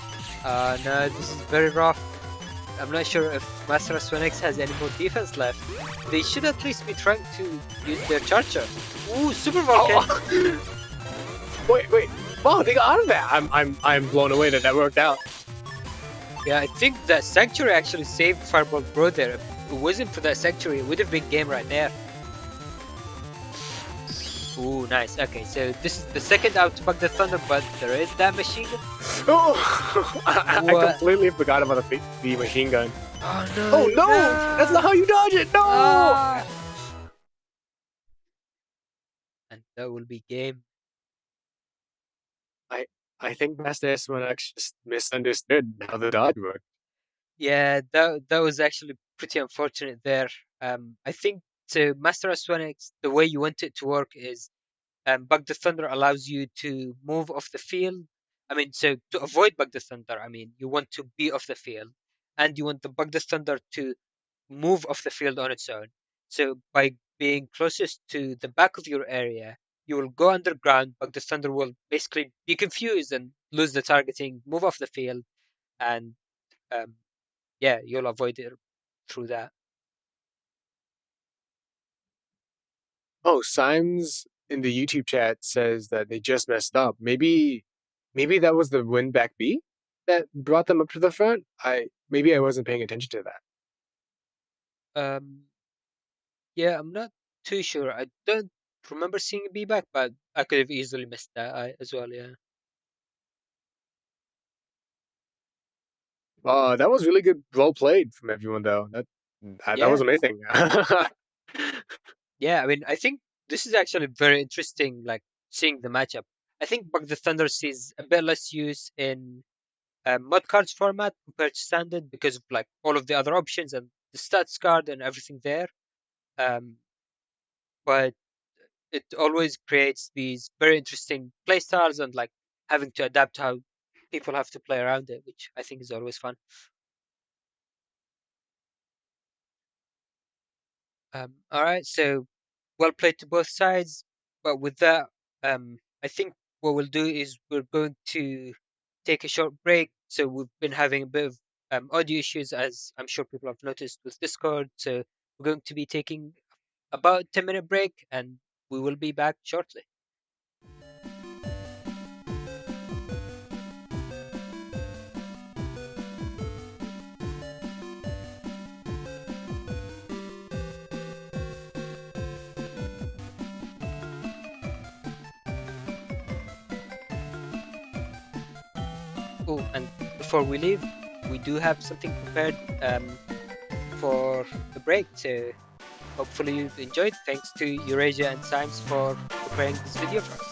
Speaker 1: no, this is very rough. I'm not sure if Master S1X has any more defense left. They should at least be trying to use their charger. Ooh, Super Vulcan!
Speaker 2: Oh. Wait. Wow, they got out of that. I'm blown away that worked out.
Speaker 1: Yeah, I think that Sanctuary actually saved fireboltbro there. If it wasn't for that Sanctuary, it would have been game right there. Ooh, nice. Okay, so this is the second out to bug the thunder, but there is that machine gun.
Speaker 2: Oh, I completely forgot about the machine gun.
Speaker 1: Oh no!
Speaker 2: Oh no! That's not how you dodge it. No!
Speaker 1: Ah! And that will be game.
Speaker 2: I think Master S1X just misunderstood how the dodge worked.
Speaker 1: Yeah, that was actually pretty unfortunate there. I think to Master S1X, the way you want it to work is Bug the Thunder allows you to move off the field. I mean, so to avoid Bug the Thunder, I mean, you want to be off the field, and you want the Bug the Thunder to move off the field on its own. So by being closest to the back of your area, you will go underground. Bug the Thunder will basically be confused and lose the targeting, move off the field, and um, yeah, you'll avoid it through that.
Speaker 2: Oh, Symes in the YouTube chat says that they just messed up. Maybe that was the win back B that brought them up to the front. Maybe I wasn't paying attention to that.
Speaker 1: Yeah, I'm not too sure. I don't remember seeing a B back, but I could have easily missed that as well. Yeah.
Speaker 2: That was really good, well played from everyone though. That
Speaker 1: Yeah.
Speaker 2: was amazing.
Speaker 1: Yeah, I mean, I think this is actually very interesting, like seeing the matchup. I think Bug the Thunder sees a bit less use in mod cards format compared to standard because of like all of the other options and the stats card and everything there. Um, but it always creates these very interesting play styles and like having to adapt how people have to play around it, which I think is always fun. All right, so well played to both sides. But with that, I think what we'll do is we're going to take a short break. So we've been having a bit of audio issues, as I'm sure people have noticed with Discord. So we're going to be taking about a 10-minute break, and we will be back shortly. Oh, and before we leave, we do have something prepared for the break. So hopefully you enjoyed. Thanks to Eurasia and Symes for preparing this video for us.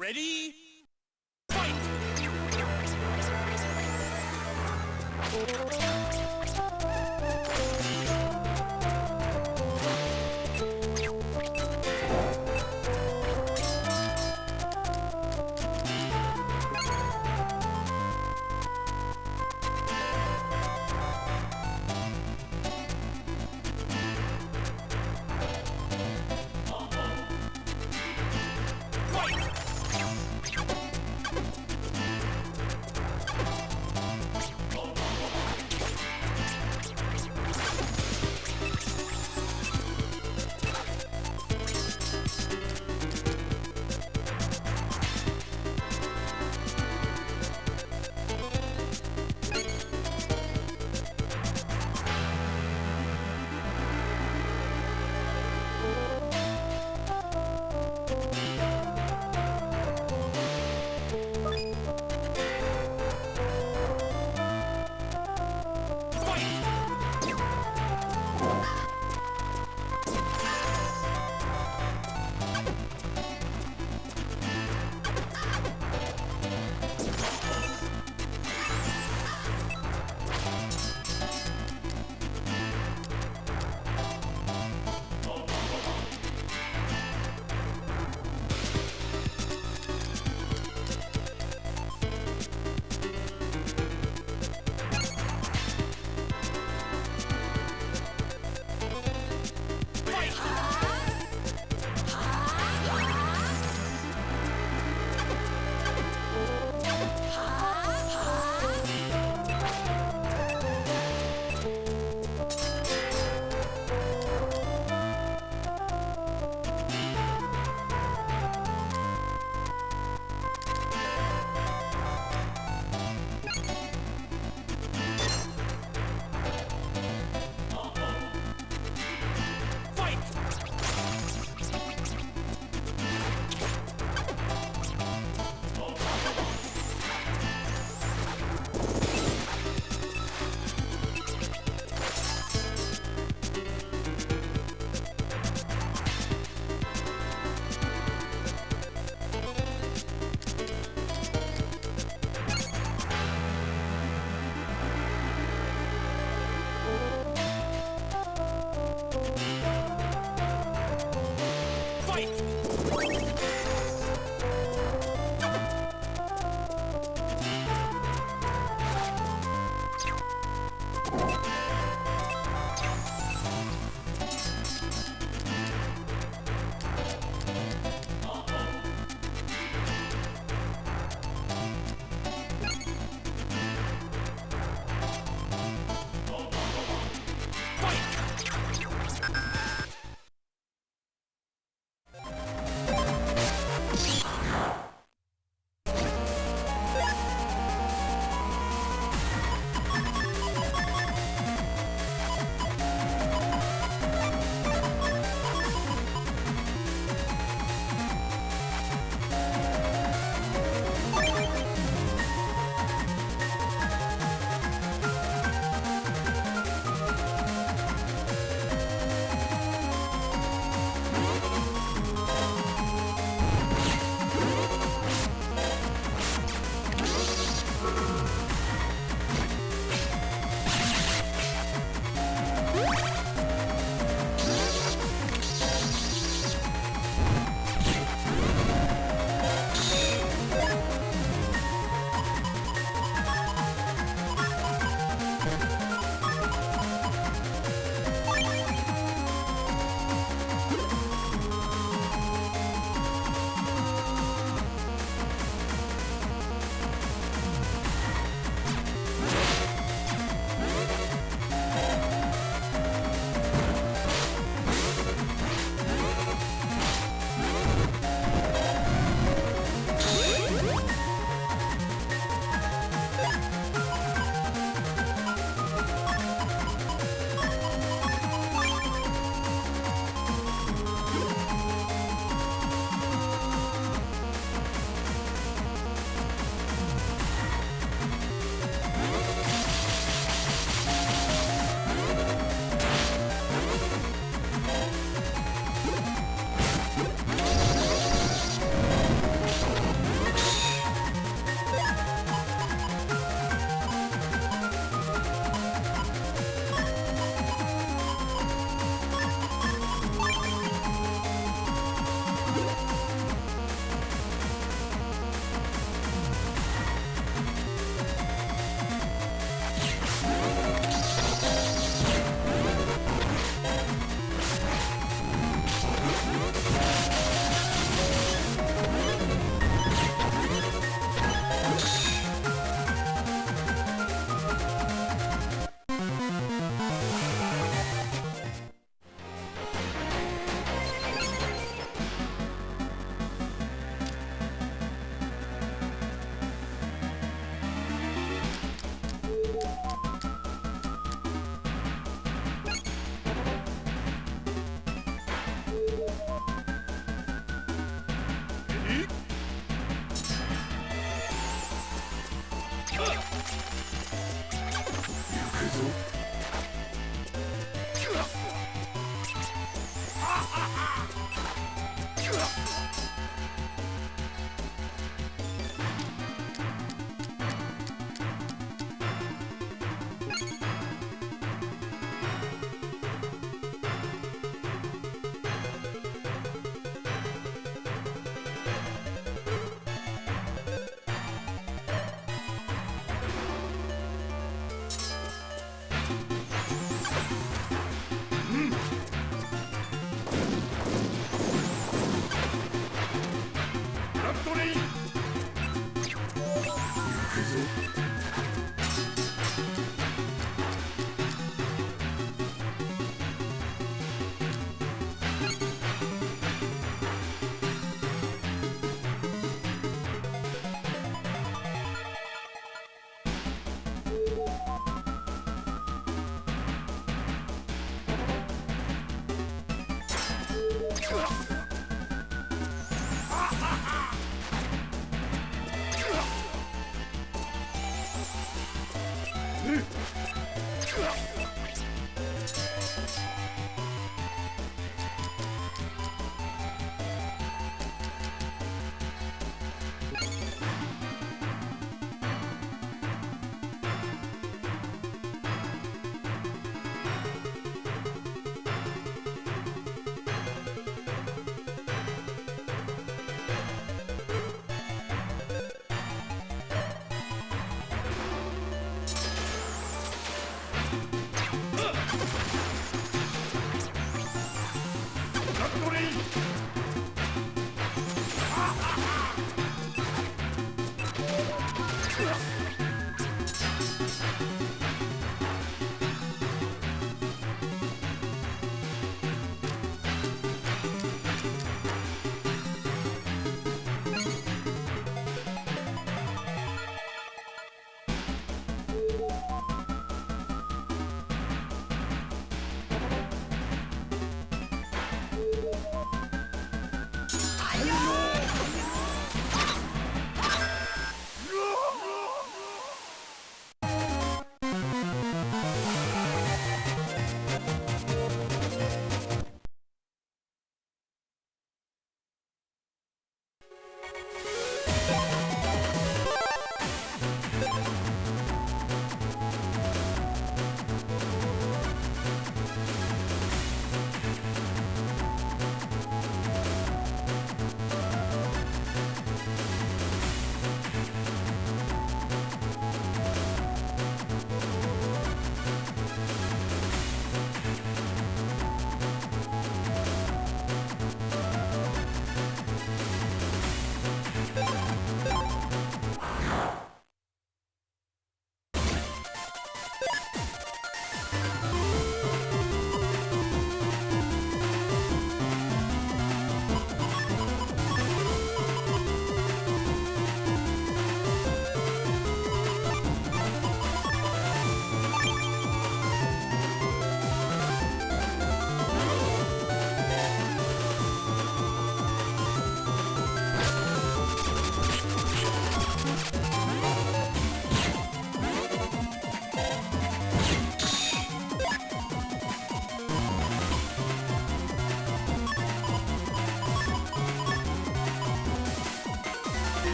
Speaker 3: Ready? Fight!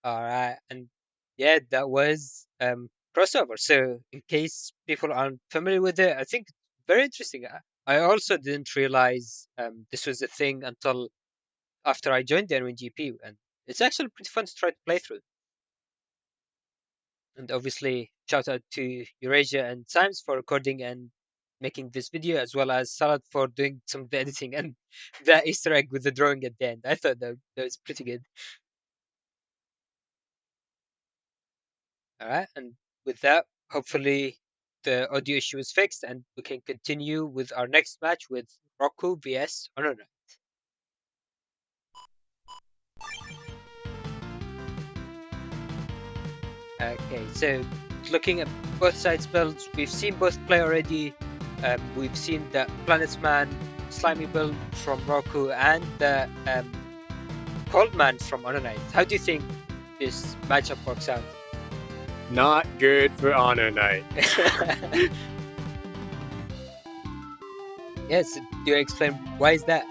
Speaker 1: All right, and yeah, that was crossover. So, in case people aren't familiar with it, I think it's very interesting. I also didn't realize this was a thing until after I joined the NWGP, and it's actually pretty fun to try to play through. And obviously, shout out to Eurasia and Symes for recording and making this video, as well as Salad for doing some of the editing and the Easter egg with the drawing at the end. I thought that was pretty good. All right, and with that, hopefully the audio issue is fixed and we can continue with our next match with Rocku vs HonorNite. Okay, so looking at both sides' builds, we've seen both play already. We've seen the Planetsman slimy build from Rocku and the Cold Man from HonorNite. How do you think this matchup works out?
Speaker 2: Not good for HonorNite.
Speaker 1: Yes, do you explain why is that?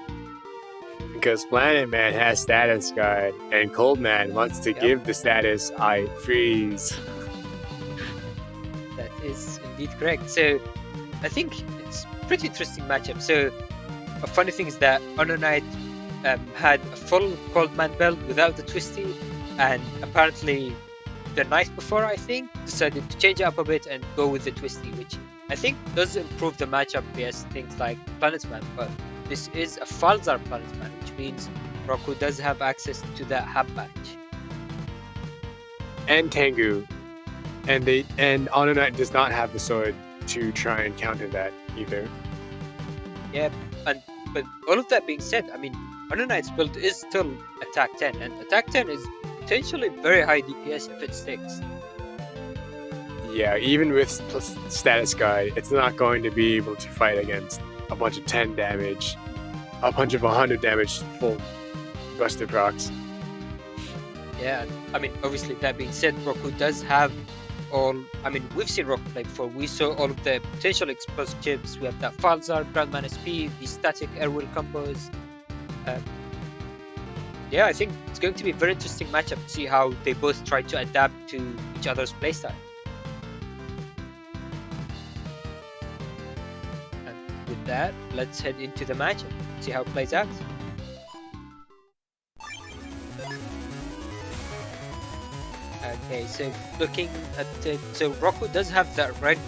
Speaker 2: Because Planet Man has status guard, and Cold Man wants to give the status I freeze.
Speaker 1: That is indeed correct. So I think it's pretty interesting matchup. So a funny thing is that HonorNite had a full Cold Man build without the Twisty, and apparently the night before, I think, decided to change it up a bit and go with the Twisty, which I think does improve the matchup against things like Planetman. But this is a Falzar Planetman, which means Rocku does have access to that Hab badge.
Speaker 2: And Tengu. And HonorNite does not have the sword to try and counter that either.
Speaker 1: Yeah, but all of that being said, I mean, HonorNite's build is still attack 10, and attack 10 is potentially very high DPS if it sticks.
Speaker 2: Yeah, even with status guide, it's not going to be able to fight against a bunch of 10 damage, a bunch of 100 damage full Buster procs.
Speaker 1: Yeah, I mean, obviously, that being said, Rocku does have all. I mean, we've seen Rocku play before. We saw all of the potential explosive chips. We have that Falzar, Groundman SP, the static airwheel combos. Yeah, I think it's going to be a very interesting matchup to see how they both try to adapt to each other's playstyle. And with that, let's head into the matchup, see how it plays out. Okay, so looking at it, so Rocku does have that red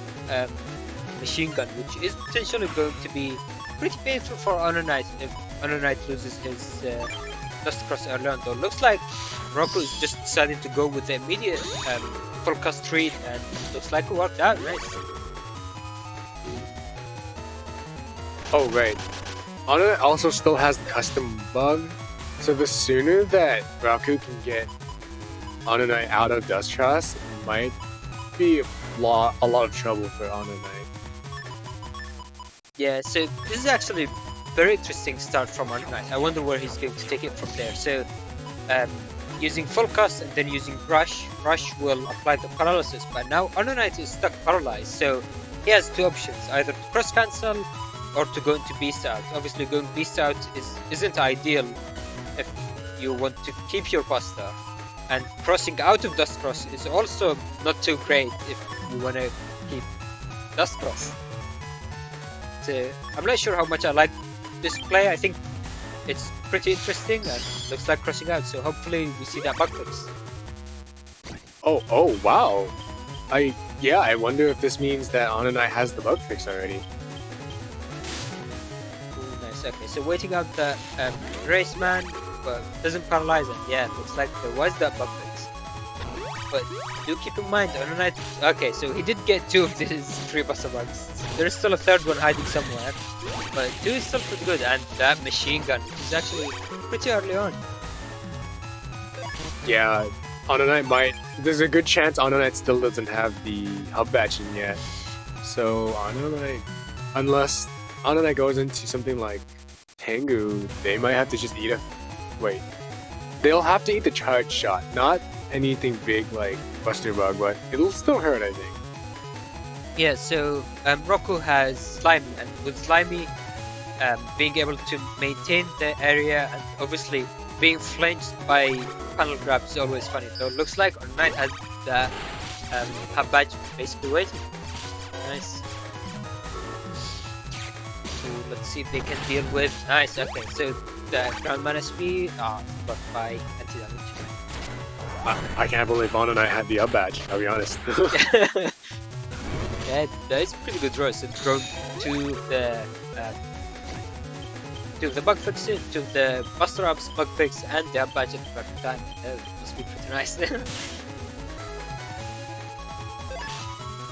Speaker 1: machine gun, which is potentially going to be pretty painful for HonorNite if HonorNite loses his Dust Cross early on. Though looks like Rocku is just deciding to go with the immediate full cast read, and looks like it worked out. Nice.
Speaker 2: Oh right, HonorNite also still has the custom bug, so the sooner that Rocku can get HonorNite out of Dust Cross might be a lot of trouble for HonorNite.
Speaker 1: Yeah, so this is actually very interesting start from HonorNite. I wonder where he's going to take it from there. So using full cast and then using Rush will apply the paralysis, but now HonorNite is stuck paralyzed, so he has two options, either to cross cancel or to go into Beast Out. Obviously going Beast Out isn't ideal if you want to keep your Buster, and crossing out of Dust Cross is also not too great if you want to keep Dust Cross. So I'm not sure how much I like this play. I think it's pretty interesting and looks like crossing out, so hopefully we see that bug fix.
Speaker 2: Oh wow. I wonder if this means that HonorNite has the bug fix already.
Speaker 1: Ooh, nice. Okay, so waiting out the race man, but doesn't paralyze him. Yeah, looks like there was that bug fix. But do keep in mind, HonorNite. Okay, so he did get two of these 3 Buster bugs. There's still a third one hiding somewhere, but 2 is still pretty good, and that machine gun is actually pretty early on.
Speaker 2: Yeah, HonorNite might. There's a good chance HonorNite still doesn't have the hub batch in yet. So HonorNite, unless HonorNite goes into something like Tengu, they might have to just eat a. Wait, they'll have to eat the charge shot, not anything big like Buster Bug, but it'll still hurt, I think.
Speaker 1: Yeah, so Rocku has Slimy, and with Slimy being able to maintain the area and obviously being flinched by panel grab is always funny. So it looks like HonorNite has the Hub badge basically waiting. Nice. So let's see if they can deal with. Nice, okay, so the Groundman SP blocked by anti-damage.
Speaker 2: I can't believe HonorNite had the up badge, I'll be honest.
Speaker 1: Yeah, that is pretty good draw. So draw to the bug fixes, to the Buster Ups bug fix, and the up badge at the perfect time. That must be pretty nice.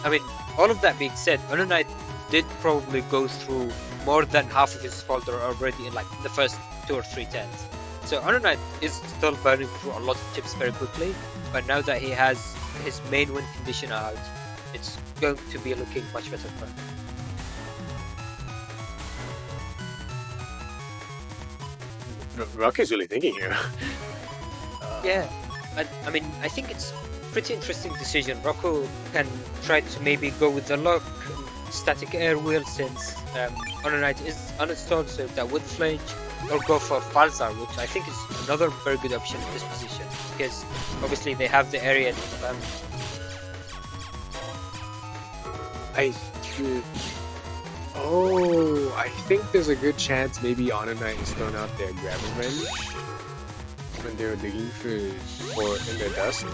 Speaker 1: I mean, all of that being said, HonorNite did probably go through more than half of his folder already in like the first 2 or 3 turns. So HonorNite is still burning through a lot of chips very quickly, but now that he has his main win condition out, it's going to be looking much better for him.
Speaker 2: Rocku's really thinking here.
Speaker 1: Yeah, I mean, I think it's pretty interesting decision. Rocku can try to maybe go with the lock, static air wheel, since HonorNite is uninstalled, so that would flinch. or go for Falzar, which I think is another very good option in this position because obviously they have the area.
Speaker 2: I should. Oh, I think there's a good chance maybe HonorNite is thrown out there grabbing range when they're digging for in their dust.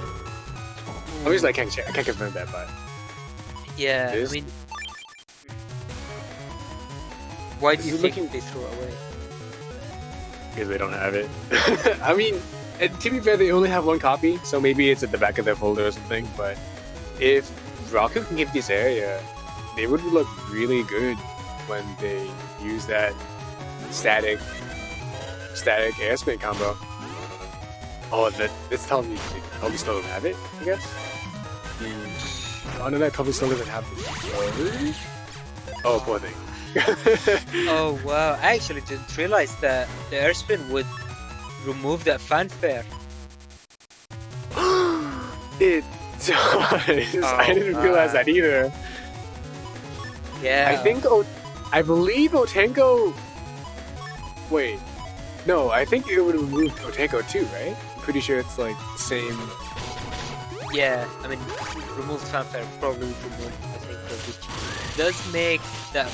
Speaker 2: Obviously, I can't confirm that, but
Speaker 1: yeah, I mean, why do you think they throw away?
Speaker 2: Because they don't have it. I mean, to be fair, they only have one copy, so maybe it's at the back of their folder or something. But if Rocku can get this area, they would look really good when they use that static airspin combo. Oh, that's telling me they probably still don't have it, I guess. HonorNite probably still doesn't have it. Oh, poor thing.
Speaker 1: Oh wow, I actually didn't realize that the airspin would remove that fanfare.
Speaker 2: It does. I didn't realize that either.
Speaker 1: Yeah.
Speaker 2: I believe Otenko. Wait, no, I think it would remove Otenko too, right? I'm pretty sure it's like the same.
Speaker 1: Yeah, I mean, remove fanfare probably would remove Otenko, which does make that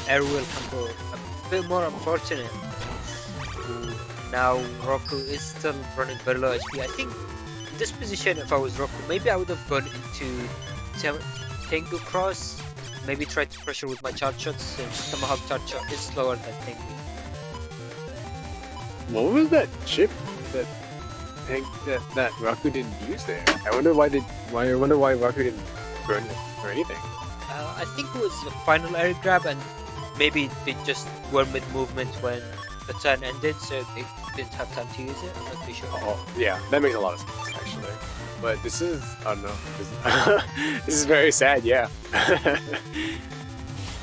Speaker 1: airwheel combo a bit more unfortunate. Now Rocku is still running very low HP. I think in this position, if I was Rocku, maybe I would have gone into Tengu Cross. Maybe try to pressure with my charge shots since Tomahawk charge shot is slower than Tengu.
Speaker 2: What was that chip that Rocku didn't use there? I wonder why Rocku didn't burn it or anything.
Speaker 1: I think it was the final air grab, and maybe they just were mid movement when the turn ended, so they didn't have time to use it. I'm not too sure.
Speaker 2: Oh, yeah, that makes a lot of sense actually. But this is, I don't know. This is very sad. Yeah.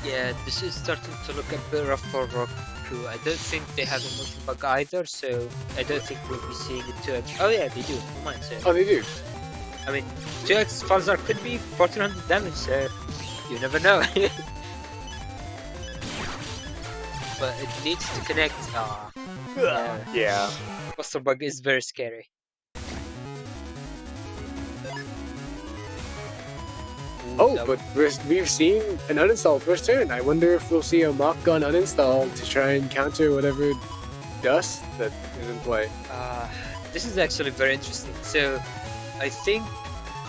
Speaker 1: Yeah, this is starting to look a bit rough for Rocku. I don't think they have a motion bug either, so I don't think we'll be seeing it 2x. Oh yeah, they do. Never mind. So,
Speaker 2: oh, they do.
Speaker 1: I mean, 2x Falzar could be 1400 damage, so you never know. But it needs to connect.
Speaker 2: Yeah.
Speaker 1: Monster bug is very scary.
Speaker 2: Oh, but we've seen an uninstall first turn. I wonder if we'll see a mock gun uninstall to try and counter whatever dust that is in play.
Speaker 1: This is actually very interesting. So, I think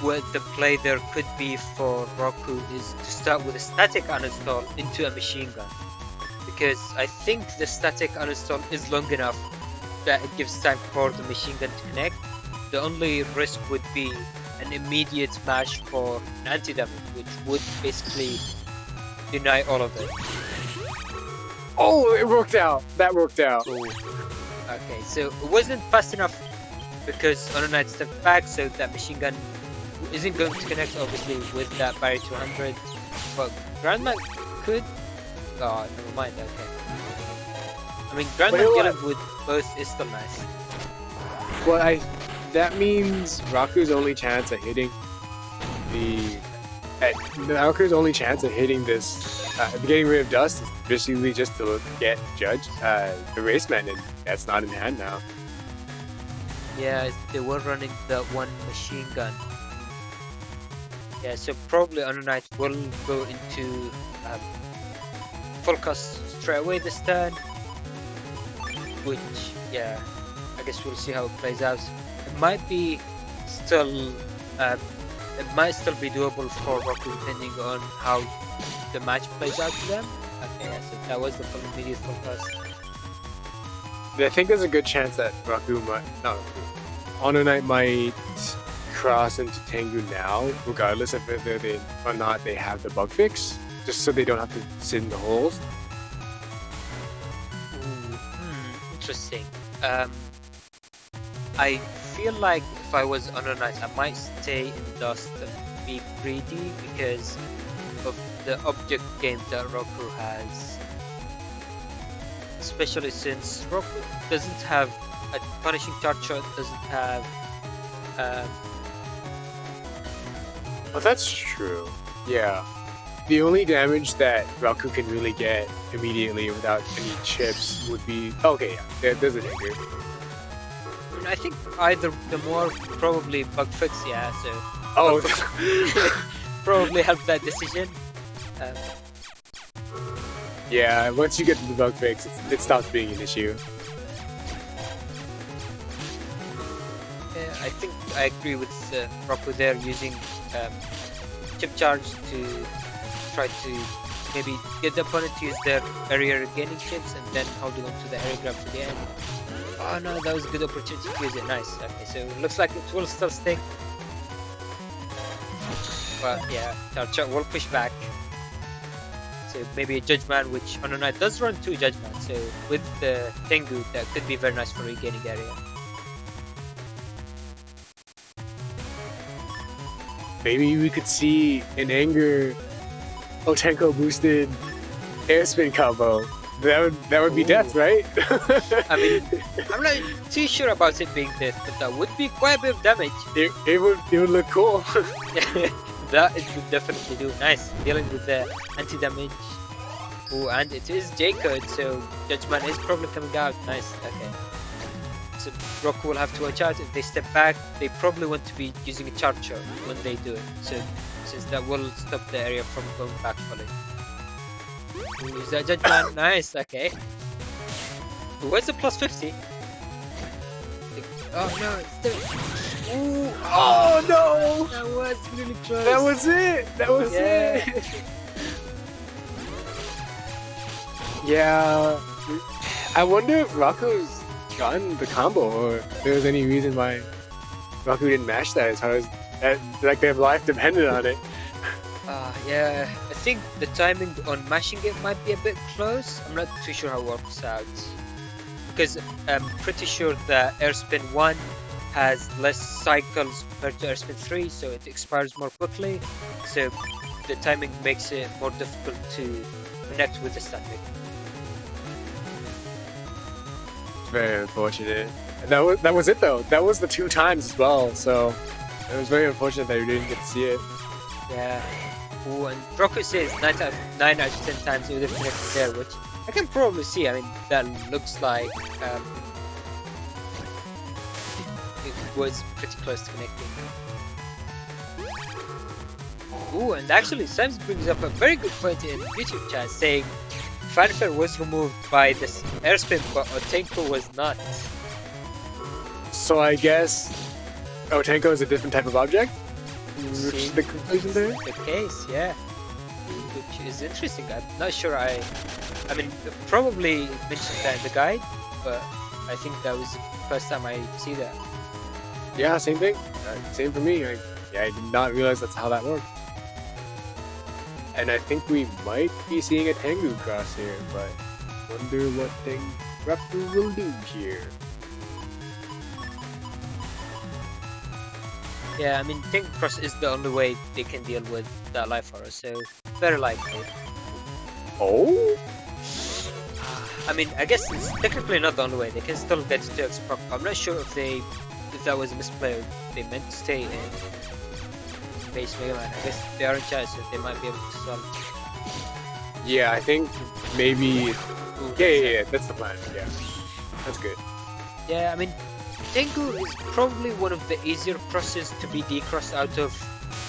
Speaker 1: what the play there could be for Rocku is to start with a static uninstall into a machine gun. Because I think the static uninstall is long enough that it gives time for the machine gun to connect. The only risk would be an immediate smash for an anti-damage, which would basically deny all of it.
Speaker 2: Oh, it worked out! That worked out!
Speaker 1: So, okay, so it wasn't fast enough because HonorNite stepped back, so that machine gun isn't going to connect obviously with that barrier 200. But Grandma could... Oh, never mind, okay. I mean, Grandma killing with both is still nice.
Speaker 2: Well, that means Rocku's only chance at hitting Rocku's only chance at hitting this, getting rid of dust is basically just to get the race man, and that's not in hand now.
Speaker 1: Yeah, they were running that one machine gun. Yeah, so probably HonorNite will go into full cost straight away this turn. Which, yeah, I guess we'll see how it plays out. It might be still, it might still be doable for Rocku depending on how the match plays out to them. Okay, yeah, so that was the full immediate full cost.
Speaker 2: I think there's a good chance that HonorNite might cross into Tengu now, regardless of whether they or not they have the bug fix, just so they don't have to sit in the holes.
Speaker 1: Interesting. I feel like if I was HonorNite, I might stay in dust and be greedy because of the object game that Rocku has. Especially since Rocku doesn't have a punishing charge shot, doesn't have.
Speaker 2: Oh, that's true. Yeah. The only damage that Rocku can really get immediately without any chips would be... Okay, yeah, there's a danger.
Speaker 1: I think either the more probably bug fix, yeah, so
Speaker 2: Oh,
Speaker 1: probably help that decision.
Speaker 2: yeah, once you get to the bug fix, it stops being an issue.
Speaker 1: Yeah, I think I agree with Rocku there, using chip charge to try to maybe get the opponent to use their area regaining chips and then holding on to the area grab to the end. Oh no, that was a good opportunity to use it. Nice. Okay, so it looks like it will still stick. But yeah, Charge will push back. So maybe a Judgment, which HonorNite does run 2 Judgments. So with the Tengu, that could be very nice for regaining area.
Speaker 2: Maybe we could see an Anger Otenko boosted air spin combo. That would be death, right?
Speaker 1: I mean, I'm not too sure about it being death, but that would be quite a bit of damage.
Speaker 2: it would look cool.
Speaker 1: That it would definitely do. Nice, dealing with the anti-damage. Oh, and it is J-code, so Judgment is probably coming out. Nice, okay. So Rocku will have to watch out. If they step back, they probably want to be using a charge shot when they do it. So since that will stop the area from going back fully. Use that Judgment. Nice, okay. Where's the plus 50? Oh no, it's still... Ooh,
Speaker 2: Oh no!
Speaker 1: that was really close.
Speaker 2: That was it! That was it! Yeah. I wonder if Rocco's gotten the combo, or if there's any reason why Rocku didn't mash that as hard as that, like their life depended on it.
Speaker 1: Yeah, I think the timing on mashing it might be a bit close. I'm not too sure how it works out. Because I'm pretty sure that Airspin 1 has less cycles compared to Airspin 3, so it expires more quickly. So the timing makes it more difficult to connect with the static.
Speaker 2: Very unfortunate. That was it though. That was the 2 times as well, so it was very unfortunate that you didn't get to see it.
Speaker 1: Yeah. Ooh, and Rocku says 9 out of 10 times it would have connected there, which I can probably see. I mean, that looks like it was pretty close to connecting. Ooh, and actually Symes brings up a very good point in YouTube chat, saying Fanfare was removed by this airspin, but Otenko was not.
Speaker 2: So I guess Otenko is a different type of object? Which is the conclusion there?
Speaker 1: The case, yeah. Which is interesting. I'm not sure I mean, probably mentioned that in the guide, but I think that was the first time I see that.
Speaker 2: Yeah, same thing. Same for me. I did not realize that's how that worked. And I think we might be seeing a Tengu cross here, but wonder what thing Rocku will do here.
Speaker 1: Yeah, I mean, Tengu Cross is the only way they can deal with that life aura, so very likely.
Speaker 2: Oh?
Speaker 1: I mean, I guess it's technically not the only way. They can still get to 2x proc. I'm not sure if that was a misplay or they meant to stay in base Mega Man. I guess they are in charge, so they might be able to solve.
Speaker 2: Yeah, I think maybe...
Speaker 1: Ooh,
Speaker 2: Yeah, that's the plan. Yeah, that's good.
Speaker 1: Yeah, I mean, Tengu is probably one of the easier crosses to be decrossed out of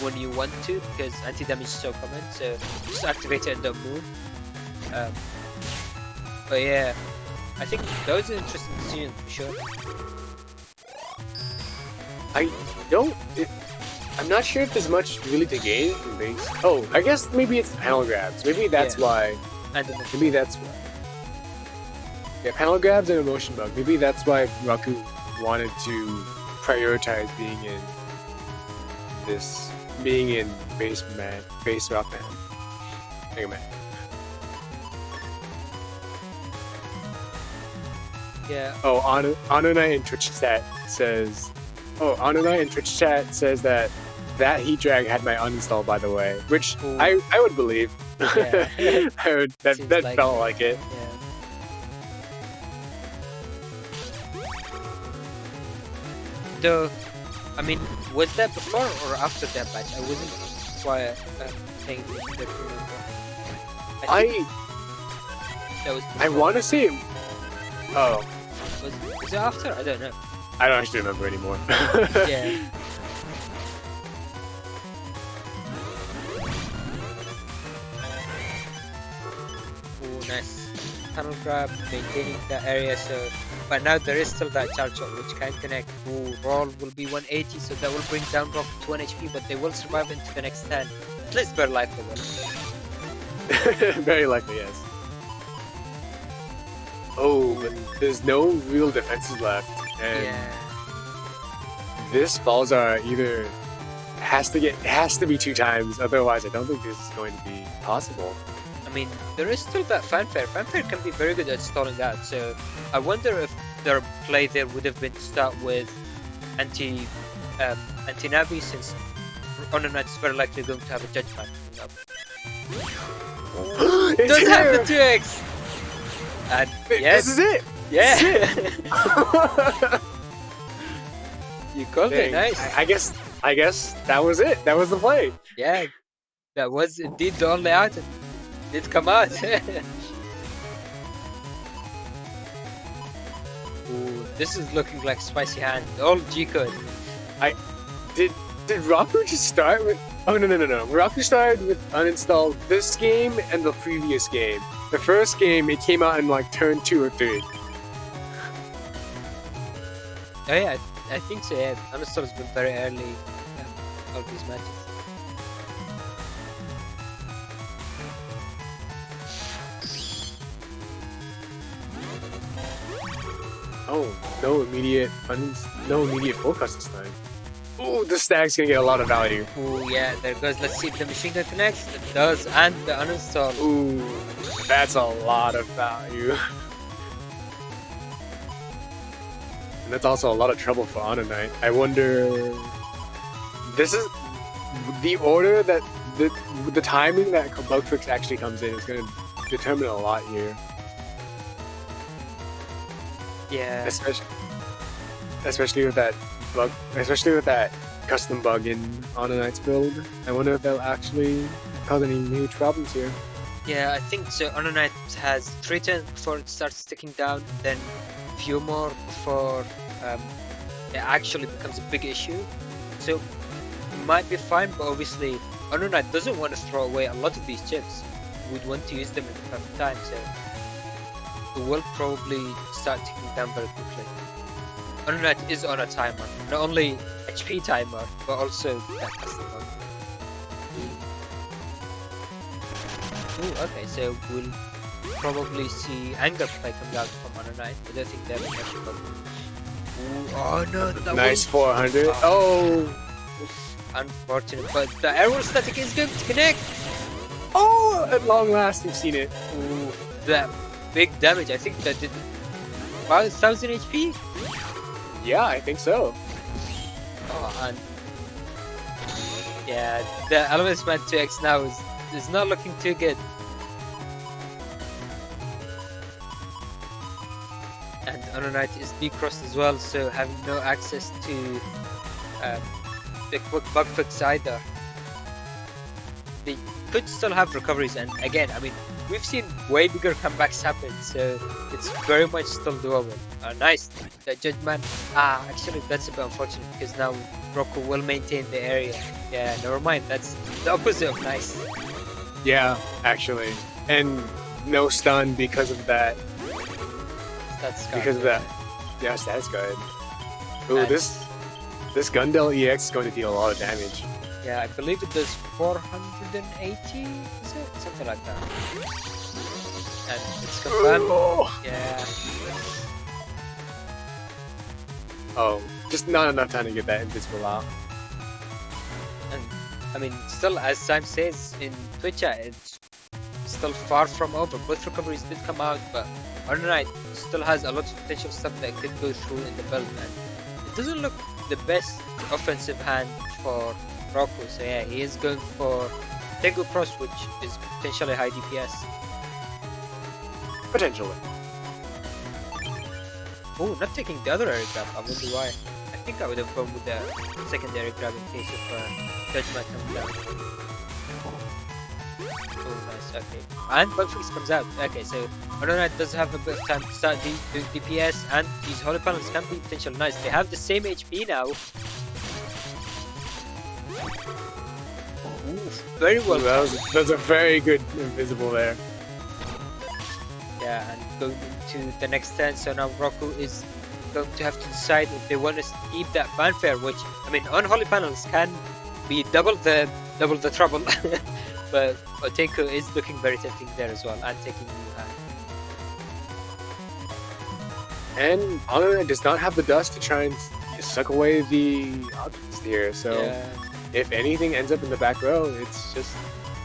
Speaker 1: when you want to, because anti-damage is so common, so just activate it and don't move. But yeah, I think that was an interesting decision for sure.
Speaker 2: I'm not sure if there's much really to gain from base. Oh, I guess maybe it's panel grabs. Maybe that's why. Maybe that's why. Yeah, panel grabs and emotion bug. Maybe that's why Rocku wanted to prioritize being in base rock band. Mega Man.
Speaker 1: Yeah.
Speaker 2: Oh, HonorNite in Twitch chat says. Oh, HonorNite in Twitch chat says that heat drag had my uninstall, by the way, which I would believe.
Speaker 1: Yeah.
Speaker 2: that felt like it.
Speaker 1: Yeah. Though, I mean, was that before or after that batch? I wasn't quite paying attention. I don't remember. That was.
Speaker 2: I want to say. Oh,
Speaker 1: Was it after? I don't know.
Speaker 2: I don't actually remember anymore.
Speaker 1: Yeah. Oh, nice. Tunnel grab, maintaining that area. So, but now there is still that charge shot which can connect. Oh, roll will be 180, so that will bring down Rock to 1 HP, but they will survive into the next 10. At least very likely one.
Speaker 2: Very likely, yes. Oh, but there's no real defenses left, and
Speaker 1: Yeah.
Speaker 2: this falls are either has to be 2 times. Otherwise, I don't think this is going to be possible.
Speaker 1: I mean, there is still that fanfare. Fanfare can be very good at stalling that. So I wonder if their play there would have been to start with anti-Navi, since HonorNite is very likely going to have a judgment coming up.
Speaker 2: It's
Speaker 1: Don't have the
Speaker 2: here!
Speaker 1: 2x! And yes,
Speaker 2: This is it!
Speaker 1: yeah!
Speaker 2: This is it!
Speaker 1: You called it,
Speaker 2: Dang,
Speaker 1: nice.
Speaker 2: I guess that was it. That was the play.
Speaker 1: Yeah, that was indeed the only item. Did come out. Ooh, this is looking like spicy hand. All G code.
Speaker 2: Did Rocku just start with? Oh no. Rocku started with uninstall this game and the previous game. The first game it came out in like turn 2 or 3.
Speaker 1: Oh yeah, I think so. Yeah, uninstall has been very early. All these matches.
Speaker 2: Oh, no immediate focus this time. Oh, the stag's gonna get a lot of value.
Speaker 1: Ooh, yeah, there goes. Let's see if the machine gun connects. It does, and the uninstall.
Speaker 2: Ooh, that's a lot of value. And that's also a lot of trouble for HonorNite. I wonder. This is the order that the timing that bug fix actually comes in is gonna determine a lot here.
Speaker 1: Yeah.
Speaker 2: Especially with that bug, especially with that custom bug in HonorNite's build. I wonder if that'll actually cause any huge problems here.
Speaker 1: Yeah, I think so. HonorNite has 3 turns before it starts ticking down, then few more before it actually becomes a big issue. So it might be fine, but obviously HonorNite doesn't want to throw away a lot of these chips. We'd want to use them in the perfect time, so it will probably start ticking down very quickly. HonorNite is on a timer, not only HP timer, but also that custom one. Ooh, okay, so we'll probably see anger play coming out from HonorNite. I don't think they have a pressure button. Ooh, oh no, that
Speaker 2: Nice
Speaker 1: was
Speaker 2: 400. Oh,
Speaker 1: unfortunate, but the arrow static is going to connect.
Speaker 2: oh! At long last, we've seen it.
Speaker 1: Ooh, that big damage. I think that did 5,000 HP.
Speaker 2: Yeah, I think so.
Speaker 1: Oh, and yeah, the Elements Man 2X now is not looking too good. And HonorNite is decrossed as well, so having no access to the quick bug fix either. They could still have recoveries, and again, I mean, we've seen way bigger comebacks happen, so it's very much still doable. Nice, the judgment. Actually, that's a bit unfortunate because now Rocku will maintain the area. Yeah, never mind. That's the opposite of nice.
Speaker 2: Yeah, actually, and no stun because of that.
Speaker 1: That's
Speaker 2: Because of that. Yes, that's good. Ooh,
Speaker 1: Nice.
Speaker 2: this Gundel EX is going to deal a lot of damage.
Speaker 1: Yeah, I believe it does 480. Is it something like that? And it's confirmed.
Speaker 2: Oh.
Speaker 1: Yeah.
Speaker 2: Oh, just not enough time to get that invisible out.
Speaker 1: And I mean, still, as Symes says in Twitch chat, it's still far from over. Both recoveries did come out, but HonorNite still has a lot of potential stuff that could go through in the build, and it doesn't look the best offensive hand for Rocku. So yeah, he is going for Tengu Cross, which is potentially high DPS.
Speaker 2: Potentially.
Speaker 1: Oh, not taking the other air grab. I wonder why. I think I would have gone with the secondary grab in case of judgment coming down. Oh, nice. Okay. And bug fix comes out. Okay, so HonorNite does have a bit of time to start the DPS, and these holy panels can be potentially nice. They have the same HP now. Ooh, very well.
Speaker 2: That's a very good invisible there.
Speaker 1: Yeah, and going into the next turn, so now Rocku is going to have to decide if they want to keep that fanfare, which, I mean, unholy panels can be double the trouble. But Otenko is looking very tempting there as well, and taking new hand.
Speaker 2: And HonorNite does not have the dust to try and suck away the objects here, so
Speaker 1: Yeah.
Speaker 2: if anything ends up in the back row, it's just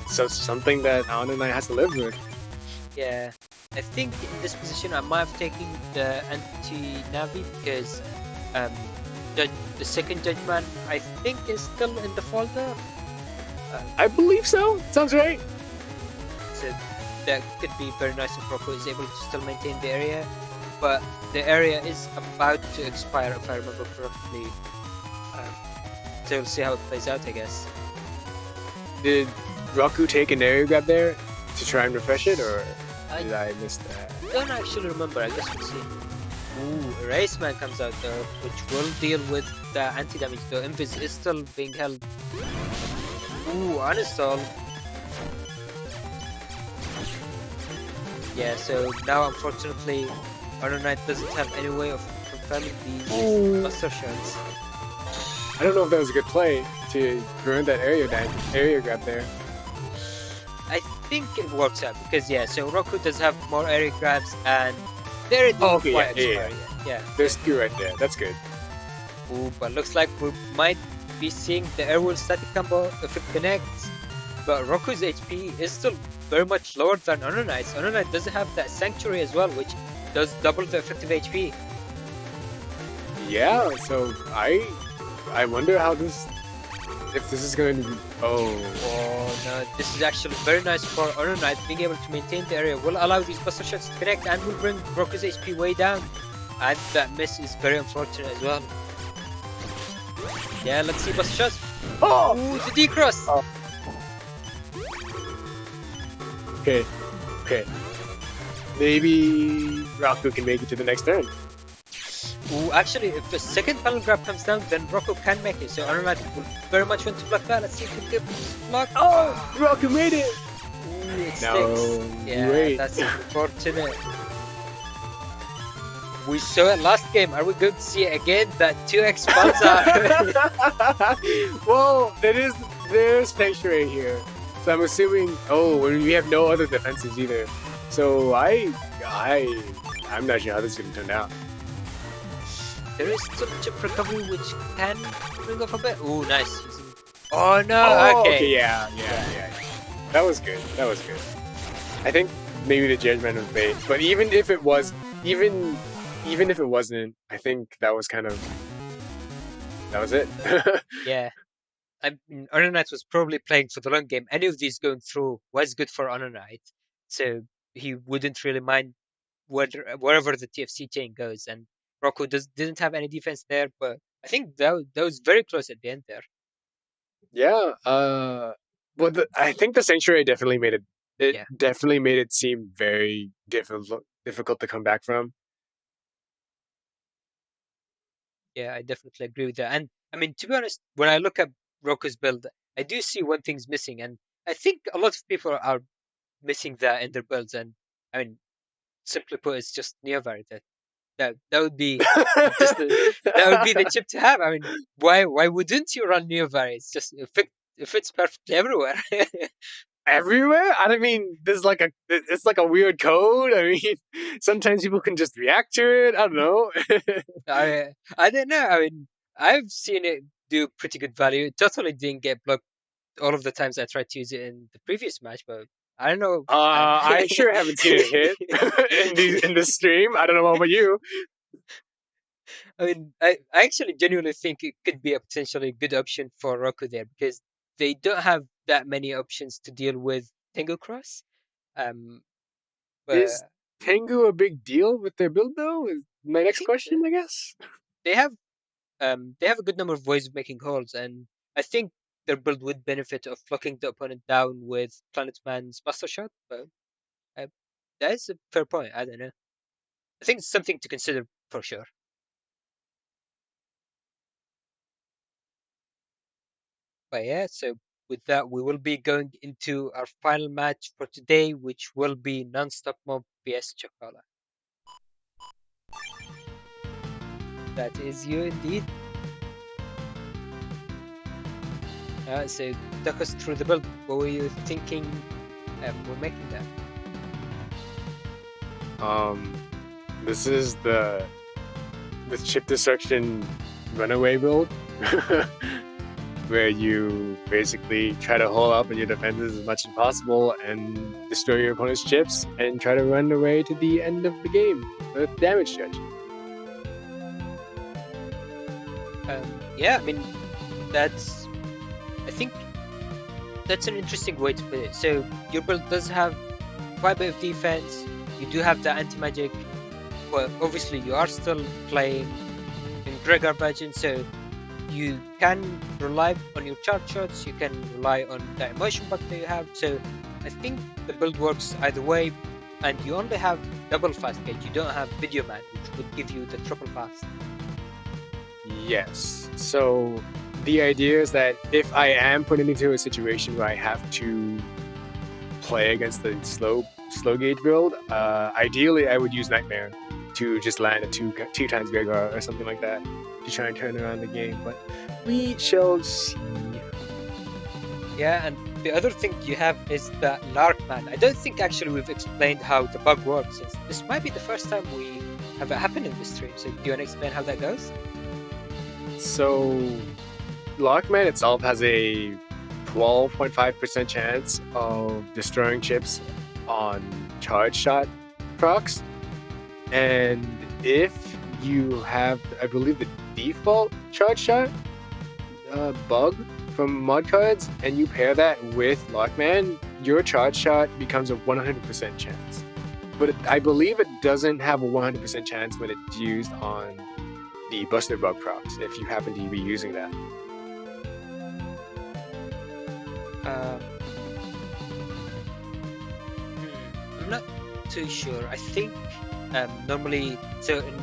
Speaker 2: something that HonorNite has to live with.
Speaker 1: Yeah, I think in this position I might have taken the anti-Navi because the second judgment I think is still in the folder.
Speaker 2: I believe so. Sounds right.
Speaker 1: So that could be very nice if Rocco is able to still maintain the area, but the area is about to expire if I remember correctly. So we'll see how it plays out, I guess.
Speaker 2: Did Rocku take an area grab there to try and refresh it, or did I miss that?
Speaker 1: I don't actually remember, I guess we'll see. Ooh, Erase Man comes out though, which will deal with the anti-damage though. Invis is still being held. Ooh, uninstall. Yeah, so now unfortunately HonorNite doesn't have any way of confirming these Master shots.
Speaker 2: I don't know if that was a good play to ruin that area grab there.
Speaker 1: I think it works out because yeah, so Rocku does have more area grabs and the area didn't quite expire yet. Yeah.
Speaker 2: There's two right there. That's good.
Speaker 1: Ooh, but looks like we might be seeing the airwheel static combo if it connects. But Rocku's HP is still very much lower than HonorNite's. HonorNite doesn't have that Sanctuary as well, which does double the effective HP.
Speaker 2: Yeah, so I wonder how if this is going to be. Oh
Speaker 1: no, this is actually very nice for HonorNite. Being able to maintain the area will allow these buster shots to connect and will bring Rocku's HP way down. And that miss is very unfortunate as well. Yeah, let's see buster shots.
Speaker 2: Oh!
Speaker 1: Ooh, the D-cross!
Speaker 2: Oh. Okay. Maybe Rocku can make it to the next turn.
Speaker 1: Ooh, actually, if the second panel grab comes down, then Rocku can make it. So HonorNite will very much want to block that. Let's see if we can get this block.
Speaker 2: Oh! Rocku made it!
Speaker 1: Ooh, it
Speaker 2: No,
Speaker 1: sticks. Yeah,
Speaker 2: wait.
Speaker 1: that's unfortunate. We saw it last game. Are we going to see it again? That 2x Panzer.
Speaker 2: Well, there's Sanctuary here. So I'm assuming. Oh, we have no other defenses either. So I'm not sure how this is gonna turn out.
Speaker 1: There is some chip recovery which can bring off a bit. Ooh, nice. Oh no! Okay.
Speaker 2: Yeah. That was good. I think maybe the judgment was bait, but even if it wasn't, I think that was it.
Speaker 1: Yeah. I mean, HonorNite was probably playing for the long game. Any of these going through was good for HonorNite, so he wouldn't really mind wherever the TFC chain goes. And Rocku didn't have any defense there, but I think that was very close at the end there.
Speaker 2: Yeah. But I think the Sanctuary definitely made it. Definitely made it seem very difficult to come back from.
Speaker 1: Yeah, I definitely agree with that. And I mean, to be honest, when I look at Rocku's build, I do see one thing's missing, and I think a lot of people are missing that in their builds. And I mean, simply put, it's just Neovari. That would be that would be the chip to have. I mean, why wouldn't you run Neovari? It's just it fits perfectly everywhere.
Speaker 2: Everywhere? I don't mean it's like a weird code. I mean, sometimes people can just react to it. I don't know.
Speaker 1: I don't know. I mean, I've seen it do pretty good value. It totally didn't get blocked all of the times I tried to use it in the previous match, but I don't know.
Speaker 2: I sure haven't seen it hit in the stream. I don't know about you.
Speaker 1: I mean, I actually genuinely think it could be a potentially good option for Rocku there because they don't have that many options to deal with Tengu Cross. But
Speaker 2: is Tengu a big deal with their build though? Is my next question, I guess.
Speaker 1: They have a good number of ways of making holes, and I think their build would benefit of locking the opponent down with Planetman's Master Shot, but that is a fair point. I don't know. I think it's something to consider for sure. But yeah, so with that, we will be going into our final match for today, which will be Nonstopmop vs Chocola. That is you indeed. So talk us through the build. What were you thinking when making that?
Speaker 2: This is the chip destruction runaway build, where you basically try to hole up in your defenses as much as possible and destroy your opponent's chips and try to run away to the end of the game with damage judge.
Speaker 1: Yeah, I mean, I think that's an interesting way to put it. So your build does have quite a bit of defense. You do have the anti-magic, but obviously you are still playing in Gregor version, so you can rely on your charge shots, you can rely on the emotion bug that you have. So I think the build works either way, and you only have double fast gauge. You don't have Video Man, which would give you the triple fast.
Speaker 2: Yes. So the idea is that if I am put into a situation where I have to play against the slow gauge build, ideally I would use Nightmare to just land a two times Gregor or something like that to try and turn around the game. But we shall see.
Speaker 1: Yeah, and the other thing you have is the Larkman. I don't think actually we've explained how the bug works, since this might be the first time we have it happen in this stream. So do you want to explain how that goes?
Speaker 2: So Larkman itself has a 12.5% chance of destroying chips on charge shot procs, and if you have, I believe, the default charge shot bug from mod cards, and you pair that with Lockman, your charge shot becomes a 100% chance. But I believe it doesn't have a 100% chance when it's used on the Buster Bug procs, if you happen to be using that.
Speaker 1: I'm not too sure. I think normally, so in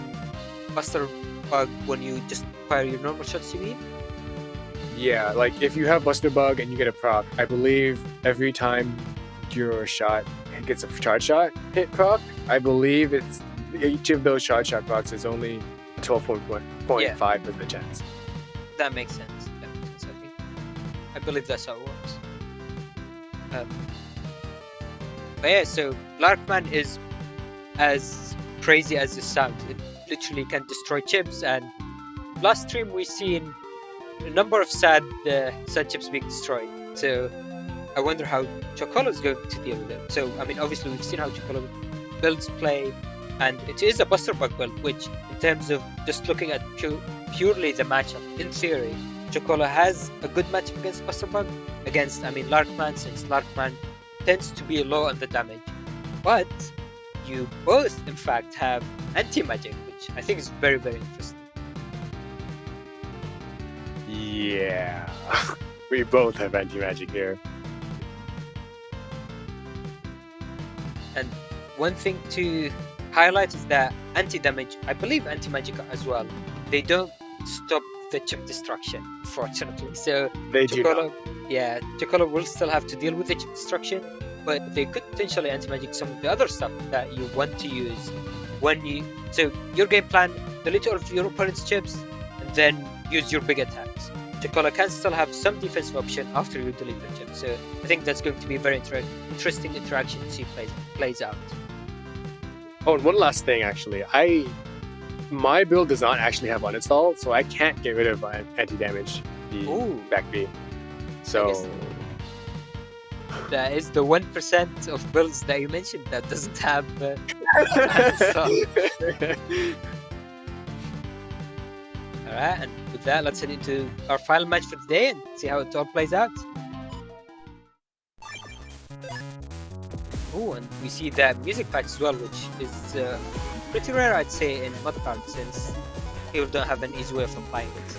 Speaker 1: Buster Bug, when you just fire your normal shots, you mean?
Speaker 2: Yeah, like if you have Buster Bug and you get a proc, I believe every time your shot gets a charge shot hit proc, I believe it's each of those charge shot procs is only a 12.5% chance.
Speaker 1: That makes sense. I believe that's how it works. But yeah, so Larkman is as crazy as it sounds. It literally can destroy chips, and last stream we seen a number of sad chips being destroyed. So I wonder how Chocola is going to deal with it. So I mean, obviously we've seen how Chocola builds play, and it is a Buster Bug build, which in terms of just looking at purely the matchup, in theory, Chocola has a good matchup against Buster Bug, against, Larkman, since Larkman tends to be low on the damage. But you both, in fact, have anti-magic, which I think is very, very interesting.
Speaker 2: Yeah, we both have anti-magic here.
Speaker 1: And one thing to highlight is that anti-damage, I believe anti-magic as well, they don't stop the chip destruction, fortunately. So
Speaker 2: They
Speaker 1: Chocola,
Speaker 2: do
Speaker 1: yeah, Chocola will still have to deal with the chip destruction, but they could potentially anti-magic some of the other stuff that you want to use when you. So your game plan: delete all of your opponent's chips, and then use your big attacks. Chocola can still have some defensive option after you delete the chips. So I think that's going to be a very interesting interaction to see plays out.
Speaker 2: Oh, and one last thing, actually. My build does not actually have uninstall, so I can't get rid of anti-damage, the back B. So
Speaker 1: that is the 1% of builds that you mentioned that doesn't have uninstall. Alright, and with that, let's head into our final match for today and see how it all plays out. Oh, and we see that music patch as well, which is pretty rare, I'd say, in mod cards, since people don't have an easy way of applying it.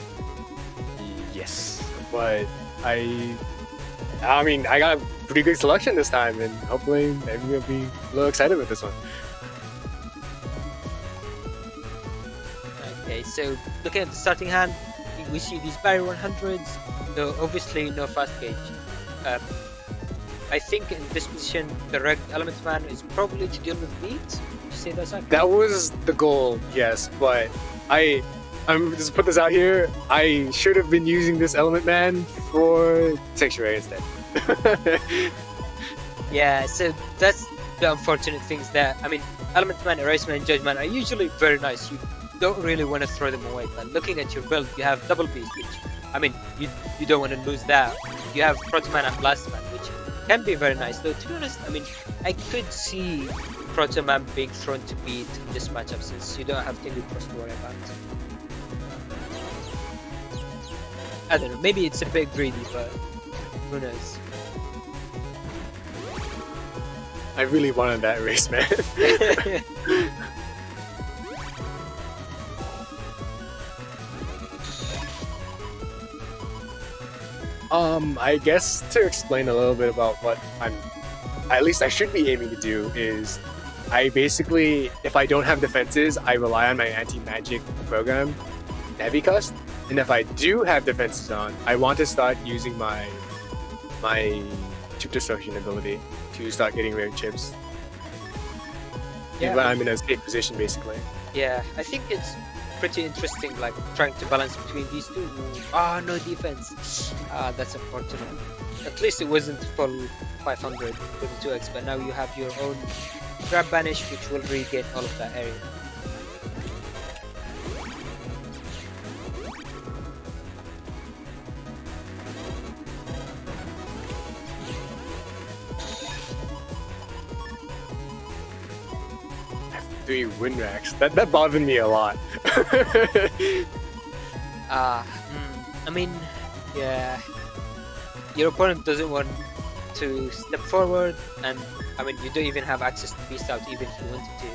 Speaker 2: Yes, but I mean, I got a pretty good selection this time, and hopefully everyone will be a little excited with this one.
Speaker 1: Okay, so looking at the starting hand, we see these barrier 100s, though obviously no fast gauge. I think in this position, the reg element man is probably to deal with beats. Would you say that's accurate?
Speaker 2: That was the goal, yes, but I'm just put this out here. I should have been using this element man for Sanctuary instead.
Speaker 1: Yeah, so that's the unfortunate things that, I mean, element man, erase man, judge man are usually very nice. You don't really want to throw them away, but looking at your build, you have double beast, which, I mean, you don't want to lose that. You have Protoman and Blastman, which can be very nice, though to be honest, I mean, I could see Protoman being thrown to beat in this matchup since you don't have Tingle Cross to worry about. I don't know, maybe it's a bit greedy, but who knows.
Speaker 2: I really wanted that race, man. I guess to explain a little bit about what at least I should be aiming to do is, I basically, if I don't have defenses, I rely on my anti-magic program, Navicust, and if I do have defenses on, I want to start using my chip destruction ability to start getting rare chips.
Speaker 1: Yeah,
Speaker 2: when I'm in a safe position, basically.
Speaker 1: Yeah, I think it's pretty interesting, like trying to balance between these two. Ah, no defense. Ah, that's unfortunate. At least it wasn't full 500 with the 2x, but now you have your own grab banish, which will regain all of that area.
Speaker 2: Doing win racks. That bothered me a lot.
Speaker 1: I mean, yeah, your opponent doesn't want to step forward, and I mean, you don't even have access to beast out even if you wanted to.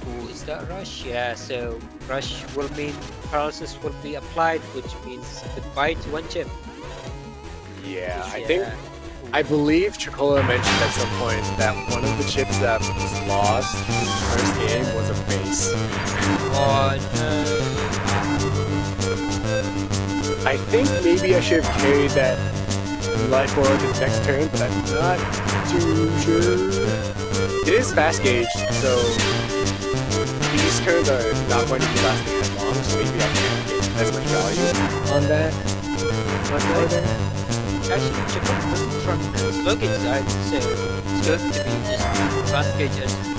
Speaker 1: Ooh, is that rush? Yeah, so rush will mean paralysis will be applied, which means goodbye to one chip.
Speaker 2: Yeah, I believe Chocola mentioned at some point that one of the chips that was lost in the first game was a base.
Speaker 1: Oh no.
Speaker 2: I think maybe I should have carried that life forward to the next turn, but I'm not too sure. It is fast gauge, so these turns are not going to be lasting as long, so maybe I can't get as much value on that.
Speaker 1: Actually, Chocola doesn't run slow gauge side, so it's going to be just fast gauge as we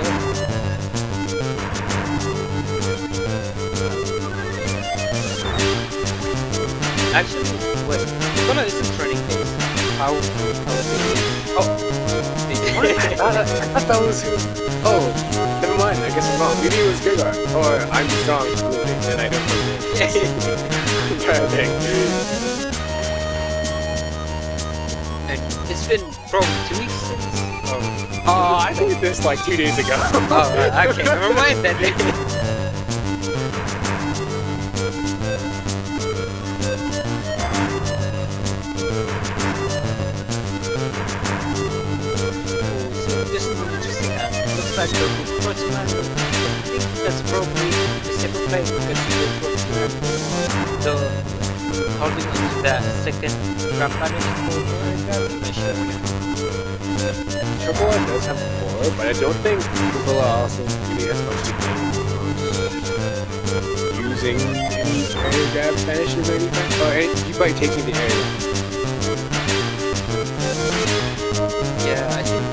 Speaker 1: go. Actually, wait, Chocola isn't running base. How
Speaker 2: I thought that was who. Oh, never mind, I guess I'm wrong. Maybe it was Gigar. Or I'm strong, clearly, and I don't know. I'm trying to think.
Speaker 1: It's been probably 2 weeks since.
Speaker 2: Oh, I did this like 2 days ago.
Speaker 1: Oh, okay, never mind then. So this is an interesting hand. Looks like the Protoman. I think that's probably the simple play because you go for the holding onto that second grab banish for I'm not sure.
Speaker 2: Chocola does have 4, but I don't think Chocola also really has much to gain using any area grab banishes or anything. Or by taking the area.
Speaker 1: Yeah, I think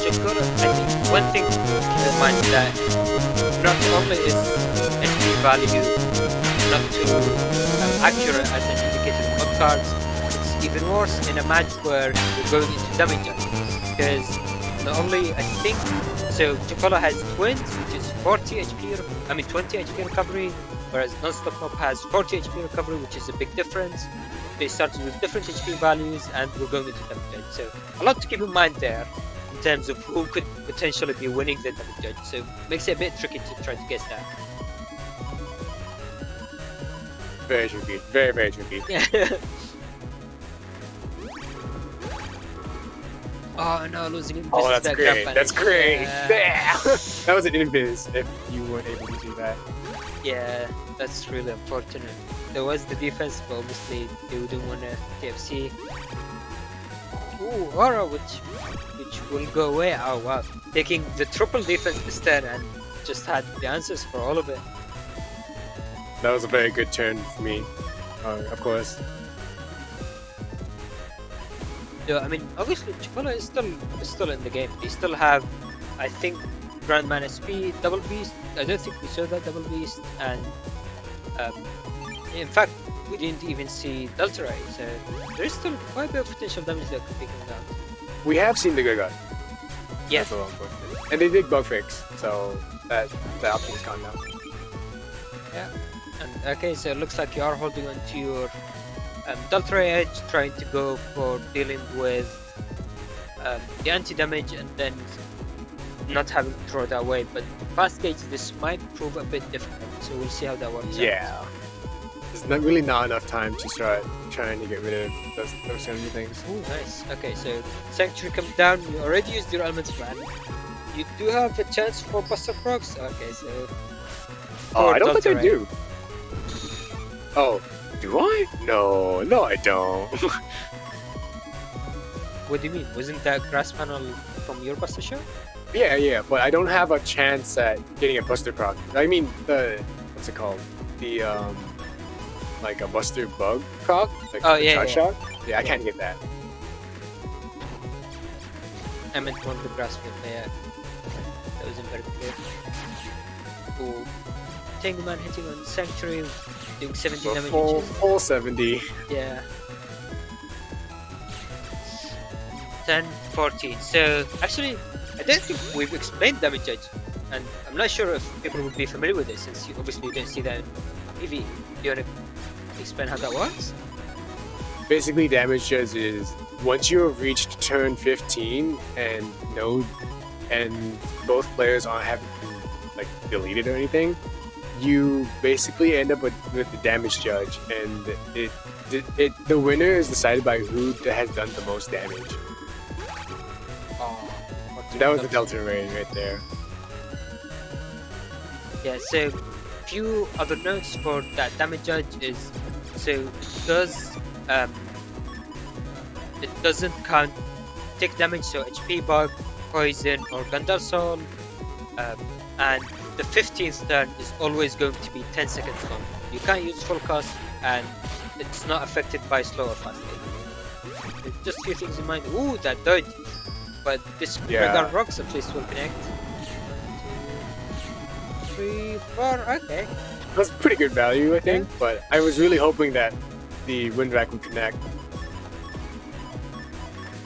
Speaker 1: Chocola, I think one thing to keep in mind that not only is HP value not too accurate as an indicator of mod cards, it's even worse in a match where you're going into damage because not only I think so Chocola has twins, which is 40 HP 20 HP recovery, whereas Nonstopmop has 40 HP recovery, which is a big difference. They started with different HP values and we're going into damage, so a lot to keep in mind there in terms of who could potentially be winning the damage judge, so it makes it a bit tricky to try to guess that.
Speaker 2: Very tricky. Very, very tricky.
Speaker 1: Oh no, losing invis.
Speaker 2: Oh, that's great. That's great.
Speaker 1: Yeah.
Speaker 2: That was an invis if you weren't able to do that.
Speaker 1: Yeah, that's really unfortunate. There was the defense, but obviously they wouldn't want to KFC. Ooh, Aura, which will go away. Oh wow, taking the triple defense instead and just had the answers for all of it.
Speaker 2: That was a very good turn for me, of course.
Speaker 1: Yeah, I mean, obviously Chocola is still in the game. They still have, I think, Grandman SP, Double Beast. I don't think we saw that Double Beast, and in fact, we didn't even see Delta Ray. So there's still quite a bit of potential damage that could be coming out.
Speaker 2: We have seen the good guy.
Speaker 1: Yeah.
Speaker 2: That's a little unfortunate. And they did bug fix, so that option is gone now.
Speaker 1: Yeah. And okay, so it looks like you are holding on to your Delta Ray edge, trying to go for dealing with the anti-damage and then not having to throw that away. But fast gauge, this might prove a bit difficult, so we'll see how that works out.
Speaker 2: Yeah. There's really not enough time to start trying to get rid of those kind of things.
Speaker 1: Ooh, nice. Okay, so Sanctuary comes down. You already used your Elements Fan. You do have a chance for Buster Procs. Okay, so...
Speaker 2: Oh, I don't think I
Speaker 1: Delta Ray.
Speaker 2: do. Oh, do I? No, I don't.
Speaker 1: What do you mean? Wasn't that grass panel from your Buster shot?
Speaker 2: Yeah, but I don't have a chance at getting a Buster proc. I mean, what's it called? The, like a Buster bug proc? Like
Speaker 1: Oh,
Speaker 2: the
Speaker 1: yeah,
Speaker 2: charge
Speaker 1: yeah.
Speaker 2: shot? Yeah, I can't get that.
Speaker 1: I meant one of the grass field. Yeah, that wasn't very clear. Ooh. Tango Man hitting on Sanctuary, doing 70
Speaker 2: But
Speaker 1: damage.
Speaker 2: full 70.
Speaker 1: Yeah. 10, 14. So actually, I don't think we've explained damage judge, and I'm not sure if people would be familiar with it since you obviously don't see that in PV. Do you want to explain how that works?
Speaker 2: Basically, damage judge is once you have reached turn 15 and both players haven't been like deleted or anything, you basically end up with the damage judge, and the winner is decided by who has done the most damage. That was the Delta Ray right there.
Speaker 1: Yeah, so few other notes for that damage judge is, so it doesn't count tick damage, so HP bug, poison or Gandalf Soul, and the 15th turn is always going to be 10 seconds long. You can't use full cost, and it's not affected by slow or fast game. Just a few things in mind. Ooh, that dodge! But this Regard Rocks at least will connect. 1, 2, 3, 4. Okay.
Speaker 2: That's pretty good value, I think, but I was really hoping that the Windwrack would connect.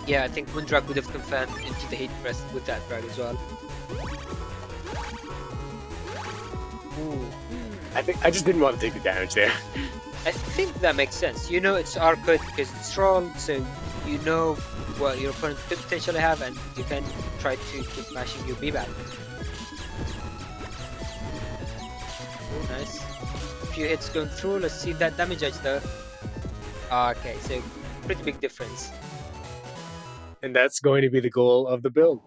Speaker 1: Yeah, I think Windwrack would have confirmed into the Heat Press with that drag as well. Ooh.
Speaker 2: I just didn't want to take the damage there.
Speaker 1: I think that makes sense. You know it's R-code because it's rolled, so you know what your opponent could potentially have, and you can try to keep mashing your B-back. Oh, nice. A few hits going through. Let's see that damage edge though. Okay, so pretty big difference.
Speaker 2: And that's going to be the goal of the build.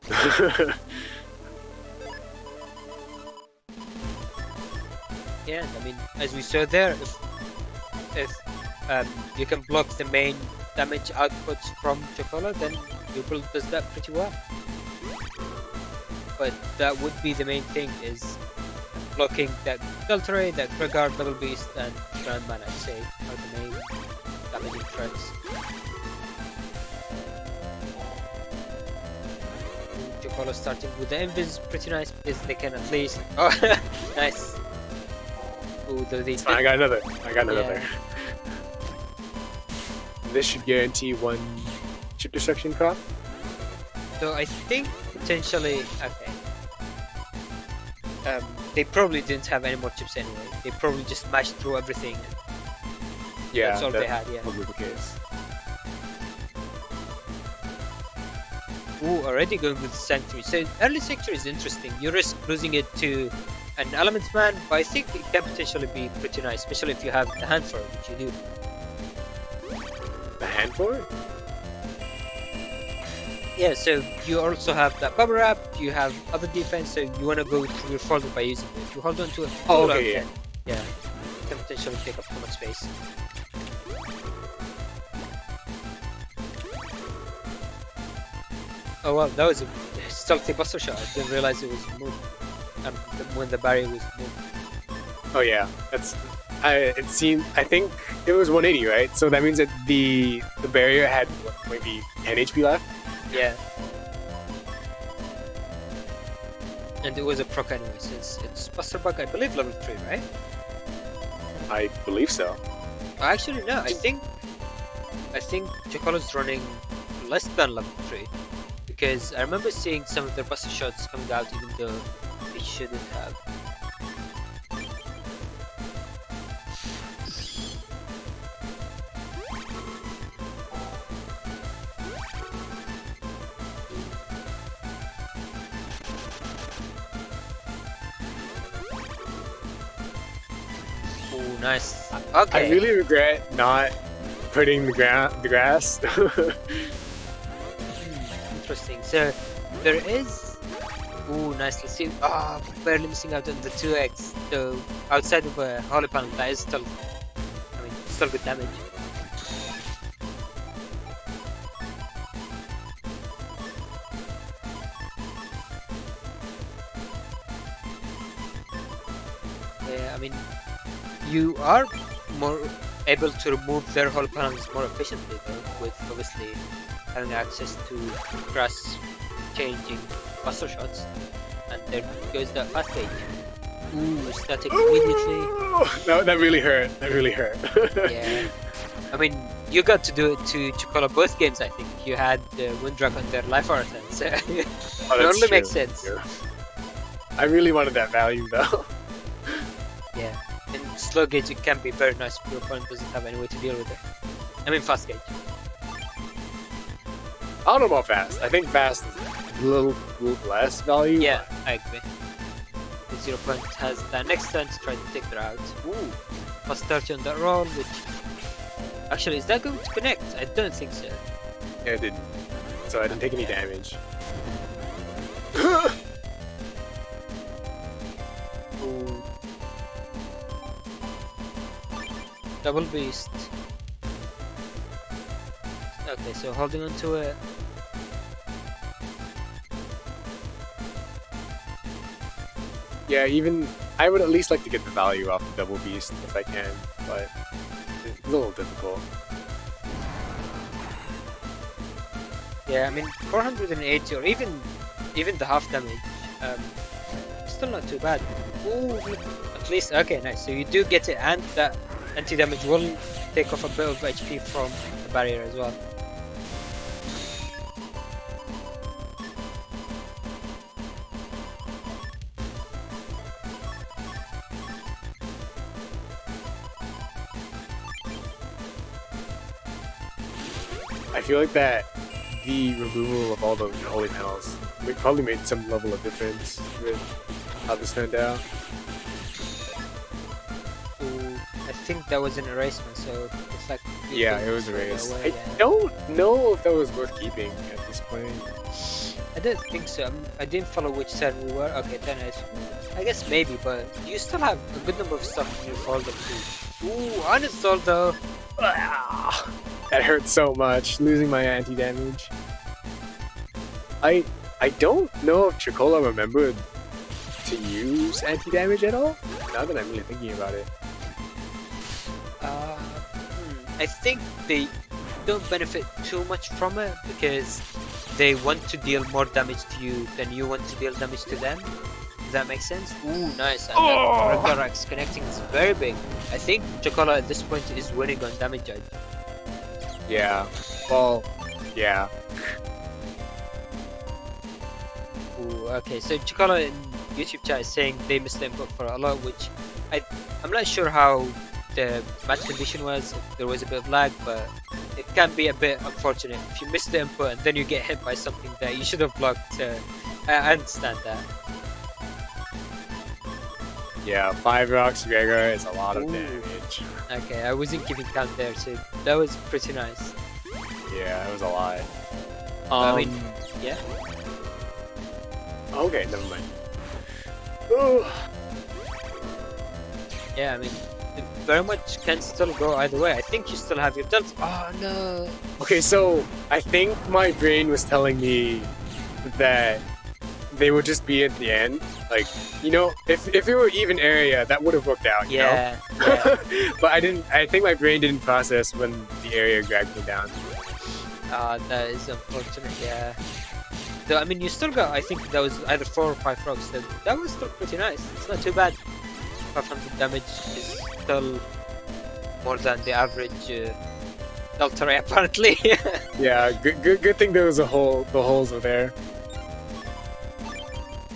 Speaker 1: Yeah, I mean, as we saw there, if you can block the main damage outputs from Chocola, then your build does that pretty well. But that would be the main thing, is blocking that Delta Ray, that Regard Double Beast, and Grand Man, I'd say, are the main damaging threats. Chocola starting with the invis, pretty nice, because they can at least... Oh, nice! Ooh,
Speaker 2: It's fine, I got another.
Speaker 1: Yeah.
Speaker 2: This should guarantee one chip destruction prop.
Speaker 1: So I think potentially, okay. They probably didn't have any more chips anyway. They probably just mashed through everything.
Speaker 2: Yeah,
Speaker 1: that's all they had. Yeah.
Speaker 2: Probably the case.
Speaker 1: Ooh, already going with Sanctuary. So early Sanctuary is interesting. You risk losing it to an Elements Man, but I think it can potentially be pretty nice, especially if you have the hand for it, which you do.
Speaker 2: The hand for it?
Speaker 1: Yeah, so you also have that bubble wrap, you have other defense, so you want to go through your folder by using it. If you hold on to it,
Speaker 2: Oh, okay,
Speaker 1: yeah. Yeah, it can potentially take up too much space. Oh wow, that was a stealthy buster shot. I didn't realize it was moved when the barrier was moved.
Speaker 2: Oh yeah, that's. It seemed. I think it was 180, right? So that means that the barrier had what, maybe 10 HP left.
Speaker 1: Yeah. And it was a proc anyway, since it's Buster Bug, I believe level 3, right?
Speaker 2: I believe so.
Speaker 1: Actually, no, I think Chocola's running less than level 3. Because I remember seeing some of their Buster shots coming out even though they shouldn't have. Oh, nice. Okay.
Speaker 2: I really regret not putting the grass.
Speaker 1: Interesting. So there is. Ooh, nice. Let's see. Ah, barely missing out on the 2x. So outside of a holy panel, that is still. I mean, still good damage. Yeah, I mean, you are more able to remove their holy panels more efficiently, though, with obviously having access to grass changing buster shots. And there goes that fast gauge. Ooh, static immediately.
Speaker 2: No, that really hurt. That really hurt.
Speaker 1: Yeah. I mean, you got to do it to Chocola both games, I think. You had the Windruck on their life marathon, so it only makes sense.
Speaker 2: Yeah. I really wanted that value though.
Speaker 1: Yeah. In slow gauge, it can be very nice if your opponent doesn't have any way to deal with it. I mean, fast gauge.
Speaker 2: I don't know about fast. I think fast is a little less value.
Speaker 1: Yeah, I agree. Because your opponent has that next turn to try to take her out. Ooh, plus 30 on that roll, which... Actually, is that going to connect? I don't think so.
Speaker 2: Yeah, it didn't. So I didn't take any damage.
Speaker 1: Ooh. Double beast. Okay, so holding on to it.
Speaker 2: Yeah, even I would at least like to get the value off the double beast if I can, but it's a little difficult.
Speaker 1: Yeah, I mean 480 or even the half damage, still not too bad. Ooh, at least okay, nice. So you do get it, and that anti-damage will take off a bit of HP from the barrier as well.
Speaker 2: I feel like that the removal of all the holy panels probably made some level of difference with how this turned out.
Speaker 1: Ooh, I think that was an erasement, so it's like...
Speaker 2: Yeah, it was erased.
Speaker 1: Away,
Speaker 2: I don't know if that was worth keeping at this point.
Speaker 1: I don't think so. I didn't follow which side we were. Okay, then I guess maybe, but you still have a good number of stuff in your folder too. Ooh, uninstalled though.
Speaker 2: That hurt so much, losing my anti-damage. I don't know if Chocola remembered to use anti-damage at all, now that I'm really thinking about it.
Speaker 1: I think they don't benefit too much from it because they want to deal more damage to you than you want to deal damage to them. Does that make sense? Ooh, nice. And that Rocku connecting is very big. I think Chocola at this point is winning on damage judge.
Speaker 2: Yeah, well, yeah.
Speaker 1: Ooh, okay, so Chocola in YouTube chat is saying they missed the input for a lot, which I'm not sure how the match condition was, if there was a bit of lag, but it can be a bit unfortunate if you miss the input and then you get hit by something that you should have blocked. I understand that.
Speaker 2: Yeah, 5 rocks Gregor is a lot of
Speaker 1: Ooh.
Speaker 2: damage.
Speaker 1: Okay, I wasn't giving count there, so that was pretty nice.
Speaker 2: Yeah, it was a lot.
Speaker 1: I mean, yeah.
Speaker 2: Okay, never mind. Ooh.
Speaker 1: Yeah, I mean, it very much can still go either way. I think you still have your delta. Oh no.
Speaker 2: Okay, so I think my brain was telling me that they would just be at the end. Like, you know, if it were even area, that would have worked out, you know?
Speaker 1: Yeah.
Speaker 2: But I think my brain didn't process when the area dragged me down.
Speaker 1: That is unfortunate, yeah. So, I mean, you still got, I think that was either 4 or 5 rocks. So that was still pretty nice. It's not too bad. 500 damage is still more than the average delta ray, apparently.
Speaker 2: Yeah, good thing there was a hole. The holes were there.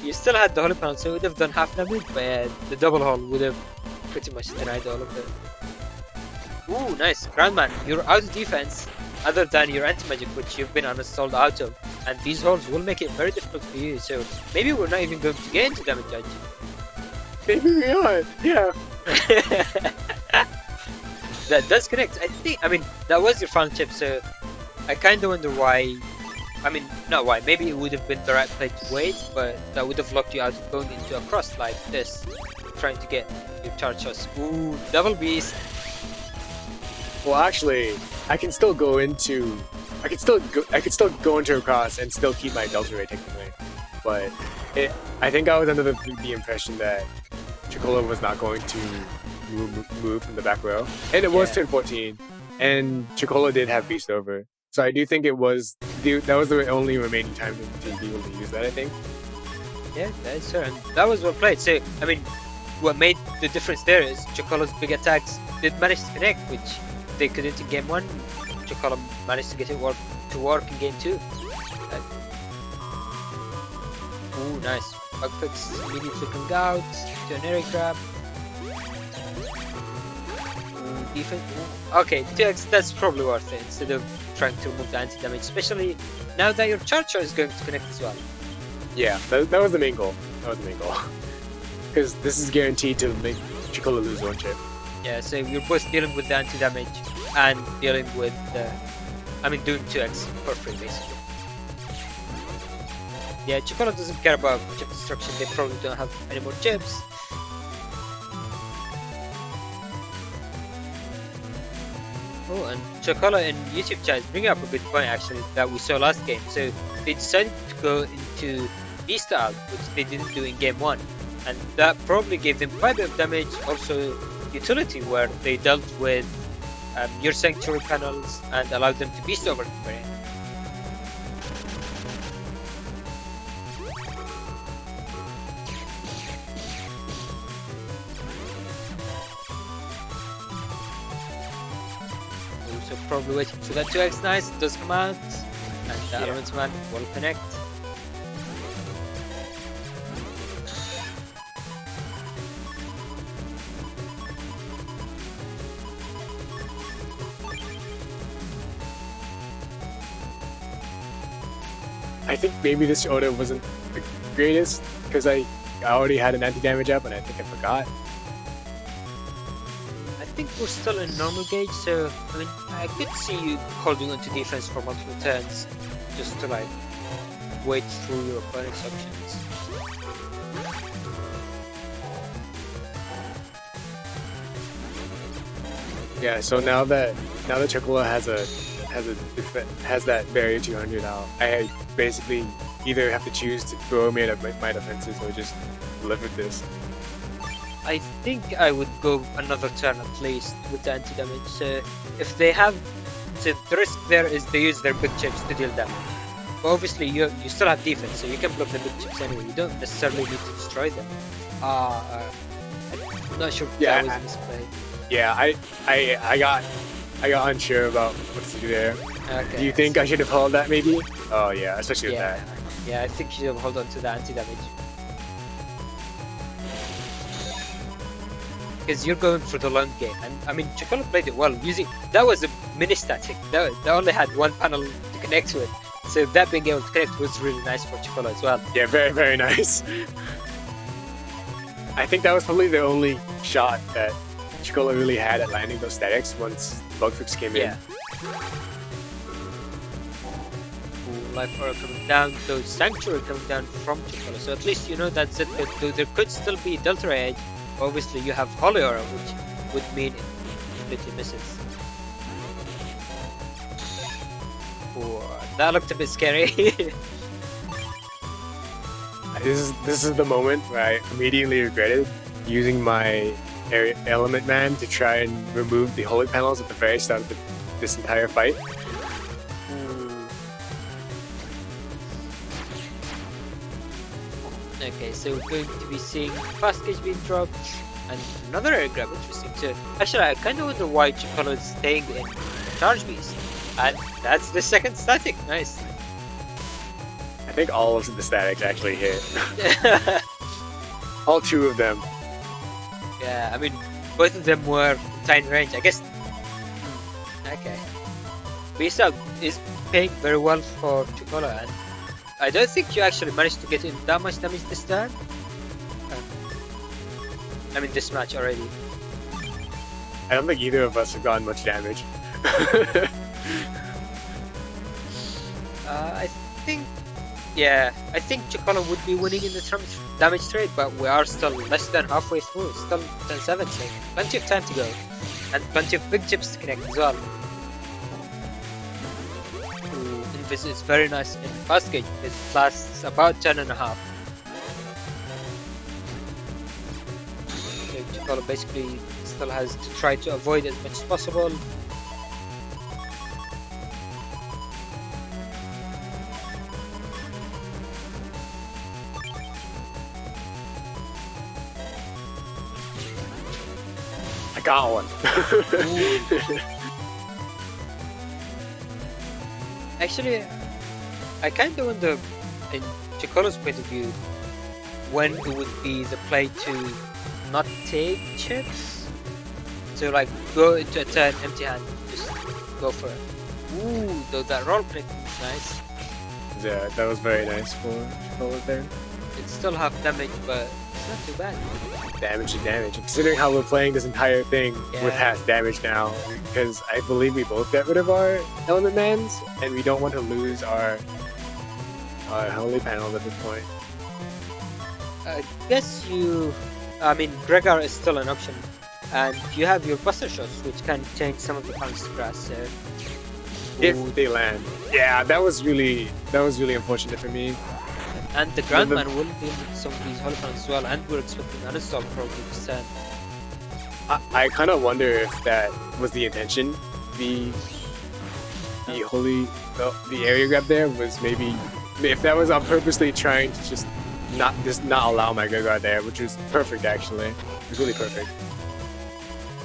Speaker 1: You still had the holy panel, so it would have done half damage, but yeah, the double hole would have pretty much denied all of it. Ooh, nice. Grandman, you're out of defense, other than your anti-magic, which you've been uninstalled out of. And these holes will make it very difficult for you, so maybe we're not even going to get into damage judge.
Speaker 2: Maybe we are, yeah.
Speaker 1: That does connect. I mean, that was your final chip, so I kind of wonder why. I mean, not why. Maybe it would have been the right play to wait, but that would have locked you out of going into a cross like this, trying to get your charge shots. Ooh, double beast.
Speaker 2: Well, actually, I can still go into. I could still go into a cross and still keep my delta ray technically, but I think I was under the impression that Chocola was not going to move from the back row, and it was turn 14, and Chocola did have beast over, so I do think that was the only remaining time to be able to use that. I think.
Speaker 1: Yeah, that's true, and that was well played. So, I mean, what made the difference there is Chocola's big attacks did manage to connect, which they couldn't in game 1. Chocola managed to get it to work in game 2. Ooh, nice. Bug fix immediately coming out to an area grab. Ooh, defense. Ooh. Okay, 2x, that's probably worth it instead of trying to remove the anti-damage, especially now that your charger is going to connect as well.
Speaker 2: Yeah, that was the main goal. That was the main goal. Because this is guaranteed to make Chocola lose 1 chip.
Speaker 1: Yeah, so you're both dealing with the anti-damage and dealing with doing 2x for free basically. Yeah, Chocola doesn't care about chip destruction, they probably don't have any more chips. Oh, and Chocola in YouTube chat is bringing up a good point actually that we saw last game. So they decided to go into Beast out, which they didn't do in game 1. And that probably gave them quite a bit of damage, also utility where they dealt with your sanctuary panels and allowed them to beast over the variant. So probably waiting for that 2x. Nice, it does come out, and the Elements Man will connect.
Speaker 2: I think maybe this order wasn't the greatest because I already had an anti-damage up and I think I forgot.
Speaker 1: I think we're still in normal gauge, so I mean I could see you holding onto defense for multiple turns just to like wait through your opponent's options.
Speaker 2: Yeah, so now that Chocola has that barrier 200 now, I basically either have to choose to throw me at my defenses or just live with this.
Speaker 1: I think I would go another turn at least with the anti-damage. So if they have, so the risk there is they use their big chips to deal damage. But obviously you still have defense, so you can block the big chips anyway. You don't necessarily need to destroy them. I'm not sure if that was misplayed.
Speaker 2: Yeah, I got unsure about what to do there.
Speaker 1: Okay,
Speaker 2: do you think I should have held that maybe? Oh yeah, especially with that.
Speaker 1: Yeah, I think you should have held on to the anti-damage. because you're going for the long game. And I mean, Chocola played it well. Using that was a mini static. They only had one panel to connect with, so that being able to connect was really nice for Chocola as well.
Speaker 2: Yeah, very, very nice. I think that was probably the only shot that Chocola really had at landing those statics once bug fix came in.
Speaker 1: Ooh, life aura coming down, those sanctuary coming down from Chocola. So at least you know that's it. But though there could still be Delta Edge, obviously you have Holy Aura, which would mean it completely misses. Ooh, that looked a bit scary.
Speaker 2: This is the moment where I immediately regretted using my Element Man to try and remove the holy panels at the very start of this entire fight.
Speaker 1: Okay, so we're going to be seeing fast gauge being dropped and another air grab. Interesting. So actually, I kind of wonder why Chocola is staying in Charge Beast, and that's the second static. Nice.
Speaker 2: I think all of the statics actually hit. All two of them.
Speaker 1: Yeah, I mean, both of them were in tiny range. I guess. Okay. Beast Up is paying very well for Chocola, and I don't think you actually managed to get in that much damage this turn. I mean, this match already.
Speaker 2: I don't think either of us have gotten much damage.
Speaker 1: I think, yeah, I think Chocola would be winning in the damage trade, but we are still less than halfway through. Still 10-7, so plenty of time to go, and plenty of big chips to connect as well. Invis is very nice in fast gauge because it lasts about 10.5. So Chocola basically still has to try to avoid as much as possible.
Speaker 2: I got one.
Speaker 1: Actually, I kind of wonder, in Chocola's point of view, when it would be the play to not take chips. So like, go into a turn empty hand, just go for it. Ooh, though that roll play is nice.
Speaker 2: Yeah, that was very nice for Chocola there.
Speaker 1: It's still half damage, but it's not too bad.
Speaker 2: Damage to damage. Considering how we're playing this entire thing with half damage now, because I believe we both got rid of our Element Mans, and we don't want to lose our Holy Panels at this point.
Speaker 1: I guess I mean, Gregar is still an option, and you have your Buster Shots, which can change some of the pounds to grass. So
Speaker 2: if they land, yeah, that was really unfortunate for me.
Speaker 1: And the Grandman will deal with some of these Holy Panels as well, and we're expecting Nonstop probably this turn.
Speaker 2: I kind of wonder if that was the intention. The area grab there was maybe, if that was on purposely trying to just not allow my Gregar there, which was perfect actually. It was really perfect.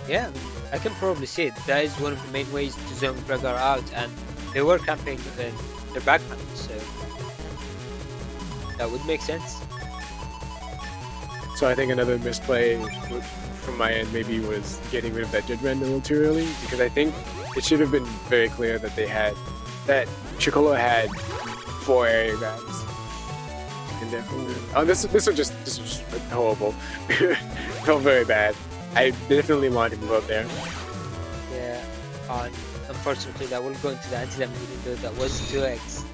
Speaker 1: Yeah, I can probably see it. That is one of the main ways to zone Gregar out, and they were camping in their back panel, so that would make sense.
Speaker 2: So I think another misplay from my end maybe was getting rid of that Judgment a little too early, because I think it should have been very clear that Chocola had 4 area grabs. And therefore, this was just horrible. Felt very bad. I definitely wanted to move up there.
Speaker 1: Yeah, unfortunately that will go into the anti-damage, even though that was 2x.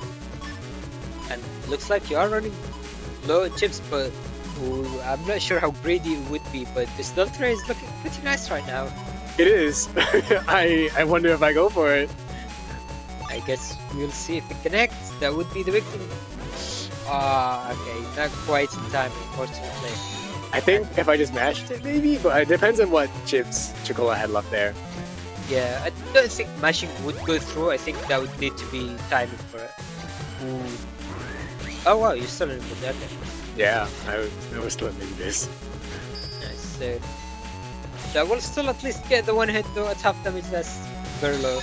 Speaker 1: And looks like you are running low chips, but I'm not sure how greedy it would be, but this Delta is looking pretty nice right now.
Speaker 2: It is. I wonder if I go for it.
Speaker 1: I guess we'll see if it connects. That would be the big thing. Okay, not quite in time, unfortunately.
Speaker 2: I think if I just mashed it, maybe, but it depends on what chips Chocola had left there.
Speaker 1: Yeah, I don't think mashing would go through. I think that would need to be timing for it. Ooh. Oh wow, you're still in the dead.
Speaker 2: Yeah, I was still in this.
Speaker 1: Nice. So that will still at least get the one hit though at half damage. That's very low.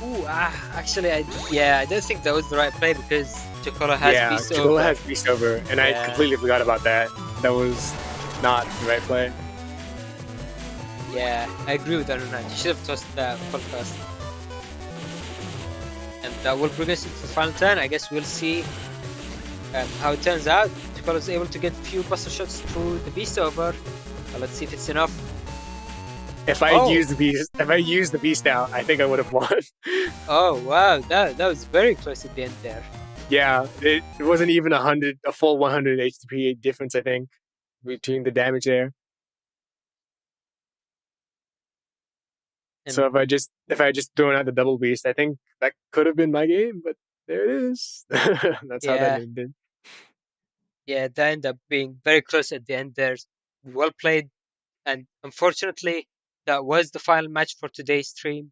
Speaker 1: Ooh, actually, I don't think that was the right play because Chocola has Beast over.
Speaker 2: Chocola has Beast over, and I completely forgot about that. That was not the right play.
Speaker 1: Yeah, I agree with HonorNite. You should have tossed that podcast. And that will progress into the final turn. I guess we'll see how it turns out. Chocola is able to get a few buster shots through the beast over. Let's see if it's enough.
Speaker 2: If I had used the beast out, I think I would have won.
Speaker 1: Oh wow, that was very close at the end there.
Speaker 2: Yeah, it wasn't even a full 100 HP difference, I think, between the damage there.
Speaker 1: And
Speaker 2: so if I had just thrown out the double beast, I think that could have been my game, but there it is. That's how that ended.
Speaker 1: Yeah, that ended up being very close at the end there. Well played. And unfortunately, that was the final match for today's stream.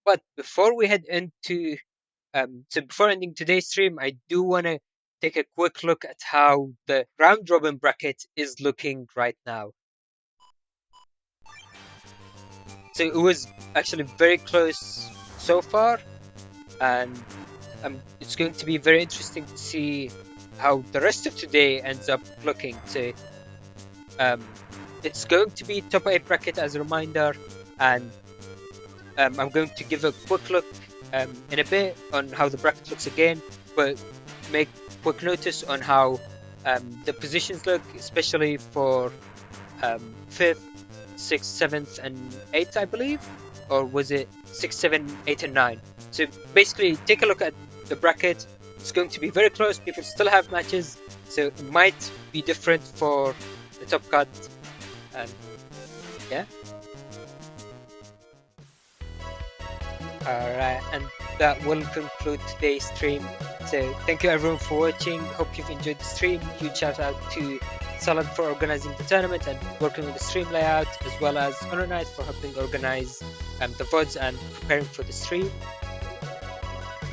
Speaker 1: But before we head into before ending today's stream, I do want to take a quick look at how the round robin bracket is looking right now. So it was actually very close so far, and it's going to be very interesting to see how the rest of today ends up looking. So it's going to be top 8 bracket as a reminder, and I'm going to give a quick look in a bit on how the bracket looks again, but make quick notice on how the positions look, especially for 5th, 6th, 7th, and 8th, I believe, or was it 6, 7, 8, and 9? So basically, take a look at the bracket. It's going to be very close. People still have matches, so it might be different for the top cut. And yeah. Alright, and that will conclude today's stream. So thank you everyone for watching. Hope you've enjoyed the stream. Huge shout out to Salad for organizing the tournament and working with the stream layout, as well as HonorNite for helping organize the VODs and preparing for the stream.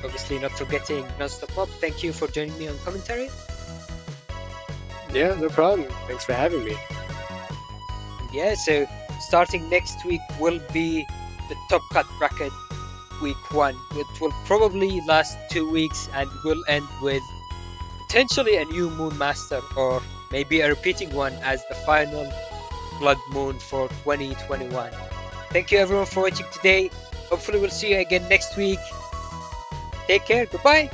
Speaker 1: Obviously not forgetting Nonstopmop. Thank you for joining me on commentary.
Speaker 2: Yeah, no problem. Thanks for having me.
Speaker 1: Yeah, so starting next week will be the top cut bracket week 1, which will probably last 2 weeks and will end with potentially a new Moon Master or maybe a repeating one as the final Blood Moon for 2021. Thank you everyone for watching today. Hopefully we'll see you again next week. Take care. Goodbye.